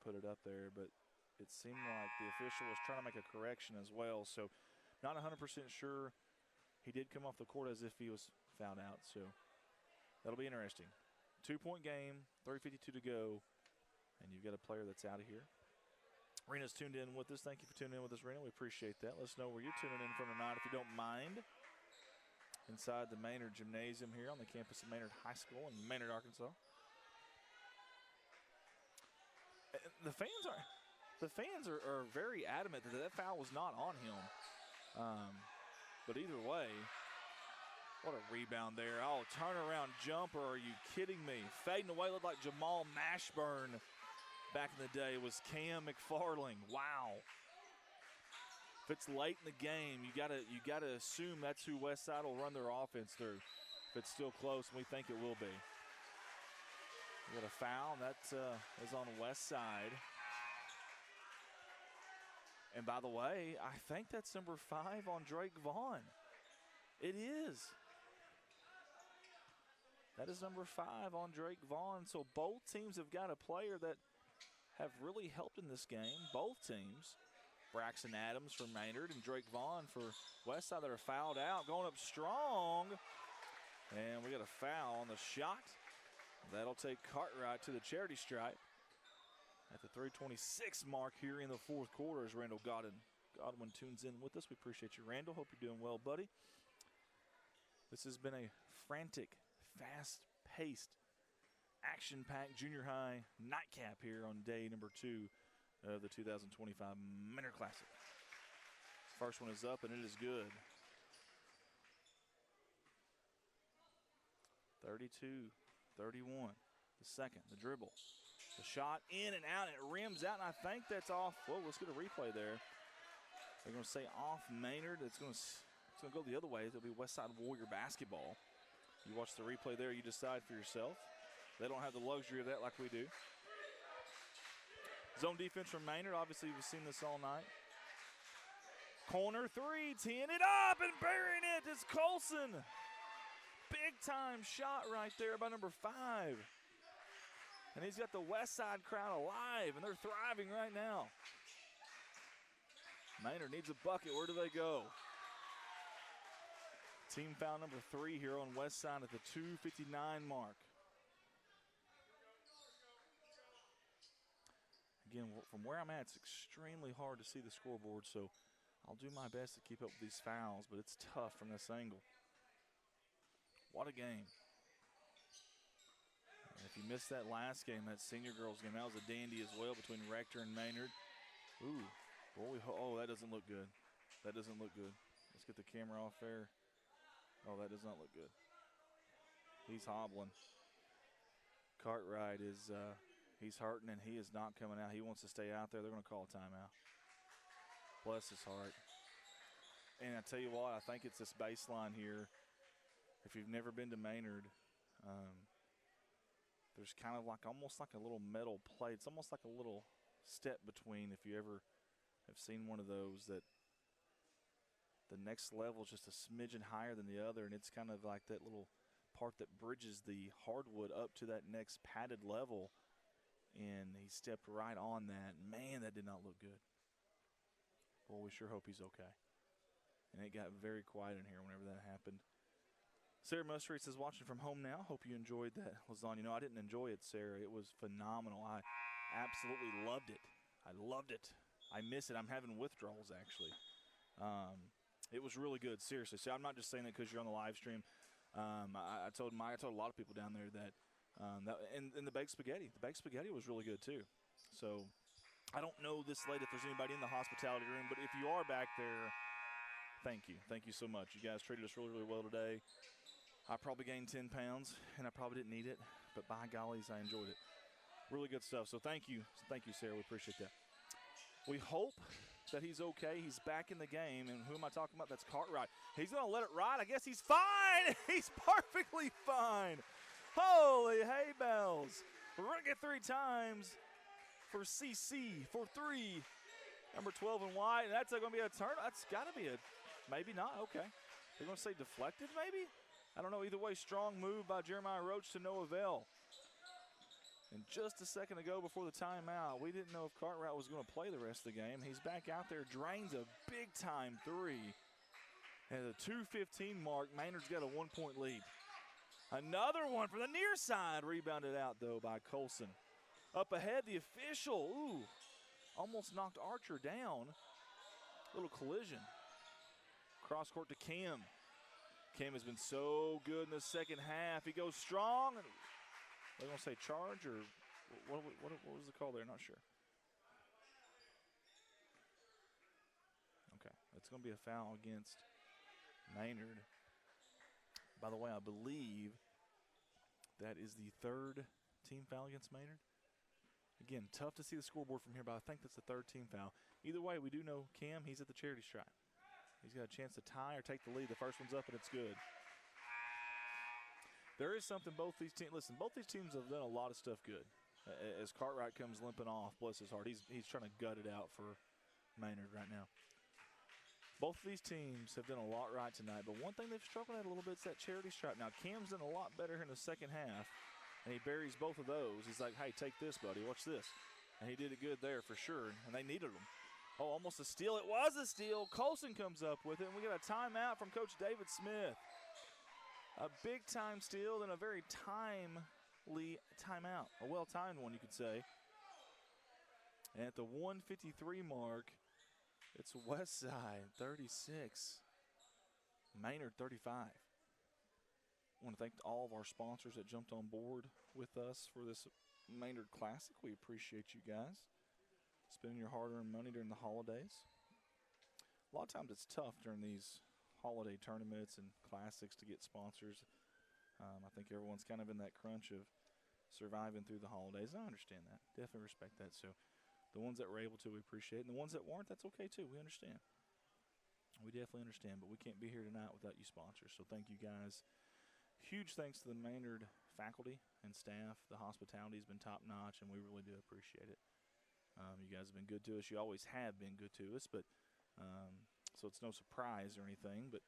put it up there, but it seemed like the official was trying to make a correction as well. So not 100% sure. He did come off the court as if he was fouled out, so that'll be interesting. 2-point game, 3:52 to go, and you've got a player that's out of here. Rena's tuned in with us. Thank you for tuning in with us, Rena. We appreciate that. Let us know where you're tuning in from tonight if you don't mind. Inside the Maynard Gymnasium here on the campus of Maynard High School in Maynard, Arkansas. The fans are very adamant that foul was not on him. But either way, what a rebound there. Oh, turnaround jumper. Are you kidding me? Fading away, looked like Jamal Mashburn back in the day was Cam McFarling. Wow. If it's late in the game, you gotta assume that's who Westside will run their offense through. If it's still close, and we think it will be. We got a foul, and that is on Westside. And by the way, I think that's number 5 on Drake Vaughn. It is. That is number 5 on Drake Vaughn. So both teams have got a player that have really helped in this game. Both teams. Braxton Adams for Maynard and Drake Vaughn for Westside that are fouled out. Going up strong. And we got a foul on the shot. That'll take Cartwright to the charity stripe at the 3:26 mark here in the fourth quarter as Randall Godwin tunes in with us. We appreciate you, Randall. Hope you're doing well, buddy. This has been a frantic, fast-paced, action-packed junior high nightcap here on day number 2 of the 2025 Maynard Classic. First one is up, and it is good. 32-31. The second, the dribble. The shot in and out, and it rims out, and I think that's off. Whoa, let's get a replay there. They're going to say off Maynard. It's going to go the other way. It'll be Westside Warrior basketball. You watch the replay there, you decide for yourself. They don't have the luxury of that like we do. Zone defense from Maynard. Obviously, we've seen this all night. Corner 3, teeing it up and burying it is Colson. Big-time shot right there by number 5. And he's got the Westside crowd alive, and they're thriving right now. Maynard needs a bucket. Where do they go? Team foul number 3 here on Westside at the 2:59 mark. Again, from where I'm at, it's extremely hard to see the scoreboard, so I'll do my best to keep up with these fouls, but it's tough from this angle. What a game. And if you missed that last game, that senior girls game, that was a dandy as well between Rector and Maynard. Ooh, boy, oh, that doesn't look good. That doesn't look good. Let's get the camera off there. Oh, that does not look good. He's hobbling. Cartwright is he's hurting, and he is not coming out. He wants to stay out there. They're going to call a timeout. Bless his heart. And I tell you what, I think it's this baseline here. If you've never been to Maynard, there's kind of like almost like a little metal plate. It's almost like a little step between, if you ever have seen one of those, that the next level is just a smidgen higher than the other, and it's kind of like that little part that bridges the hardwood up to that next padded level, and he stepped right on that. Man, that did not look good. Boy, we sure hope he's okay. And it got very quiet in here whenever that happened. Sarah Mustard says, watching from home now. Hope you enjoyed that lasagna. No, I didn't enjoy it, Sarah. It was phenomenal. I absolutely loved it. I loved it. I miss it. I'm having withdrawals, actually. It was really good, seriously. So I'm not just saying that because you're on the live stream. I told a lot of people down there that, and the baked spaghetti. The baked spaghetti was really good, too. So I don't know this late if there's anybody in the hospitality room, but if you are back there, thank you. Thank you so much. You guys treated us really, really well today. I probably gained 10 pounds, and I probably didn't need it, but by gollies, I enjoyed it. Really good stuff. So thank you. Thank you, Sarah. We appreciate that. We hope that he's okay. He's back in the game. And who am I talking about? That's Cartwright. He's going to let it ride. I guess he's fine. He's perfectly fine. Holy hay bells. Ring it 3 times for CC for 3. Number 12 in white. And that's going to be a turn. That's got to be a maybe not. Okay. They're going to say deflected maybe? I don't know. Either way, strong move by Jeremiah Roach to no avail. And just a second ago before the timeout, we didn't know if Cartwright was going to play the rest of the game. He's back out there, drains a big-time 3. And at the 2:15 mark, Maynard's got a 1-point lead. Another one from the near side, rebounded out, though, by Colson. Up ahead, the official, ooh, almost knocked Archer down. Little collision. Cross court to Cam. Cam has been so good in the second half. He goes strong. They're going to say charge or what was the call there? Not sure. Okay, it's going to be a foul against Maynard. By the way, I believe that is the 3rd team foul against Maynard. Again, tough to see the scoreboard from here, but I think that's the 3rd team foul. Either way, we do know Cam, he's at the charity stripe. He's got a chance to tie or take the lead. The first one's up, and it's good. There is something both these teams – listen, both these teams have done a lot of stuff good. As Cartwright comes limping off, bless his heart, he's trying to gut it out for Maynard right now. Both of these teams have done a lot right tonight, but one thing they've struggled at a little bit is that charity stripe. Now, Cam's done a lot better here in the second half, and he buries both of those. He's like, hey, take this, buddy. Watch this. And he did it good there for sure, and they needed him. Oh, almost a steal. It was a steal. Colson comes up with it, and we got a timeout from Coach David Smith. A big-time steal and a very timely timeout. A well-timed one, you could say. And at the 1:53 mark, it's Westside 36, Maynard 35. I want to thank all of our sponsors that jumped on board with us for this Maynard Classic. We appreciate you guys spending your hard-earned money during the holidays. A lot of times it's tough during these holiday tournaments and classics to get sponsors. I think everyone's kind of in that crunch of surviving through the holidays. I understand that. Definitely respect that. So the ones that were able to, we appreciate it. And the ones that weren't, that's okay too. We understand. We definitely understand, but we can't be here tonight without you sponsors. So thank you guys. Huge thanks to the Maynard faculty and staff. The hospitality has been top-notch, and we really do appreciate it. You guys have been good to us. You always have been good to us, but so it's no surprise or anything, but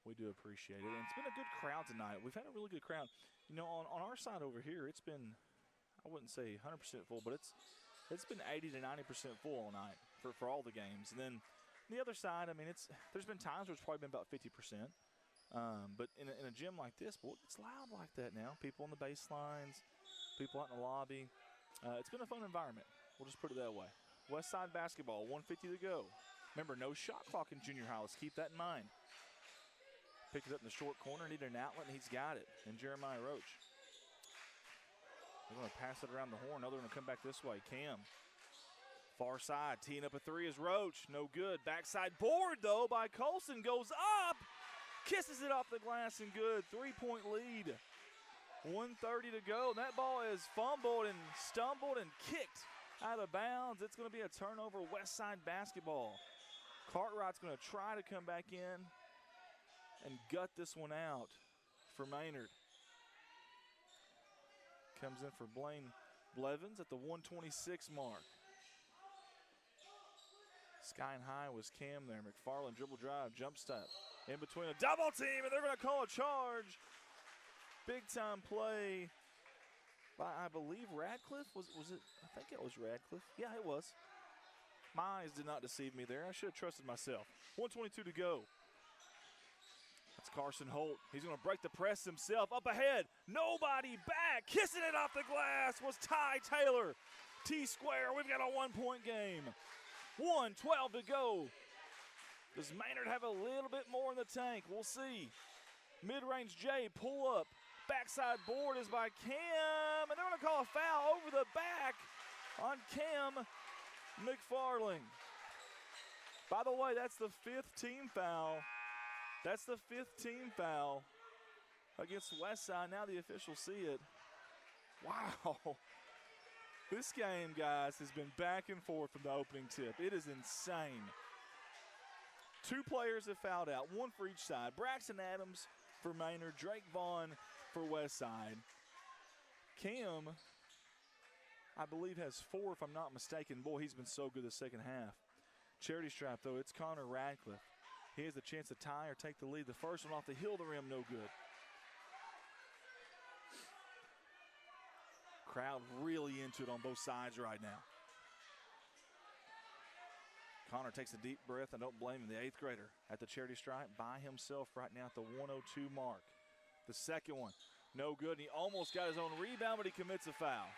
we do appreciate it. And it's been a good crowd tonight. We've had a really good crowd. You know, on our side over here, it's been, I wouldn't say 100% full, but it's been 80 to 90% full all night for all the games. And then the other side, I mean, there's been times where it's probably been about 50%. But in a gym like this, boy, it's loud like that now. People on the baselines, people out in the lobby. It's been a fun environment. We'll just put it that way. West Side basketball, 150 to go. Remember, no shot clock in junior high. Let's keep that in mind. Pick it up in the short corner, needed an outlet, and he's got it. And Jeremiah Roach. They're going to pass it around the horn. Another going to come back this way. Cam. Far side, teeing up a 3 is Roach. No good. Backside board, though, by Colson. Goes up. Kisses it off the glass and good. 3-point lead. 1:30 to go. And that ball is fumbled and stumbled and kicked out of bounds. It's going to be a turnover, West Side basketball. Cartwright's going to try to come back in and gut this one out for Maynard. Comes in for Blaine Blevins at the 126 mark. Sky and high was Cam there. McFarland dribble drive, jump step. In between a double team, and they're going to call a charge. Big time play by, I believe, Radcliffe. Was it? I think it was Radcliffe. Yeah, it was. My eyes did not deceive me there. I should have trusted myself. 1:22 to go. That's Carson Holt. He's going to break the press himself. Up ahead. Nobody back. Kissing it off the glass was Ty Taylor. T-square. We've got a 1-point game. 1:12 to go. Does Maynard have a little bit more in the tank? We'll see. Mid-range J, pull up. Backside board is by Cam. And they're going to call a foul over the back on Cam. McFarling. By the way, that's the 5th team foul. That's the 5th team foul against Westside. Now the officials see it. Wow. This game, guys, has been back and forth from the opening tip. It is insane. 2 players have fouled out, 1 for each side. Braxton Adams for Maynard, Drake Vaughn for Westside. Cam, I believe, has 4, if I'm not mistaken. Boy, he's been so good the second half. Charity stripe, though, it's Connor Radcliffe. He has a chance to tie or take the lead. The first one off the heel of the rim, no good. Crowd really into it on both sides right now. Connor takes a deep breath. I don't blame him. The 8th grader at the charity stripe by himself right now at the 102 mark. The second one, no good. And he almost got his own rebound, but he commits a foul.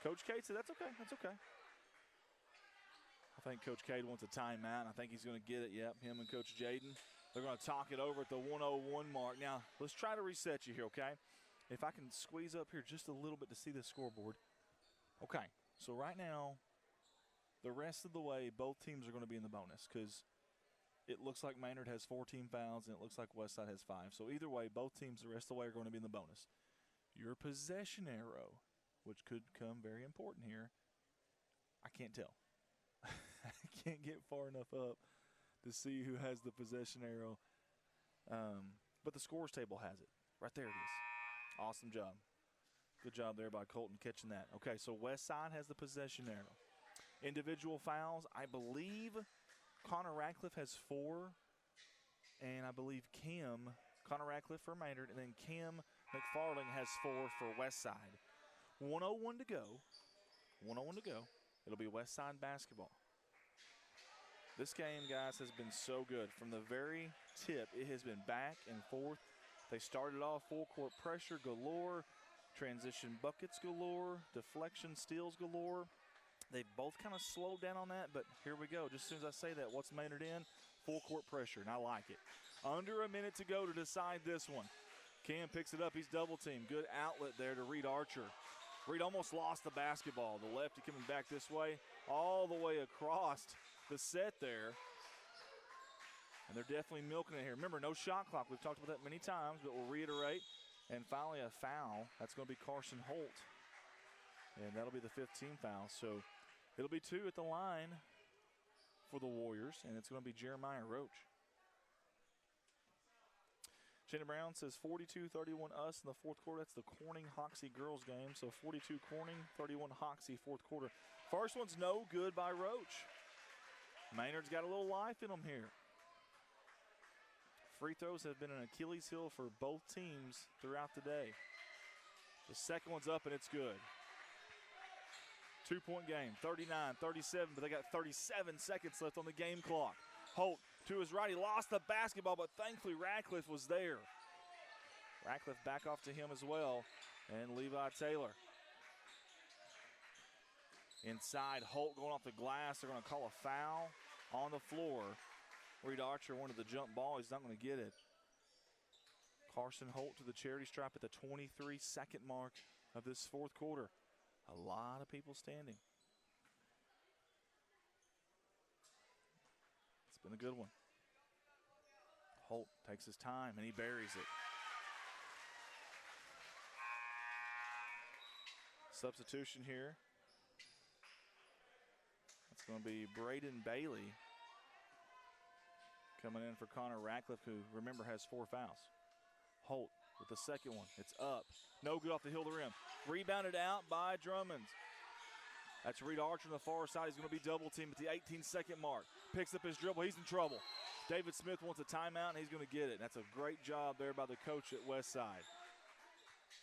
Coach Cade said, that's okay, that's okay. I think Coach Cade wants a timeout, and I think he's going to get it. Yep, him and Coach Jaden. They're going to talk it over at the 101 mark. Now, let's try to reset you here, okay? If I can squeeze up here just a little bit to see the scoreboard. Okay, so right now, the rest of the way, both teams are going to be in the bonus because it looks like Maynard has 4 team fouls and it looks like Westside has 5. So either way, both teams the rest of the way are going to be in the bonus. Your possession arrow, which could come very important here, I can't tell. I can't get far enough up to see who has the possession arrow. But the scores table has it. Right there it is. Awesome job. Good job there by Colton catching that. Okay, so Westside has the possession arrow. Individual fouls, I believe Connor Radcliffe has 4. And I believe Connor Radcliffe for Maynard, and then Kim McFarling has 4 for Westside. 1:01 to go. 1:01 to go. It'll be Westside basketball. This game, guys, has been so good. From the very tip, it has been back and forth. They started off full court pressure galore, transition buckets galore, deflection steals galore. They both kind of slowed down on that, but here we go. Just as soon as I say that, what's Maynard in? Full court pressure, and I like it. Under a minute to go to decide this one. Cam picks it up. He's double teamed. Good outlet there to Reed Archer. Reed almost lost the basketball. The lefty coming back this way, all the way across the set there. And they're definitely milking it here. Remember, no shot clock. We've talked about that many times, but we'll reiterate. And finally a foul. That's going to be Carson Holt. And that'll be the 5th team foul. So it'll be 2 at the line for the Warriors, and it's going to be Jeremiah Roach. Shannon Brown says 42-31 us in the 4th quarter. That's the Corning-Hoxie girls game. So 42 Corning, 31 Hoxie 4th quarter. First one's no good by Roach. Maynard's got a little life in them here. Free throws have been an Achilles heel for both teams throughout the day. The second one's up, and it's good. 2-point game, 39-37, but they got 37 seconds left on the game clock. Holt to his right. He lost the basketball, but thankfully Radcliffe was there. Radcliffe back off to him as well, and Levi Taylor. Inside, Holt going off the glass. They're going to call a foul on the floor. Reed Archer wanted the jump ball. He's not going to get it. Carson Holt to the charity stripe at the 23-second mark of this 4th quarter. A lot of people standing. It's been a good one. Holt takes his time, and he buries it. Substitution here. It's going to be Braden Bailey coming in for Connor Radcliffe, who, remember, has 4 fouls. Holt with the second one. It's up. No good off the heel of the rim. Rebounded out by Drummond. That's Reed Archer on the far side. He's going to be double teamed at the 18-second mark. Picks up his dribble. He's in trouble. David Smith wants a timeout, and he's going to get it. That's a great job there by the coach at Westside.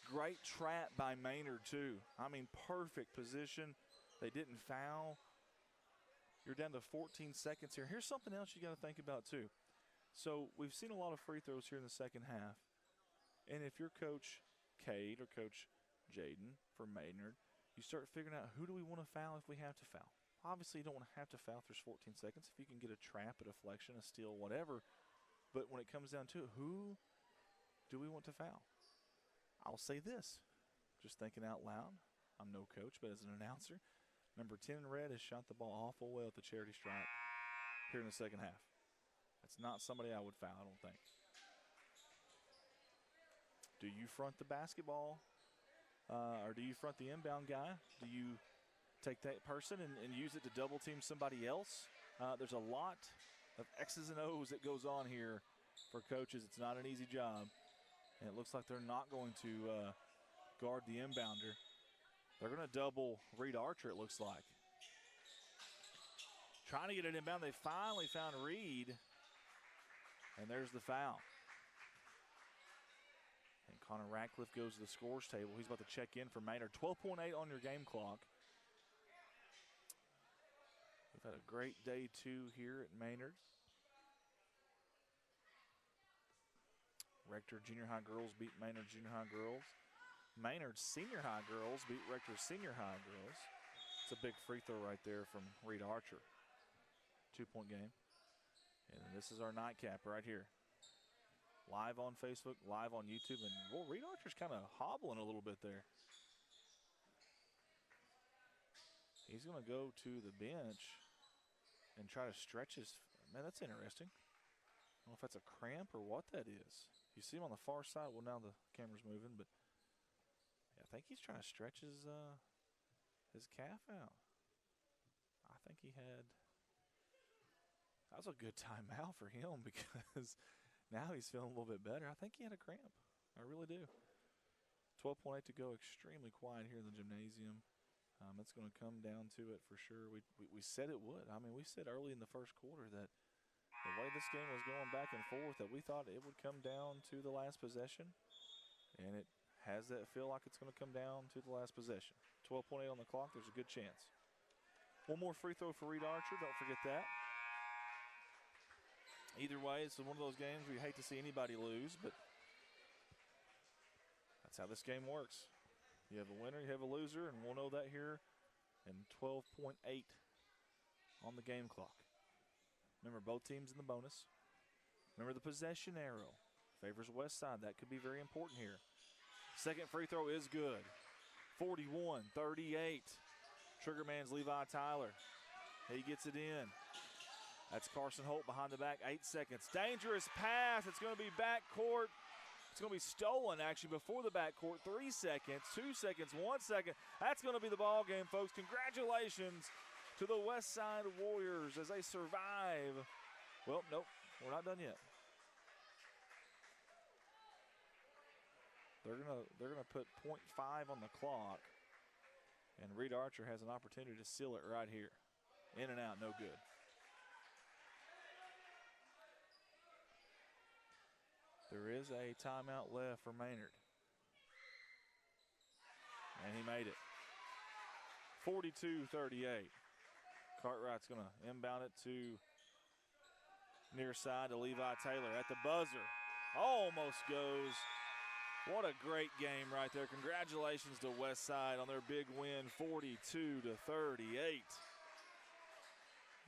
Great trap by Maynard, too. I mean, perfect position. They didn't foul. You're down to 14 seconds here. Here's something else you got to think about, too. So we've seen a lot of free throws here in the second half. And if you're Coach Cade or Coach Jaden for Maynard, you start figuring out who do we want to foul if we have to foul. Obviously, you don't want to have to foul if there's 14 seconds. If you can get a trap, a deflection, a steal, whatever. But when it comes down to it, who do we want to foul? I'll say this, just thinking out loud. I'm no coach, but as an announcer, Number 10 in red has shot the ball awful well at the charity stripe here in the second half. That's not somebody I would foul, I don't think. Do you front the basketball or do you front the inbound guy? Do you take that person and use it to double team somebody else? There's a lot of X's and O's that goes on here for coaches. It's not an easy job. And it looks like they're not going to guard the inbounder. They're going to double Reed Archer, it looks like. Trying to get it inbound. They finally found Reed. And there's the foul. And Connor Ratcliffe goes to the scores table. He's about to check in for Maynard. 12.8 on your game clock. We've had a great day, too, here at Maynard. Rector Junior High girls beat Maynard Junior High girls. Maynard Senior High girls beat Rector Senior High girls. It's a big free throw right there from Reed Archer. 2-point game. And this is our nightcap right here. Live on Facebook, live on YouTube. And, well, Reed Archer's kind of hobbling a little bit there. He's going to go to the bench and try to stretch his. Man, that's interesting. I don't know if that's a cramp or what that is. You see him on the far side. Well, now the camera's moving, but yeah, I think he's trying to stretch his calf out. I think he had. That was a good timeout for him because now he's feeling a little bit better. I think he had a cramp. I really do. 12.8 to go. Extremely quiet here in the gymnasium. It's going to come down to it for sure. We said it would. I mean, we said early in the first quarter that the way this game was going back and forth that we thought it would come down to the last possession. And it has that feel like it's going to come down to the last possession. 12.8 on the clock. There's a good chance. One more free throw for Reed Archer. Don't forget that. Either way, it's one of those games where you hate to see anybody lose, but that's how this game works. You have a winner, you have a loser, and we'll know that here in 12.8 on the game clock. Remember, both teams in the bonus. Remember the possession arrow. Favors West Side. That could be very important here. Second free throw is good. 41-38. Triggerman's Levi Tyler. He gets it in. That's Carson Holt behind the back. 8 seconds. Dangerous pass. It's going to be backcourt. It's going to be stolen, actually, before the backcourt. 3 seconds, 2 seconds, 1 second. That's going to be the ball game, folks. Congratulations to the West Side Warriors as they survive. Well, nope, we're not done yet. They're gonna put .5 on the clock, and Reed Archer has an opportunity to seal it right here. In and out, no good. There is a timeout left for Maynard. And he made it. 42-38. Cartwright's going to inbound it to near side to Levi Taylor at the buzzer. Almost goes. What a great game right there. Congratulations to West Side on their big win, 42-38.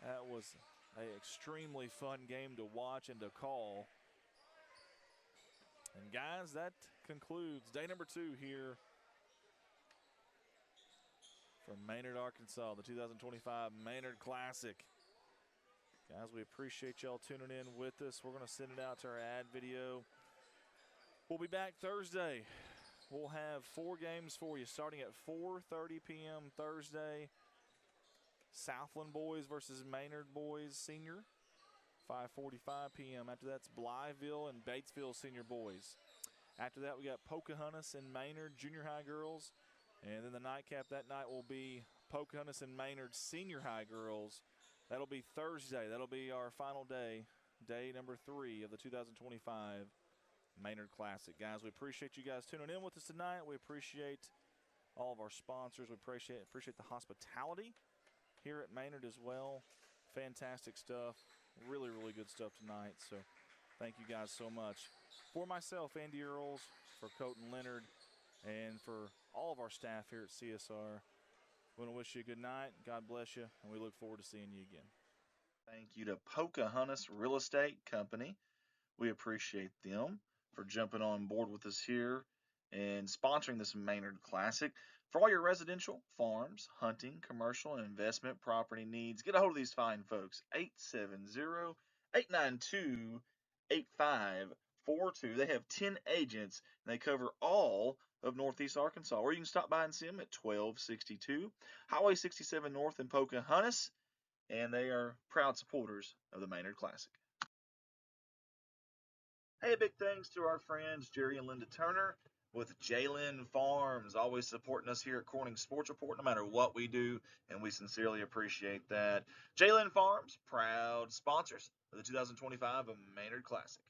That was an extremely fun game to watch and to call. And guys, that concludes day number 2 here from Maynard, Arkansas, the 2025 Maynard Classic. Guys, we appreciate y'all tuning in with us. We're going to send it out to our ad video. We'll be back Thursday. We'll have 4 games for you starting at 4:30 p.m. Thursday. Southland boys versus Maynard boys senior. 5:45 p.m. After that's Blytheville and Batesville senior boys. After that, we got Pocahontas and Maynard junior high girls. And then the nightcap that night will be Pocahontas and Maynard senior high girls. That'll be Thursday. That'll be our final day, day number 3 of the 2025 Maynard Classic. Guys, we appreciate you guys tuning in with us tonight. We appreciate all of our sponsors. We appreciate the hospitality here at Maynard as well. Fantastic stuff. Really, really good stuff tonight. So thank you guys so much. For myself, Andy Earls, for Colton Leonard, and for all of our staff here at CSR, we want to wish you a good night. God bless you, and we look forward to seeing you again. Thank you to Pocahontas Real Estate Company. We appreciate them for jumping on board with us here and sponsoring this Maynard Classic. For all your residential, farms, hunting, commercial, and investment property needs, get a hold of these fine folks. 870-892-8542. They have 10 agents, and they cover all of Northeast Arkansas. Or you can stop by and see them at 1262 Highway 67 North in Pocahontas, and they are proud supporters of the Maynard Classic. Hey, big thanks to our friends Jerry and Linda Turner with Jalen Farms, always supporting us here at Corning Sports Report, no matter what we do, and we sincerely appreciate that. Jalen Farms, proud sponsors of the 2025 Maynard Classic.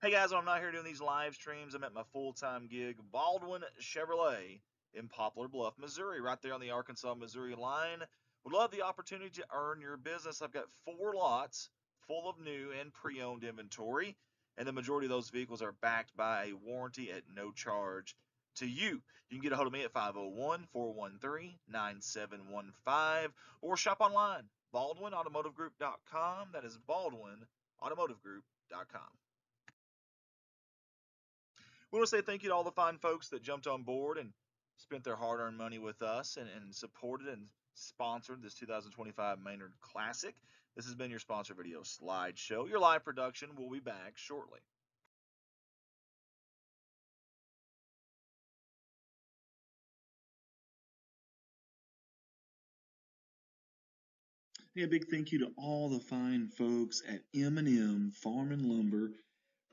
Hey guys, when I'm not here doing these live streams, I'm at my full-time gig, Baldwin Chevrolet in Poplar Bluff, Missouri, right there on the Arkansas-Missouri line. Would love the opportunity to earn your business. I've got 4 lots full of new and pre-owned inventory, and the majority of those vehicles are backed by a warranty at no charge to you. You can get a hold of me at 501-413-9715 or shop online, baldwinautomotivegroup.com. That is baldwinautomotivegroup.com. We want to say thank you to all the fine folks that jumped on board and spent their hard-earned money with us and supported and sponsored this 2025 Maynard Classic. This has been your sponsor video slideshow. Your live production will be back shortly. Hey, a big thank you to all the fine folks at M&M Farm and Lumber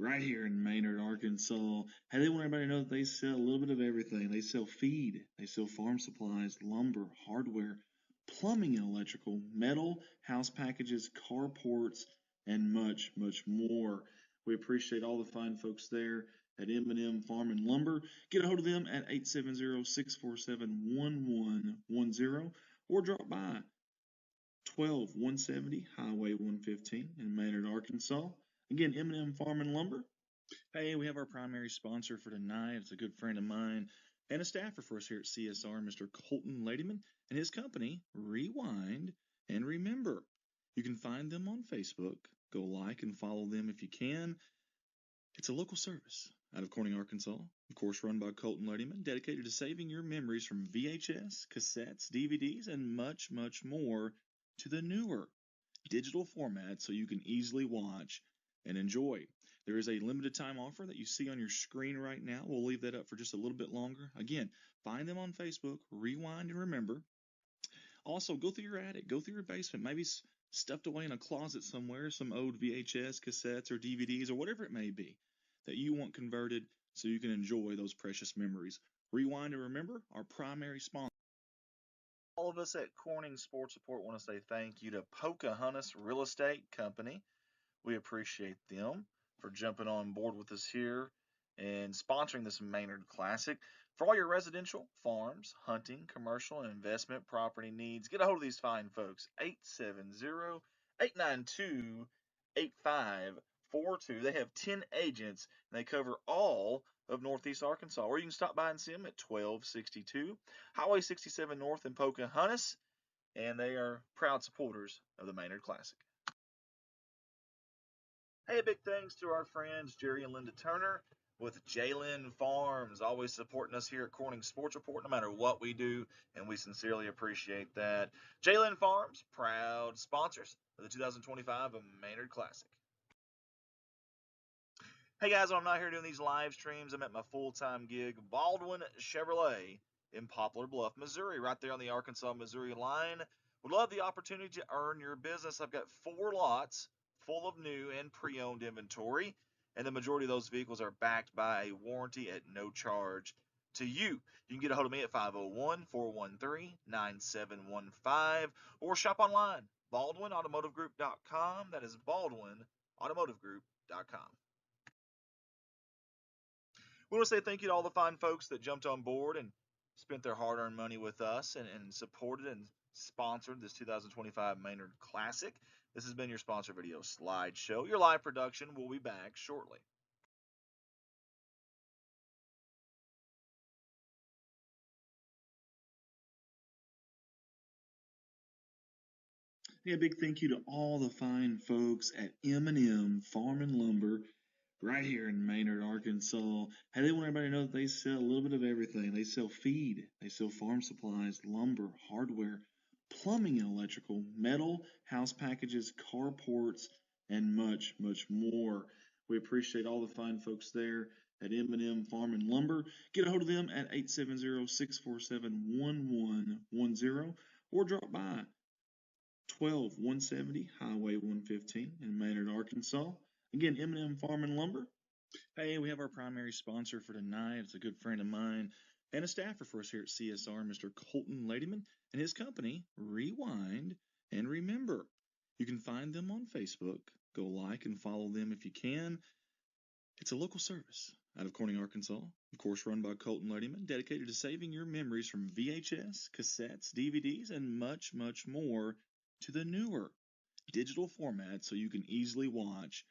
right here in Maynard, Arkansas. Hey, they want everybody to know that they sell a little bit of everything. They sell feed, they sell farm supplies, lumber, hardware, plumbing and electrical, metal, house packages, carports, and much, much more. We appreciate all the fine folks there at M&M Farm and Lumber. Get a hold of them at 870-647-1110 or drop by 12170 Highway 115 in Maynard, Arkansas. Again, M&M Farm and Lumber. Hey, we have our primary sponsor for tonight. It's a good friend of mine and a staffer for us here at CSR, Mr. Colton Ladyman, and his company, Rewind and Remember. You can find them on Facebook. Go like and follow them if you can. It's a local service out of Corning, Arkansas, of course run by Colton Ladyman, dedicated to saving your memories from VHS, cassettes, DVDs, and much, much more to the newer digital format so you can easily watch and enjoy. There is a limited time offer that you see on your screen right now. We'll leave that up for just a little bit longer. Again, find them on Facebook, Rewind and Remember. Also, go through your attic, go through your basement, maybe stuffed away in a closet somewhere, some old VHS, cassettes, or DVDs, or whatever it may be that you want converted so you can enjoy those precious memories. Rewind and Remember, our primary sponsor. All of us at Corning Sports Report want to say thank you to Pocahontas Real Estate Company. We appreciate them for jumping on board with us here and sponsoring this Maynard Classic. For all your residential, farms, hunting, commercial, and investment property needs, get a hold of these fine folks. 870-892-8542. They have 10 agents, and they cover all of Northeast Arkansas. Or you can stop by and see them at 1262 Highway 67 North in Pocahontas, and they are proud supporters of the Maynard Classic. Hey, big thanks to our friends Jerry and Linda Turner with Jalen Farms, always supporting us here at Corning Sports Report, no matter what we do, and we sincerely appreciate that. Jalen Farms, proud sponsors of the 2025 Maynard Classic. Hey guys, when I'm not here doing these live streams, I'm at my full-time gig, Baldwin Chevrolet in Poplar Bluff, Missouri, right there on the Arkansas-Missouri line. Would love the opportunity to earn your business. I've got 4 lots full of new and pre-owned inventory, and the majority of those vehicles are backed by a warranty at no charge to you. You can get a hold of me at 501-413-9715 or shop online, baldwinautomotivegroup.com. That is baldwinautomotivegroup.com. We want to say thank you to all the fine folks that jumped on board and spent their hard-earned money with us and supported and sponsored this 2025 Maynard Classic. This has been your sponsor video slideshow. Your live production will be back shortly. Hey, a big thank you to all the fine folks at M&M Farm and Lumber right here in Maynard, Arkansas. Hey, they want everybody to know that they sell a little bit of everything. They sell feed, they sell farm supplies, lumber, hardware, plumbing and electrical, metal, house packages, carports, and much, much more. We appreciate all the fine folks there at M&M Farm and Lumber. Get a hold of them at 870-647-1110 or drop by 12170 Highway 115 in Maynard, Arkansas. Again, M&M Farm and Lumber. Hey, we have our primary sponsor for tonight. It's a good friend of mine and a staffer for us here at CSR, Mr. Colton Ladyman, and his company, Rewind and Remember. You can find them on Facebook. Go like and follow them if you can. It's a local service out of Corning, Arkansas, of course run by Colton Ladyman, dedicated to saving your memories from VHS, cassettes, DVDs, and much, much more to the newer digital format so you can easily watch